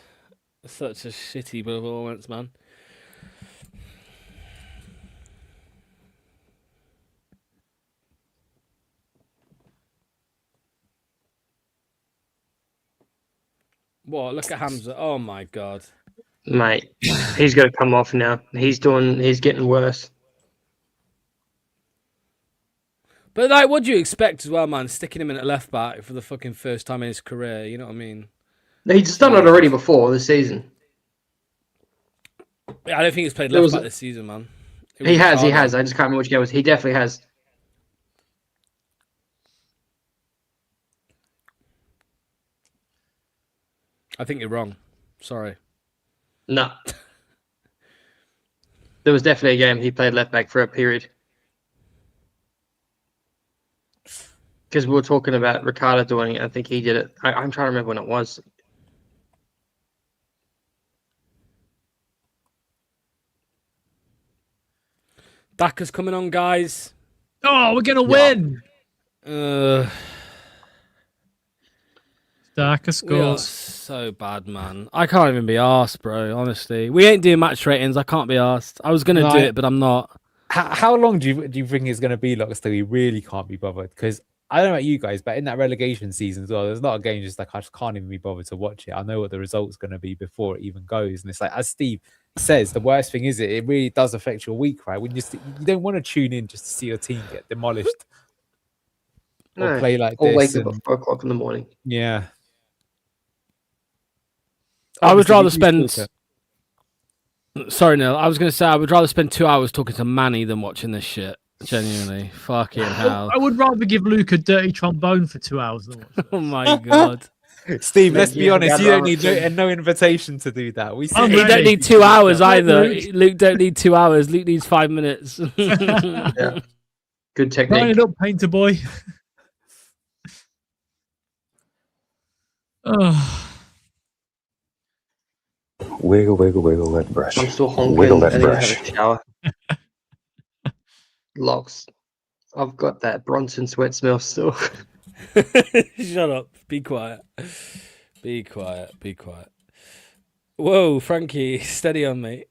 such a shitty performance, man. What? Look at Hamza. Oh my god. Mate, he's got to come off now. He's getting worse. But like, what do you expect as well, man? Sticking him in at left back for the fucking first time in his career, you know what I mean? He's done it already before this season. Yeah, I don't think he's played left back this season, man. He has. I just can't remember which game it was. He definitely has. I think you're wrong. Sorry. No. There was definitely a game he played left back for a period. Because we were talking about Ricardo doing it. I think he did it. I'm trying to remember when it was. Daka's coming on, guys. Oh, we're gonna win. Daka We are scores. so bad, man. I can't even be arsed, bro. Honestly, we ain't doing match ratings. I can't be arsed. I was gonna do it, but I'm not. How long do you think it's going to be, like, still? You really can't be bothered, because I don't know about you guys, but in that relegation season as well, there's a lot of games just like I just can't even be bothered to watch it. I know what the result's going to be before it even goes, and it's like, as Steve says, the worst thing is it really does affect your week, right? When you don't want to tune in just to see your team get demolished or play like or this. wake up at 4 o'clock in the morning. Yeah, I would rather spend. Sorry, Neil. I was going to say I would rather spend 2 hours talking to Manny than watching this shit. Genuinely, fucking hell. I would rather give Luke a dirty trombone for 2 hours than watch this. Oh my god, Steve. Let's be honest. You don't need no invitation to do that. He don't need 2 hours either. Luke don't need 2 hours. Luke needs 5 minutes. Yeah. Good technique. Line it up, painter boy. Oh. Wiggle, wiggle, wiggle, let brush. I'm still honking. Wiggle, let I need to brush. have a shower. Locks. I've got that Bronson sweat smell still. Shut up. Be quiet. Be quiet. Be quiet. Whoa, Frankie, steady on, mate.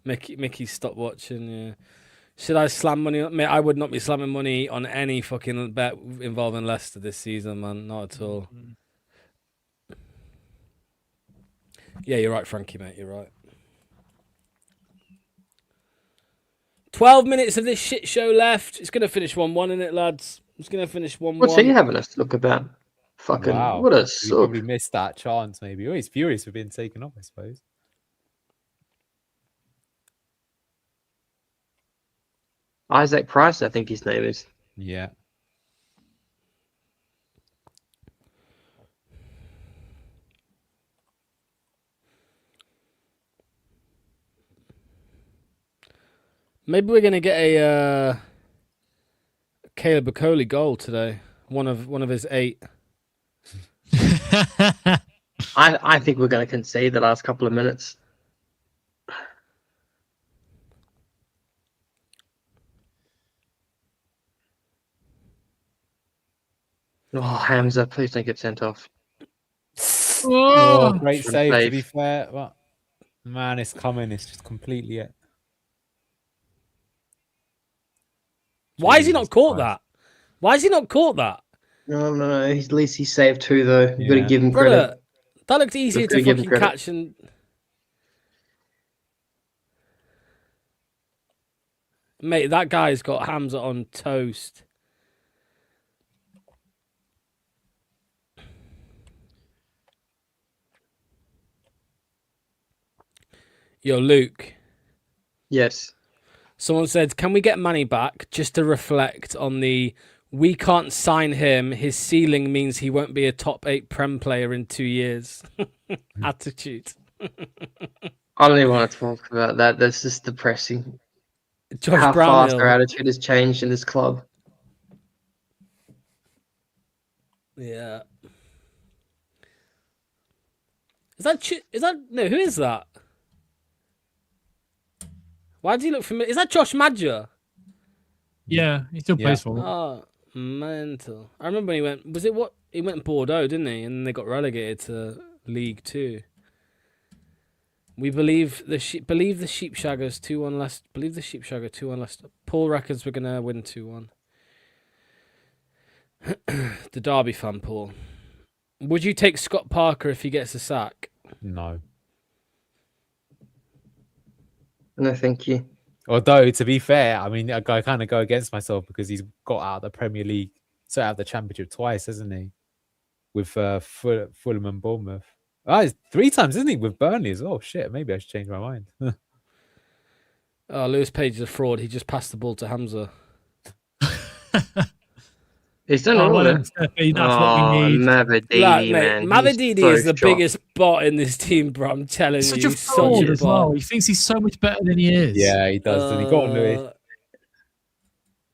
Mickey, stop watching. Yeah. Should I slam money on? Mate, I would not be slamming money on any fucking bet involving Leicester this season, man. Not at all. Yeah, you're right, Frankie, mate. You're right. 12 minutes of this shit show left. It's going to finish 1-1, isn't it, lads? It's going to finish 1-1. What's he having us look about? Fucking, Wow. what a We suck. probably missed that chance, maybe. Oh, he's furious for being taken off, I suppose. Isaac Price, I think his name is. Yeah. Maybe we're gonna get a Caleb Bacoli goal today. One of his 8. I think we're going to concede the last couple of minutes. Oh, Hamza, please don't get sent off. Oh, great save, to save. be fair. But, man, it's coming. It's just completely it. Why has he not Jesus caught Christ. that? Why has he not caught that? No. At least he saved 2 though. You've got to Yeah. give him Brother, credit. that looked easier Gotta to give him fucking credit. catch and... Mate, that guy's got Hamza on toast. Yo, Luke. Yes. Someone said, can we get Manny back just to reflect on the we can't sign him, his ceiling means he won't be a top 8 Prem player in 2 years attitude. I don't even want to talk about that. That's just depressing. Josh How fast Brownhill. our attitude has changed in this club. Yeah. No, who is that? Why do you look familiar? Is that Josh Madger? Yeah, he still plays for them. Oh, mental. I remember when he went Bordeaux, didn't he? And they got relegated to League 2. We believe the Sheepshaggers 2-1 Leicester. Believe the Sheepshagger 2-1 Leicester. Paul reckons we're gonna win 2-1. The Derby fan, Paul. Would you take Scott Parker if he gets a sack? No. No, thank you. Although, to be fair, I mean, I kind of go against myself because he's got out of the Premier League, so out of the Championship twice, hasn't he? With Fulham and Bournemouth. Oh, it's 3 times, isn't he? With Burnley as well. Shit, maybe I should change my mind. Oh, Lewis Page is a fraud. He just passed the ball to Hamza. He's done all of it. That's what we need. Mavididi, man. Mavididi He's is the so biggest bot in this team, bro. I'm telling He's such you. a fraud as well. He thinks he's so much better than he is. Yeah, he does. He got on Lewis.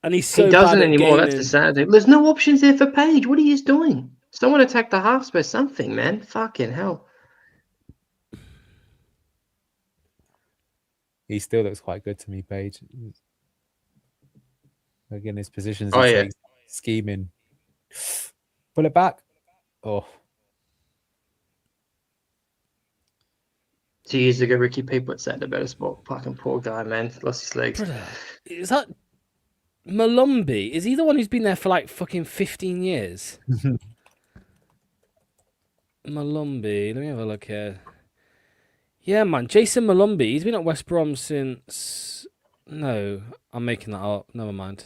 And he's so He doesn't bad at anymore. That's gaming. the sad thing. There's no options there for Page. What are you doing? Someone attack the halves by something, man. Fucking hell. He still looks quite good to me, Page. Again, his positions Oh, he yeah. takes, scheming. Pull it back. Oh, 2 years ago, Ricky Peep said the better spot. Fucking poor guy, man. Lost his legs. Brother, is that Malumbi? Is he the one who's been there for like fucking 15 years? Malumbi. Let me have a look here. Yeah, man. Jason Malumbi. He's been at West Brom since... No, I'm making that up. Never mind.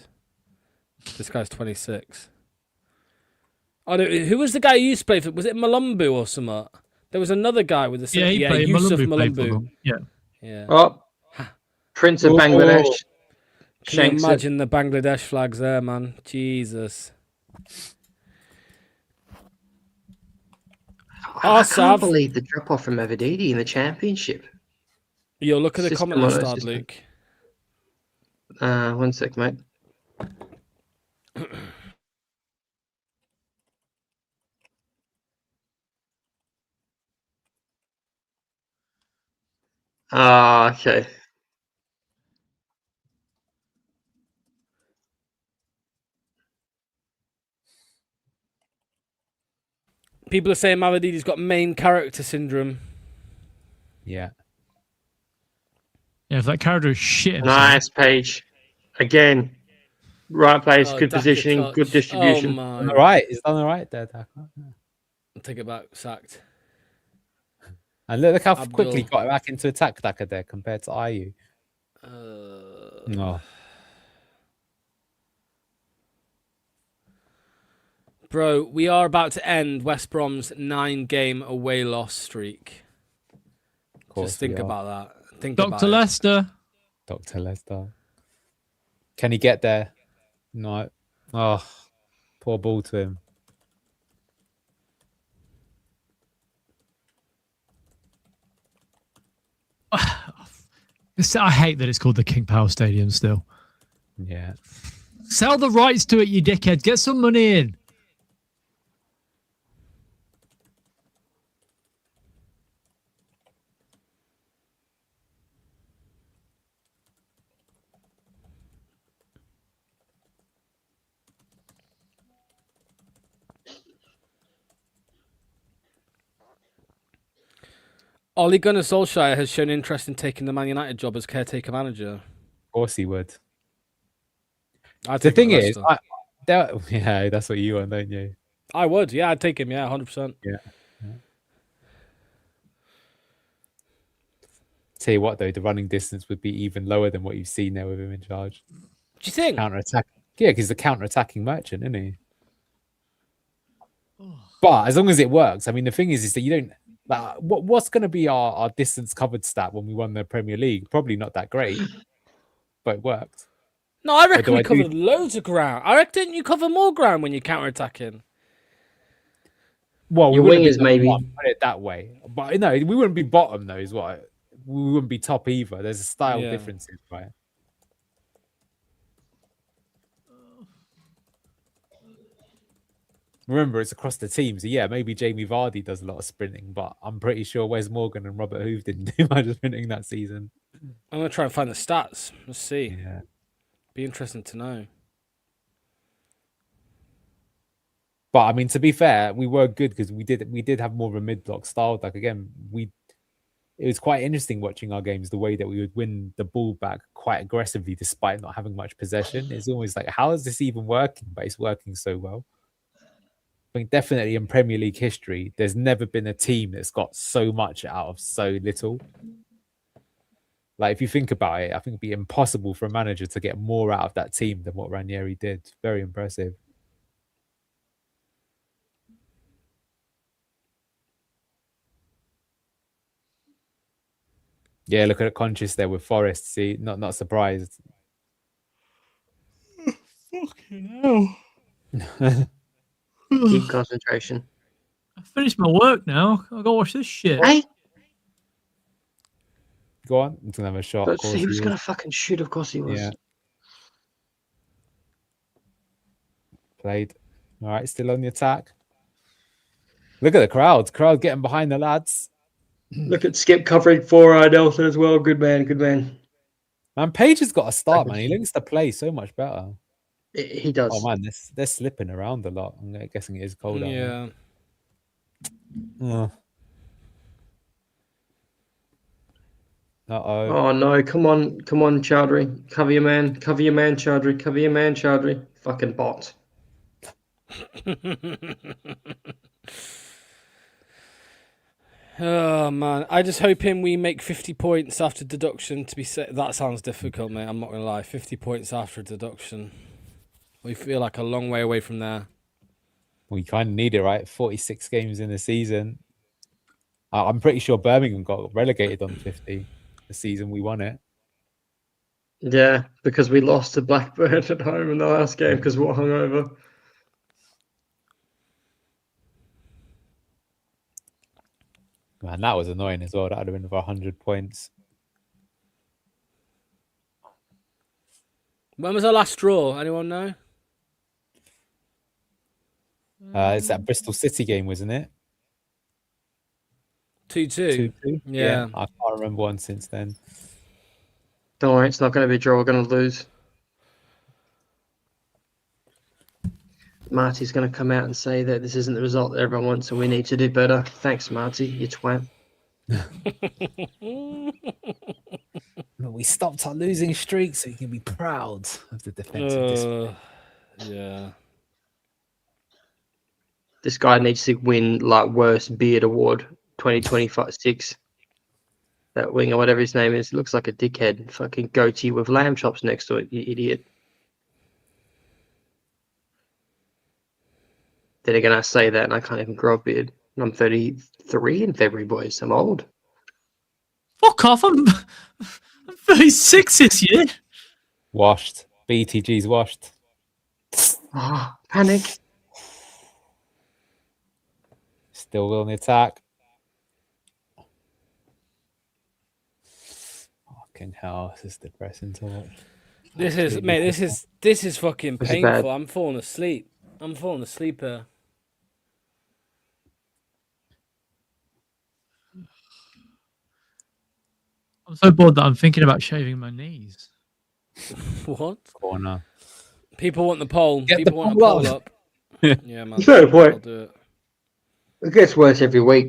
This guy's 26. Oh, no, who was the guy who used to play for? Was it Malumbu or something? There was another guy with the same... Yeah, he played. Yusuf Malumbu played for Malumbu. them. Yeah. Yeah. Oh, Prince of Bangladesh. Can you Shanks it. imagine the Bangladesh flags there, man? Jesus. I Sav. can't believe the drop off from Mavididi in the championship. Yo, look at the System comment on I it, started, system. Luke. 1 sec, mate. Okay. People are saying Maladidi's got main character syndrome. yeah. Yeah, if that character is shit. Nice, Page. Again. Right place, Oh, good Daka positioning, touch. good distribution. Oh, my. All right. He's done all right there, Daka. Take it back. Sacked. And look how Abdul. quickly he got back into attack Daka there compared to IU. Oh. Bro, we are about to end West Brom's 9-game away loss streak. Of course Just think we are. about that. Think about Dr. it. Leicester. Dr. Leicester. Can he get there? No. Oh, poor ball to him. I hate that it's called the King Power Stadium still. Yeah. Sell the rights to it, you dickhead. Get some money in. Ole Gunnar Solskjaer has shown interest in taking the Man United job as caretaker manager. Of course he would. The thing is, yeah, that's what you want, don't you? I would. Yeah, I'd take him. Yeah, 100%. Yeah. Tell you what, though, the running distance would be even lower than what you've seen there with him in charge. Do you think? Counter attack. Yeah, because the counter attacking merchant, isn't he? But as long as it works, I mean, the thing is that you don't. Like, what's going to be our distance covered stat when we won the Premier League? Probably not that great, but it worked. No, I reckon we covered loads of ground. I reckon you cover more ground when you're counter attacking. Well, your wingers maybe put it that way, but no, we wouldn't be bottom though. Is what we wouldn't be top either. There's a style differences, right? Remember, it's across the team. So, yeah, maybe Jamie Vardy does a lot of sprinting, but I'm pretty sure Wes Morgan and Robert Hoover didn't do much sprinting that season. I'm going to try and find the stats. Let's see. Yeah. Be interesting to know. But, I mean, to be fair, we were good because we did have more of a mid-block style. Like, again, it was quite interesting watching our games, the way that we would win the ball back quite aggressively despite not having much possession. It's always like, how is this even working? But it's working so well. I think definitely in Premier League history, there's never been a team that's got so much out of so little. Like, if you think about it, I think it'd be impossible for a manager to get more out of that team than what Ranieri did. Very impressive. Yeah, look at Conscious there with Forest. See, not surprised. Fucking hell. Deep concentration. I finished my work now. I'll go watch this shit. Hey, go on. He's gonna have a shot. but he was gonna fucking shoot. Of course he was. Yeah. Played. All right, still on the attack. Look at the crowd. Crowd getting behind the lads. Look at Skip covering for Nelson as well. Good man, good man. Man, Page has got a start, man. He links to play so much better. He does. Oh man, they're slipping around a lot. I'm guessing it is cold out there. Yeah. Uh-oh. Oh no, come on, Chowdhury. Cover your man, Chowdhury. Cover your man, Chowdhury. Fucking bot. Oh man, I just hoping we make 50 points after deduction to be set. That sounds difficult, mate. I'm not gonna lie. 50 points after deduction. We feel like a long way away from there. We kind of need it, right? 46 games in the season. I'm pretty sure Birmingham got relegated on 50 the season we won it. Yeah, because we lost to Blackburn at home in the last game because we were hungover. Man, that was annoying as well. That would have been over 100 points. When was our last draw? Anyone know? It's that Bristol City game, wasn't it? 2-2. 2-2? Yeah. I can't remember one since then. Don't worry, it's not going to be a draw. We're going to lose. Marty's going to come out and say that this isn't the result that everyone wants and we need to do better. Thanks, Marty, you twat. We stopped our losing streak so you can be proud of the defensive discipline. Yeah. This guy needs to win like worst beard award 2025-6. That winger, whatever his name is, looks like a dickhead. Fucking goatee with lamb chops next to it, you idiot. Then again, I say that and I can't even grow a beard. I'm 33 in February, boys. I'm old. Fuck off. I'm 36 this year. Washed. BTG's washed. Oh, panic. Still on the attack. Fucking hell, this is depressing to watch. This is, mate, this is fucking painful. I'm falling asleep. I'm falling asleep here. I'm so bored that I'm thinking about shaving my knees. What? Corner. People want the poll. Get People the want poll the poll up. up. Yeah, man. No point. I'll do it. It gets worse every week.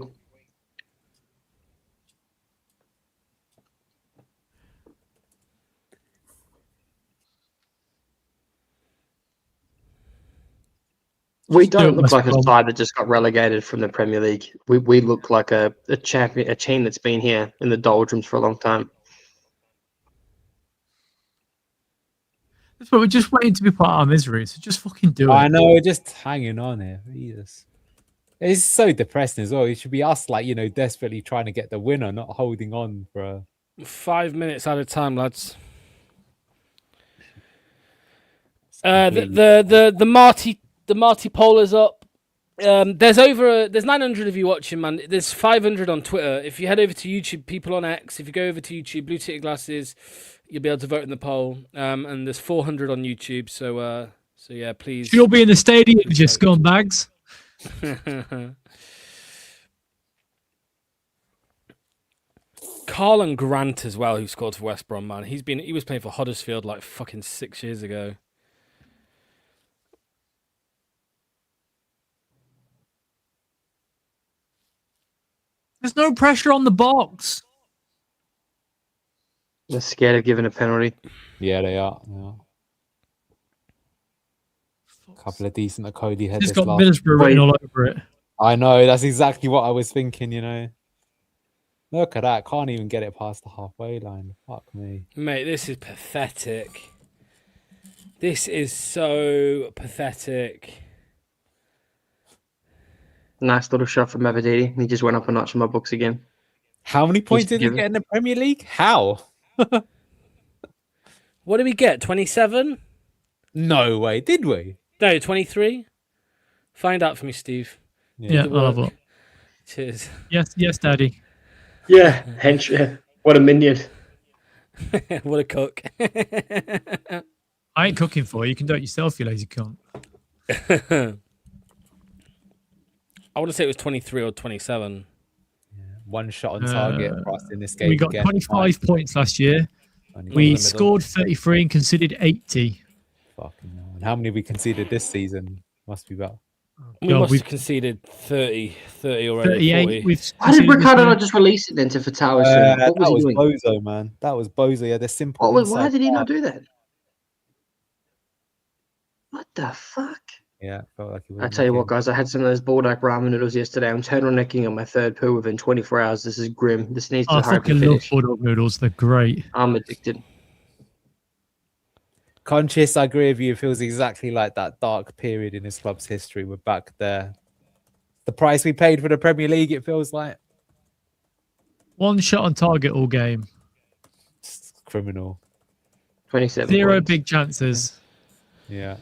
We do it, don't look West like a Brom. side that just got relegated from the Premier League. We look like a team that's been here in the doldrums for a long time. That's what we're just waiting to be part of our misery. So just fucking do it. I know, we're just hanging on here. Jesus. It's so depressing as well. It should be us, like, desperately trying to get the winner, not holding on for 5 minutes at a time, lads. The Marty poll is up. There's 900 of you watching, man. There's 500 on Twitter. If you head over to YouTube, people on X, if you go over to YouTube, Blue Ticket Glasses, you'll be able to vote in the poll. And there's 400 on YouTube. So yeah, please. You'll be in the stadium, you scumbags. Carlon Grant as well, who scored for West Brom, man. He was playing for Huddersfield like fucking 6 years ago. There's no pressure on the box. They're scared of giving a penalty. Yeah, they are. Yeah. A couple of decent Cody headers. It's got Middlesbrough written all over it. I know, that's exactly what I was thinking, Look at that. Can't even get it past the halfway line. Fuck me. Mate, this is pathetic. This is so pathetic. Nice little shot from Mavadidi. He just went up a notch in my books again. How many points did he get in the Premier League? How? What did we get? 27? No way. Did we? No, 23? Find out for me, Steve. Yeah, I'll have a look. Cheers. Yes, Daddy. Yeah, what a minion. What a cook. I ain't cooking for you. You can do it yourself, you lazy cunt. I want to say it was 23 or 27. Yeah. One shot on target for us in this game. We got 25 points last year. We scored 33 and conceded 80. Fucking hell. And how many we conceded this season? Must be about. We must have conceded 30 already. 38. Why did Ricardo not just release it then to Fatawa? What was he doing? Bozo, man. That was Bozo. Yeah, they're simple. Why did he not do that? What the fuck? Yeah, felt like he was. I tell you what, guys, I had some of those bulldog ramen noodles yesterday. I'm turtlenecking on my third poo within 24 hours. This is grim. This needs to hurry up and finish. I love bulldog noodles. They're great. I'm addicted. Conscious, I agree with you. It feels exactly like that dark period in his club's history. We're back there. The price we paid for the Premier League, it feels like. One shot on target all game. It's criminal. 27 Zero points. big chances. Yeah.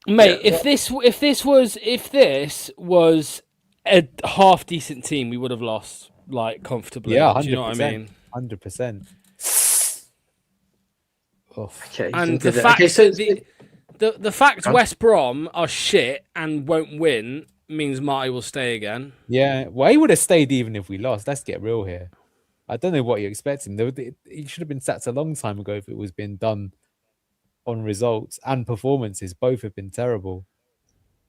Mate, if this was a half decent team, we would have lost like comfortably. Yeah, 100%. Do you know what I mean? 100%. Okay, and the fact the fact West Brom are shit and won't win means Marty will stay again. Yeah, well, he would have stayed even if we lost. Let's get real here. I don't know what you're expecting. He should have been sacked a long time ago if it was being done on results and performances. Both have been terrible.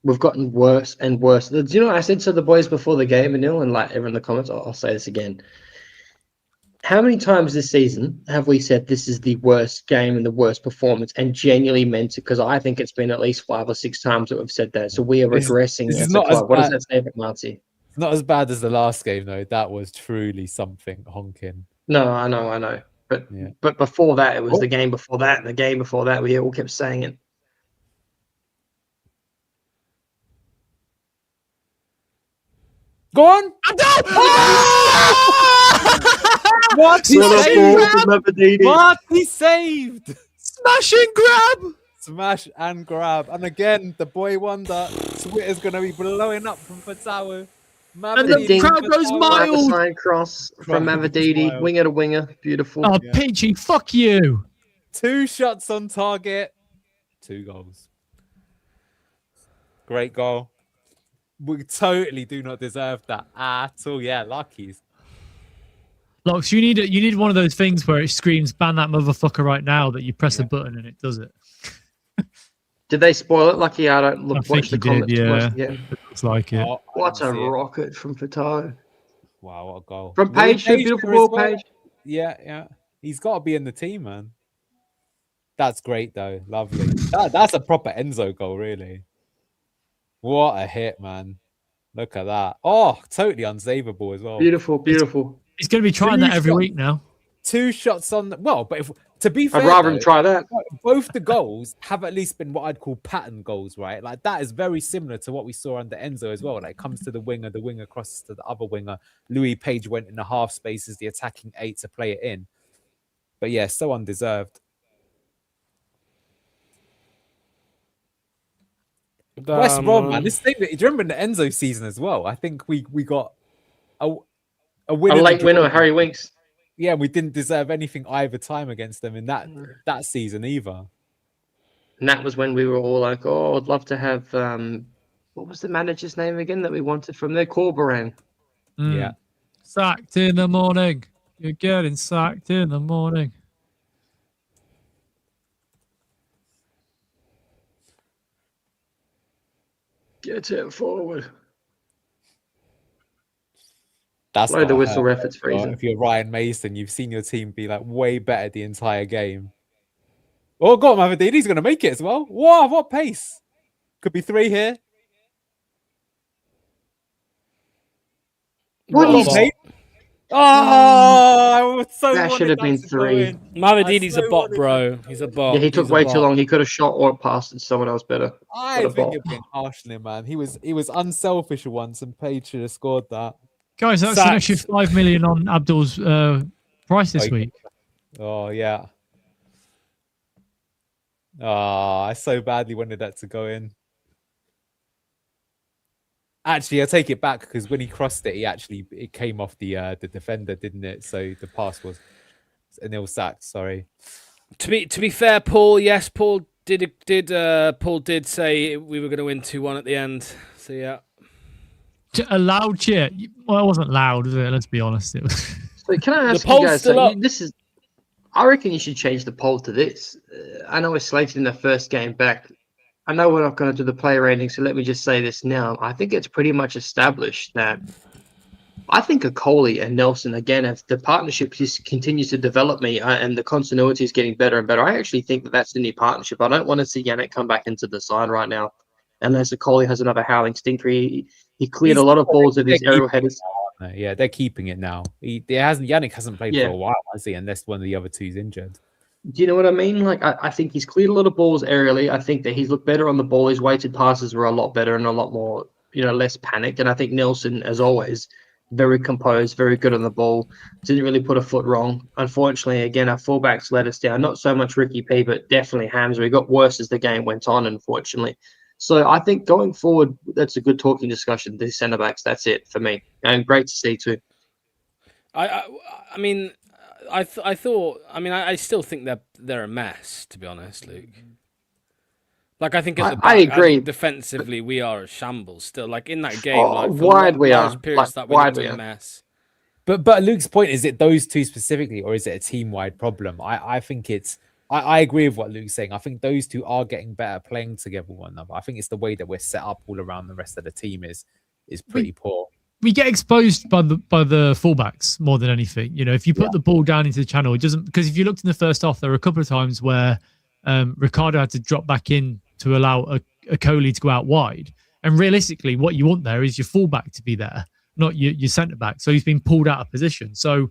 We've gotten worse and worse. Do you know what I said to the boys before the game, Anil, and like everyone in the comments? I'll say this again. How many times this season have we said this is the worst game and the worst performance and genuinely meant it? Because I think it's been at least 5 or 6 times that we've said that. So we are regressing as a club. What does that say about Marty? It's not as bad as the last game, though. That was truly something honking. No, I know. But before that, it was the game before that and the game before that. We all kept saying it. Go on! I'm done! What he saved! Smash and grab! Smash and grab. And again, the boy wonder. Twitter's going to be blowing up from Fatawa. And the crowd goes mild. Side cross from Mavadidi. Winger to winger. Beautiful. Oh, Peachy, fuck you. 2 shots on target. 2 goals. Great goal. We totally do not deserve that at all. Yeah, luckies. Lox, you need one of those things where it screams "ban that motherfucker" right now. That you press a button and it does it. Did they spoil it? Lucky I don't watch the comments. Yeah, it looks like it. What a rocket from Fatawa. Wow, what a goal. From Page, beautiful ball, Page. Yeah. He's got to be in the team, man. That's great, though. Lovely. That's a proper Enzo goal, really. What a hit, man. Look at that. Oh, totally unsavable as well. Beautiful, beautiful. He's going to be trying that every week now. 2 shots on. Well, but to be fair, I'd rather him try that. both the goals have at least been what I'd call pattern goals, right? Like that is very similar to what we saw under Enzo as well. Like it comes to the winger crosses to the other winger. Louis Page went in the half spaces, the attacking 8 to play it in. But yeah, so undeserved. West Brom, man. This thing, do you remember in the Enzo season as well? I think we got a winner, a late winner, Harry Winks. Yeah, we didn't deserve anything either time against them in that season either. And that was when we were all like, "Oh, I'd love to have." What was the manager's name again that we wanted from there? Corberan. Yeah, sacked in the morning. You're getting sacked in the morning. Get it forward. That's blow the whistle, ref. It's freezing. If you're Ryan Mason, you've seen your team be like way better the entire game. Oh, God, Mavidini's going to make it as well. Wow, what pace! Could be 3 here. What is it? Oh, I was so that should have been 3. Mavidini's a bot, bro. He's a bot. Yeah, he took way too long. He could have shot or passed someone else better. I think you're being harsh on him, man. He was unselfish once, and Page should have scored that. Guys, that's an extra 5 million on Abdul's price this week. Oh yeah. Oh, I so badly wanted that to go in. Actually, I take it back because when he crossed it, it came off the defender, didn't it? So the pass was a nil sack. Sorry. To be fair, Paul. Yes, Paul did say we were going to win 2-1 at the end. So yeah. A loud cheer. Well, it wasn't loud, was it? Let's be honest. It was... So can I ask you guys? I reckon you should change the poll to this. I know we're slated in the first game back. I know we're not going to do the player rating, so let me just say this now. I think it's pretty much established that I think Okoli and Nelson, again, if the partnership just continues to develop and the continuity is getting better and better, I actually think that that's the new partnership. I don't want to see Yannick come back into the side right now unless Okoli has another howling stinker. He cleared a lot of balls of his aerial headers. Yeah, they're keeping it now. Yannick hasn't played for a while, has he? Unless one of the other two's injured. Do you know what I mean? Like, I think he's cleared a lot of balls aerially. I think that he's looked better on the ball. His weighted passes were a lot better and a lot more, less panicked. And I think Nelson, as always, very composed, very good on the ball. Didn't really put a foot wrong. Unfortunately, again, our fullbacks let us down. Not so much Ricky P, but definitely Hamza. He got worse as the game went on, unfortunately. So I think going forward, that's a good talking discussion. The centre backs, that's it for me, and great to see too. I still think they're a mess, to be honest, Luke. Like, I think at the back, I agree. Defensively, we are a shambles still. Like in that game, wide we are. Wide we are a mess. But Luke's point, is it those two specifically, or is it a team-wide problem? I think it's. I agree with what Luke's saying. I think those two are getting better playing together with one another. I think it's the way that we're set up all around the rest of the team is pretty poor. We get exposed by the fullbacks more than anything. If you put the ball down into the channel, it doesn't, because if you looked in the first half, there were a couple of times where Ricardo had to drop back in to allow a Coley to go out wide. And realistically, what you want there is your fullback to be there, not your centre back. So he's been pulled out of position. So,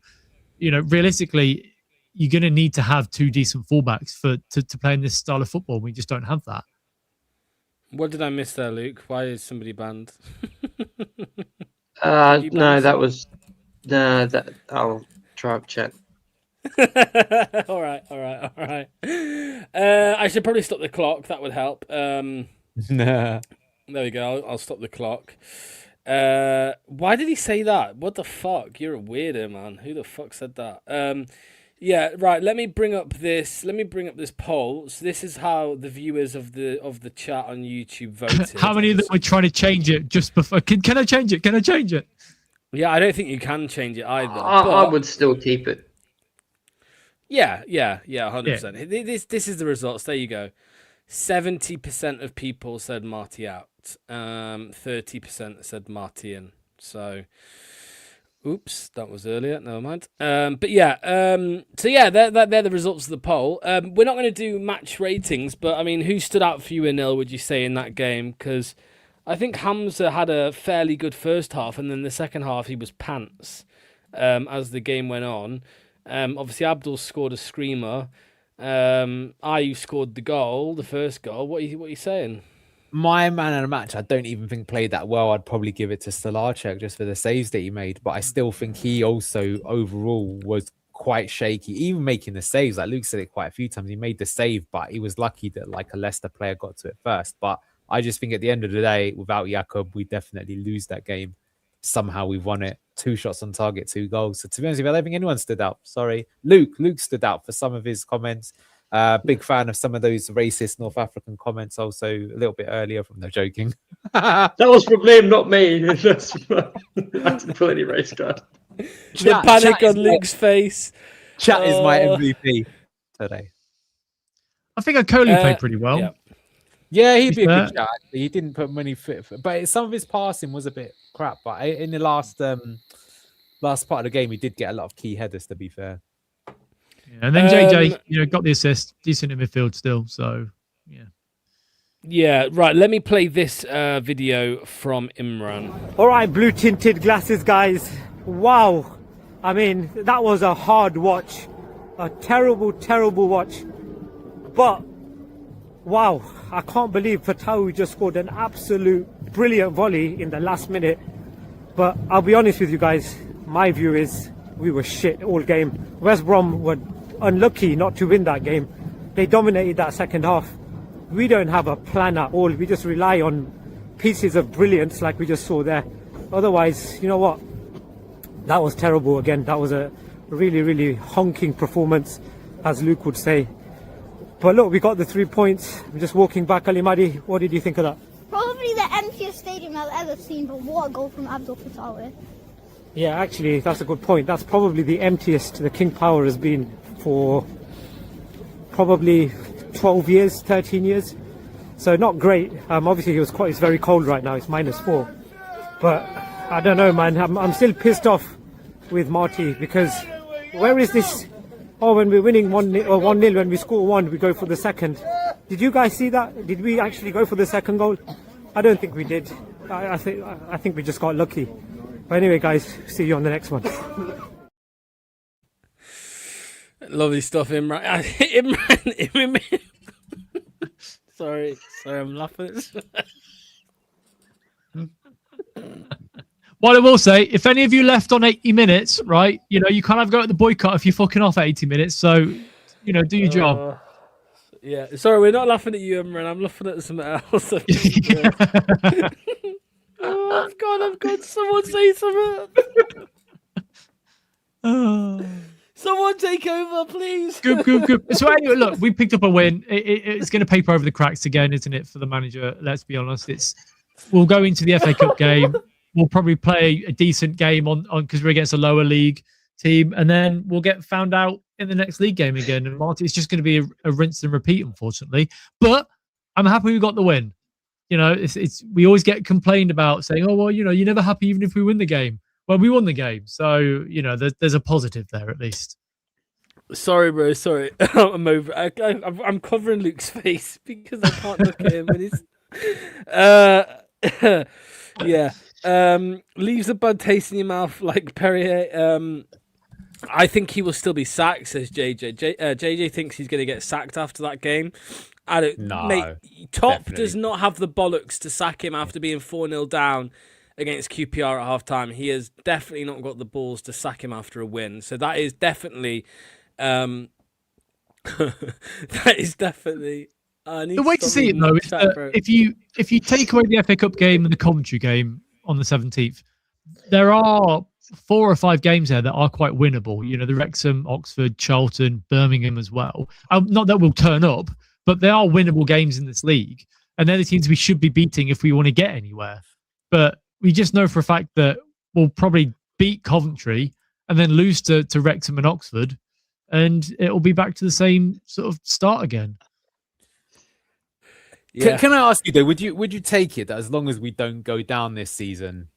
realistically, you're going to need to have 2 decent fullbacks to play in this style of football. We just don't have that. What did I miss there, Luke? Why is somebody banned? No, that was that. I'll try up chat. All right. I should probably stop the clock. That would help. Nah. There we go. I'll stop the clock. Why did he say that? What the fuck? You're a weirdo, man. Who the fuck said that? Yeah, right. Let me bring up this poll. So this is how the viewers of the chat on YouTube voted. How many of them were trying to change it just before? Can I change it? Can I change it? Yeah, I don't think you can change it either. I would still keep it. Yeah, 100%. This is the results. There you go. 70% of people said Marty out. 30% said Marty in. So. Oops, that was earlier. Never mind. But yeah, so yeah, they're the results of the poll. We're not going to do match ratings, but I mean, who stood out for you, Anil, would you say, in that game? Because I think Hamza had a fairly good first half, and then the second half he was pants as the game went on. Obviously, Abdul scored a screamer. Ayew scored the first goal. What are you saying? My man of the match, I don't even think played that well. I'd probably give it to Stolarczyk just for the saves that he made. But I still think he also overall was quite shaky, even making the saves. Like Luke said it quite a few times. He made the save, but he was lucky that like a Leicester player got to it first. But I just think at the end of the day, without Jakob, we definitely lose that game. Somehow we won it. 2 shots on target, 2 goals. So to be honest with you, I don't think anyone stood out. Sorry. Luke stood out for some of his comments. Big fan of some of those racist North African comments also a little bit earlier from the joking. That was from him, not me. That's I didn't put any race card. The panic on Luke's face. Chat is my MVP today. I think Okoli played pretty well. Yeah, he'd be a good chat. He didn't put many fit, but some of his passing was a bit crap. But in the last part of the game, he did get a lot of key headers. To be fair. And then JJ, got the assist, decent in midfield still. So, yeah. Yeah, right. Let me play this video from Imran. All right, blue tinted glasses, guys. Wow. I mean, that was a hard watch. A terrible, terrible watch. But, wow. I can't believe Fatawu just scored an absolute brilliant volley in the last minute. But I'll be honest with you guys. My view is we were shit all game. West Brom were unlucky not to win that game. They dominated that second half. We don't have a plan at all. We just rely on pieces of brilliance like we just saw there. Otherwise, you know what? That was terrible again. That was a really, really honking performance, as Luke would say. But look, we got the 3 points. I'm just walking back. Ali Mahdi, what did you think of that? Probably the emptiest stadium I've ever seen, but what a goal from Abdul Fatawi. Yeah, actually, that's a good point. That's probably the emptiest the King Power has been for probably 12 years, 13 years. So not great. Obviously, it's very cold right now. It's -4. But I don't know, man. I'm still pissed off with Marty because where is this? Oh, when we're winning 1-0, when we score 1, we go for the second. Did you guys see that? Did we actually go for the second goal? I don't think we did. I think we just got lucky. But anyway, guys, see you on the next one. Lovely stuff, Imran. Imran. Sorry, I'm laughing. What I will say, if any of you left on 80 minutes, right, you can't have go at the boycott if you're fucking off 80 minutes. So, do your job. Yeah, sorry, we're not laughing at you, Imran. I'm laughing at something else. Oh, I've gone. Someone say something. Someone take over, please. Good. So anyway, look, we picked up a win. It's going to paper over the cracks again, isn't it, for the manager? Let's be honest. We'll go into the FA Cup game. We'll probably play a decent game on because we're against a lower league team, and then we'll get found out in the next league game again. And Marty, it's just going to be a rinse and repeat, unfortunately. But I'm happy we got the win. We always get complained about saying, oh, well, you're never happy even if we win the game. Well, we won the game. So, there's a positive there at least. Sorry, bro. Sorry. I'm over. I'm covering Luke's face because I can't look at him. And yeah. Leaves a bad taste in your mouth like Perrier. I think he will still be sacked, says JJ. JJ thinks he's going to get sacked after that game. I don't know. Mate, Top does not have the bollocks to sack him after being 4-0 down against QPR at half-time. He has definitely not got the balls to sack him after a win. So that is definitely... the way to see it, though, is that if you take away the FA Cup game and the Coventry game on the 17th, there are 4 or 5 games there that are quite winnable. The Wrexham, Oxford, Charlton, Birmingham as well. Not that we'll turn up, but there are winnable games in this league. And they're the teams we should be beating if we want to get anywhere. But we just know for a fact that we'll probably beat Coventry and then lose to Wrexham and Oxford. And it'll be back to the same sort of start again. Yeah. Can I ask you though? Would you take it that as long as we don't go down this season,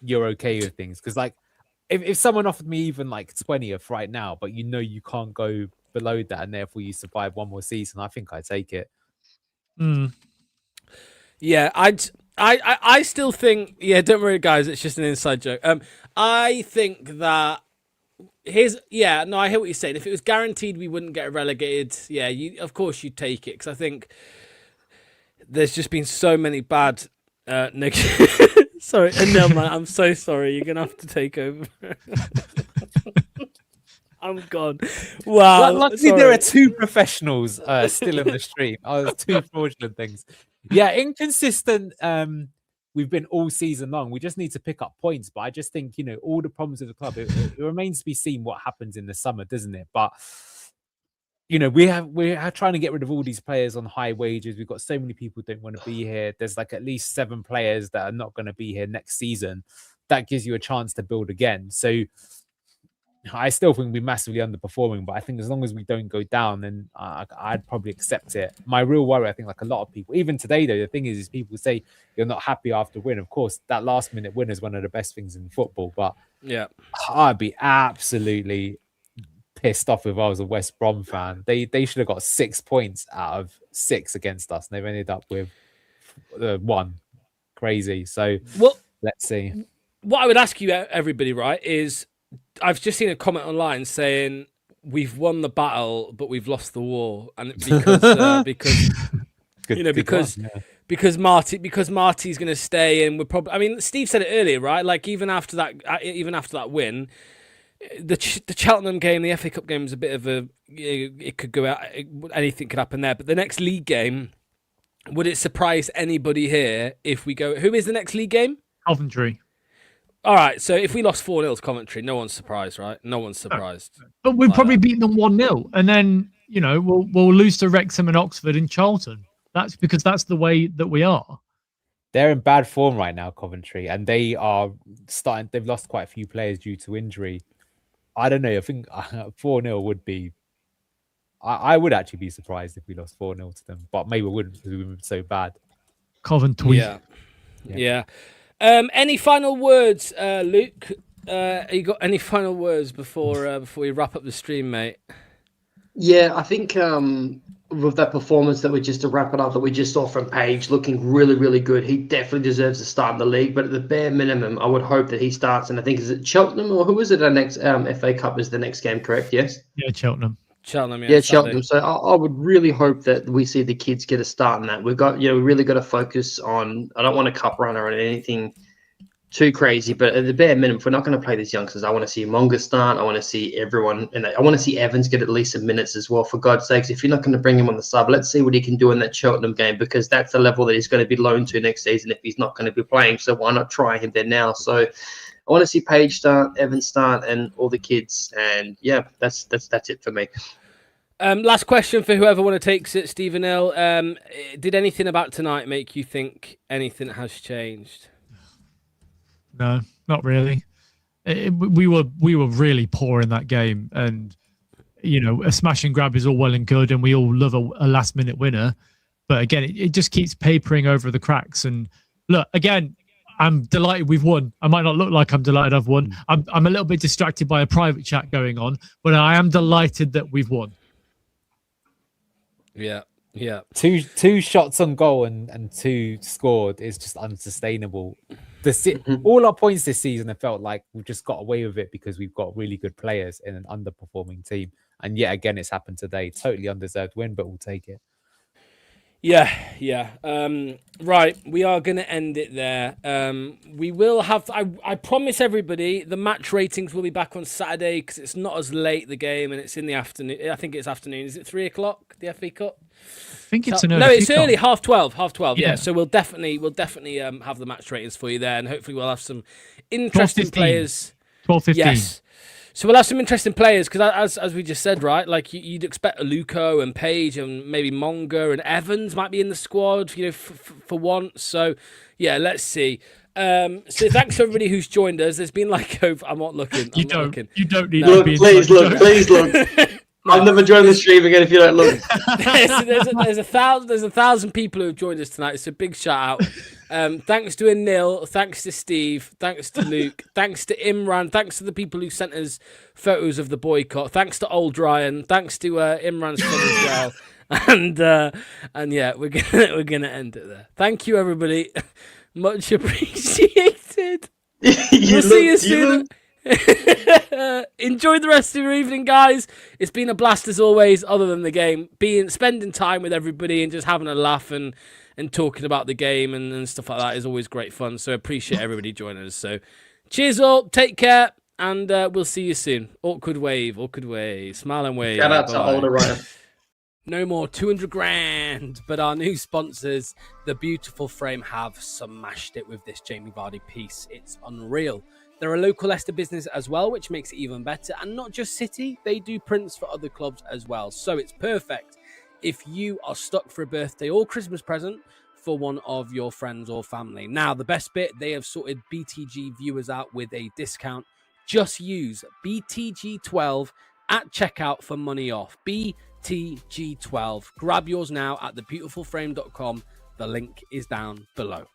you're okay with things? Because like, if someone offered me even like 20th right now, but you can't go below that, and therefore you survive one more season, I think I'd take it. Yeah, I still think, yeah, don't worry, guys. It's just an inside joke. I think that I hear what you're saying. If it was guaranteed we wouldn't get relegated, yeah, of course you'd take it, because I think there's just been so many bad sorry, no, man, I'm so sorry. You're gonna have to take over. I'm gone. Wow. Luckily, there are two professionals still in the stream. Oh, two fraudulent things. Yeah, inconsistent. We've been all season long. We just need to pick up points. But I just think, all the problems of the club, it remains to be seen what happens in the summer, doesn't it? But, we're trying to get rid of all these players on high wages. We've got so many people who don't want to be here. There's like at least 7 players that are not going to be here next season. That gives you a chance to build again. So I still think we're massively underperforming, but I think as long as we don't go down, then I'd probably accept it. My real worry, I think, like a lot of people, even today, though, the thing is people say you're not happy after win. Of course, that last-minute win is one of the best things in football, but yeah, I'd be absolutely pissed off if I was a West Brom fan. They should have got 6 points out of 6 against us, and they've ended up with 1. Crazy. So, let's see. What I would ask you, everybody, right, is I've just seen a comment online saying we've won the battle, but we've lost the war, and because Marty's going to stay, and we're probably. I mean, Steve said it earlier, right? Like even after that win, the Cheltenham game, the FA Cup game was a bit of a. It could go out. Anything could happen there, but the next league game, would it surprise anybody here if we go? Who is the next league game? Coventry. All right, so if we lost 4-0 to Coventry, no one's surprised, right? No one's surprised. But we've probably beaten them 1-0, and then we'll lose to Wrexham and Oxford in Charlton. That's because that's the way that we are. They're in bad form right now, Coventry, and they are starting. They've lost quite a few players due to injury. I don't know. I think 4-0 would be. I would actually be surprised if we lost 4-0 to them, but maybe we wouldn't because we were so bad. Coventry. Yeah. Any final words, Luke? You got any final words before we wrap up the stream, mate? Yeah, I think with that performance that to wrap it up, that we just saw from Page, looking really, really good. He definitely deserves to start in the league, but at the bare minimum, I would hope that he starts. And I think, is it Cheltenham or who is it? Our next FA Cup is the next game, correct? Yes. Yeah, Cheltenham. Cheltenham. So I would really hope that we see the kids get a start in that. We've got, we really got to focus on. I don't want a cup runner or anything too crazy, but at the bare minimum, if we're not going to play these youngsters, I want to see Monga start. I want to see everyone, and I want to see Evans get at least some minutes as well. For God's sakes, if you're not going to bring him on the sub, let's see what he can do in that Cheltenham game, because that's the level that he's going to be loaned to next season if he's not going to be playing. So why not try him there now? So I want to see Page start, Evans start, and all the kids. And yeah, that's it for me. Last question for whoever want to take it, Stephen L. Did anything about tonight make you think anything has changed? No, not really. We were really poor in that game, and a smash and grab is all well and good, and we all love a last minute winner. But again, it just keeps papering over the cracks. And look, again, I'm delighted we've won. I might not look like I'm delighted I've won. I'm a little bit distracted by a private chat going on, but I am delighted that we've won. Yeah. Two shots on goal and 2 scored is just unsustainable. All our points this season have felt like we've just got away with it because we've got really good players in an underperforming team. And yet again, it's happened today. Totally undeserved win, but we'll take it. Yeah. Right, we are going to end it there. We will have, I promise everybody, the match ratings will be back on Saturday because it's not as late, the game, and it's in the afternoon. I think it's afternoon. Is it 3 o'clock, the FA Cup? I think it's an early. No, it's early, 12:30. Yeah, so we'll definitely have the match ratings for you there, and hopefully we'll have some interesting players. 12:15. Yes. So we'll have some interesting players because, as we just said, right, like you'd expect Aluko and Page and maybe Monga and Evans might be in the squad, for once. So, yeah, let's see. So thanks to everybody who's joined us. There's been I'm not looking. You don't need to be. Please look. I'll never join the stream again if you don't look. there's 1,000 people who have joined us tonight. So big shout out. Thanks to Anil, thanks to Steve, thanks to Luke, thanks to Imran, thanks to the people who sent us photos of the boycott, thanks to Old Ryan, thanks to Imran's son as well. And yeah, we're gonna end it there. Thank you, everybody. Much appreciated. We'll see you soon. Enjoy the rest of your evening, guys. It's been a blast as always, other than the game. Spending time with everybody and just having a laugh and talking about the game and stuff like that is always great fun. So appreciate everybody joining us. So cheers all, take care, and we'll see you soon. Awkward wave, smile and wave. Shout out to older Ryan. No more 200 grand, but our new sponsors, The Beautiful Frame, have smashed it with this Jamie Vardy piece. It's unreal. They're a local Leicester business as well, which makes it even better. And not just City, they do prints for other clubs as well. So it's perfect if you are stuck for a birthday or Christmas present for one of your friends or family. Now, the best bit, they have sorted BTG viewers out with a discount. Just use BTG12 at checkout for money off. BTG12. Grab yours now at thebeautifulframe.com. The link is down below.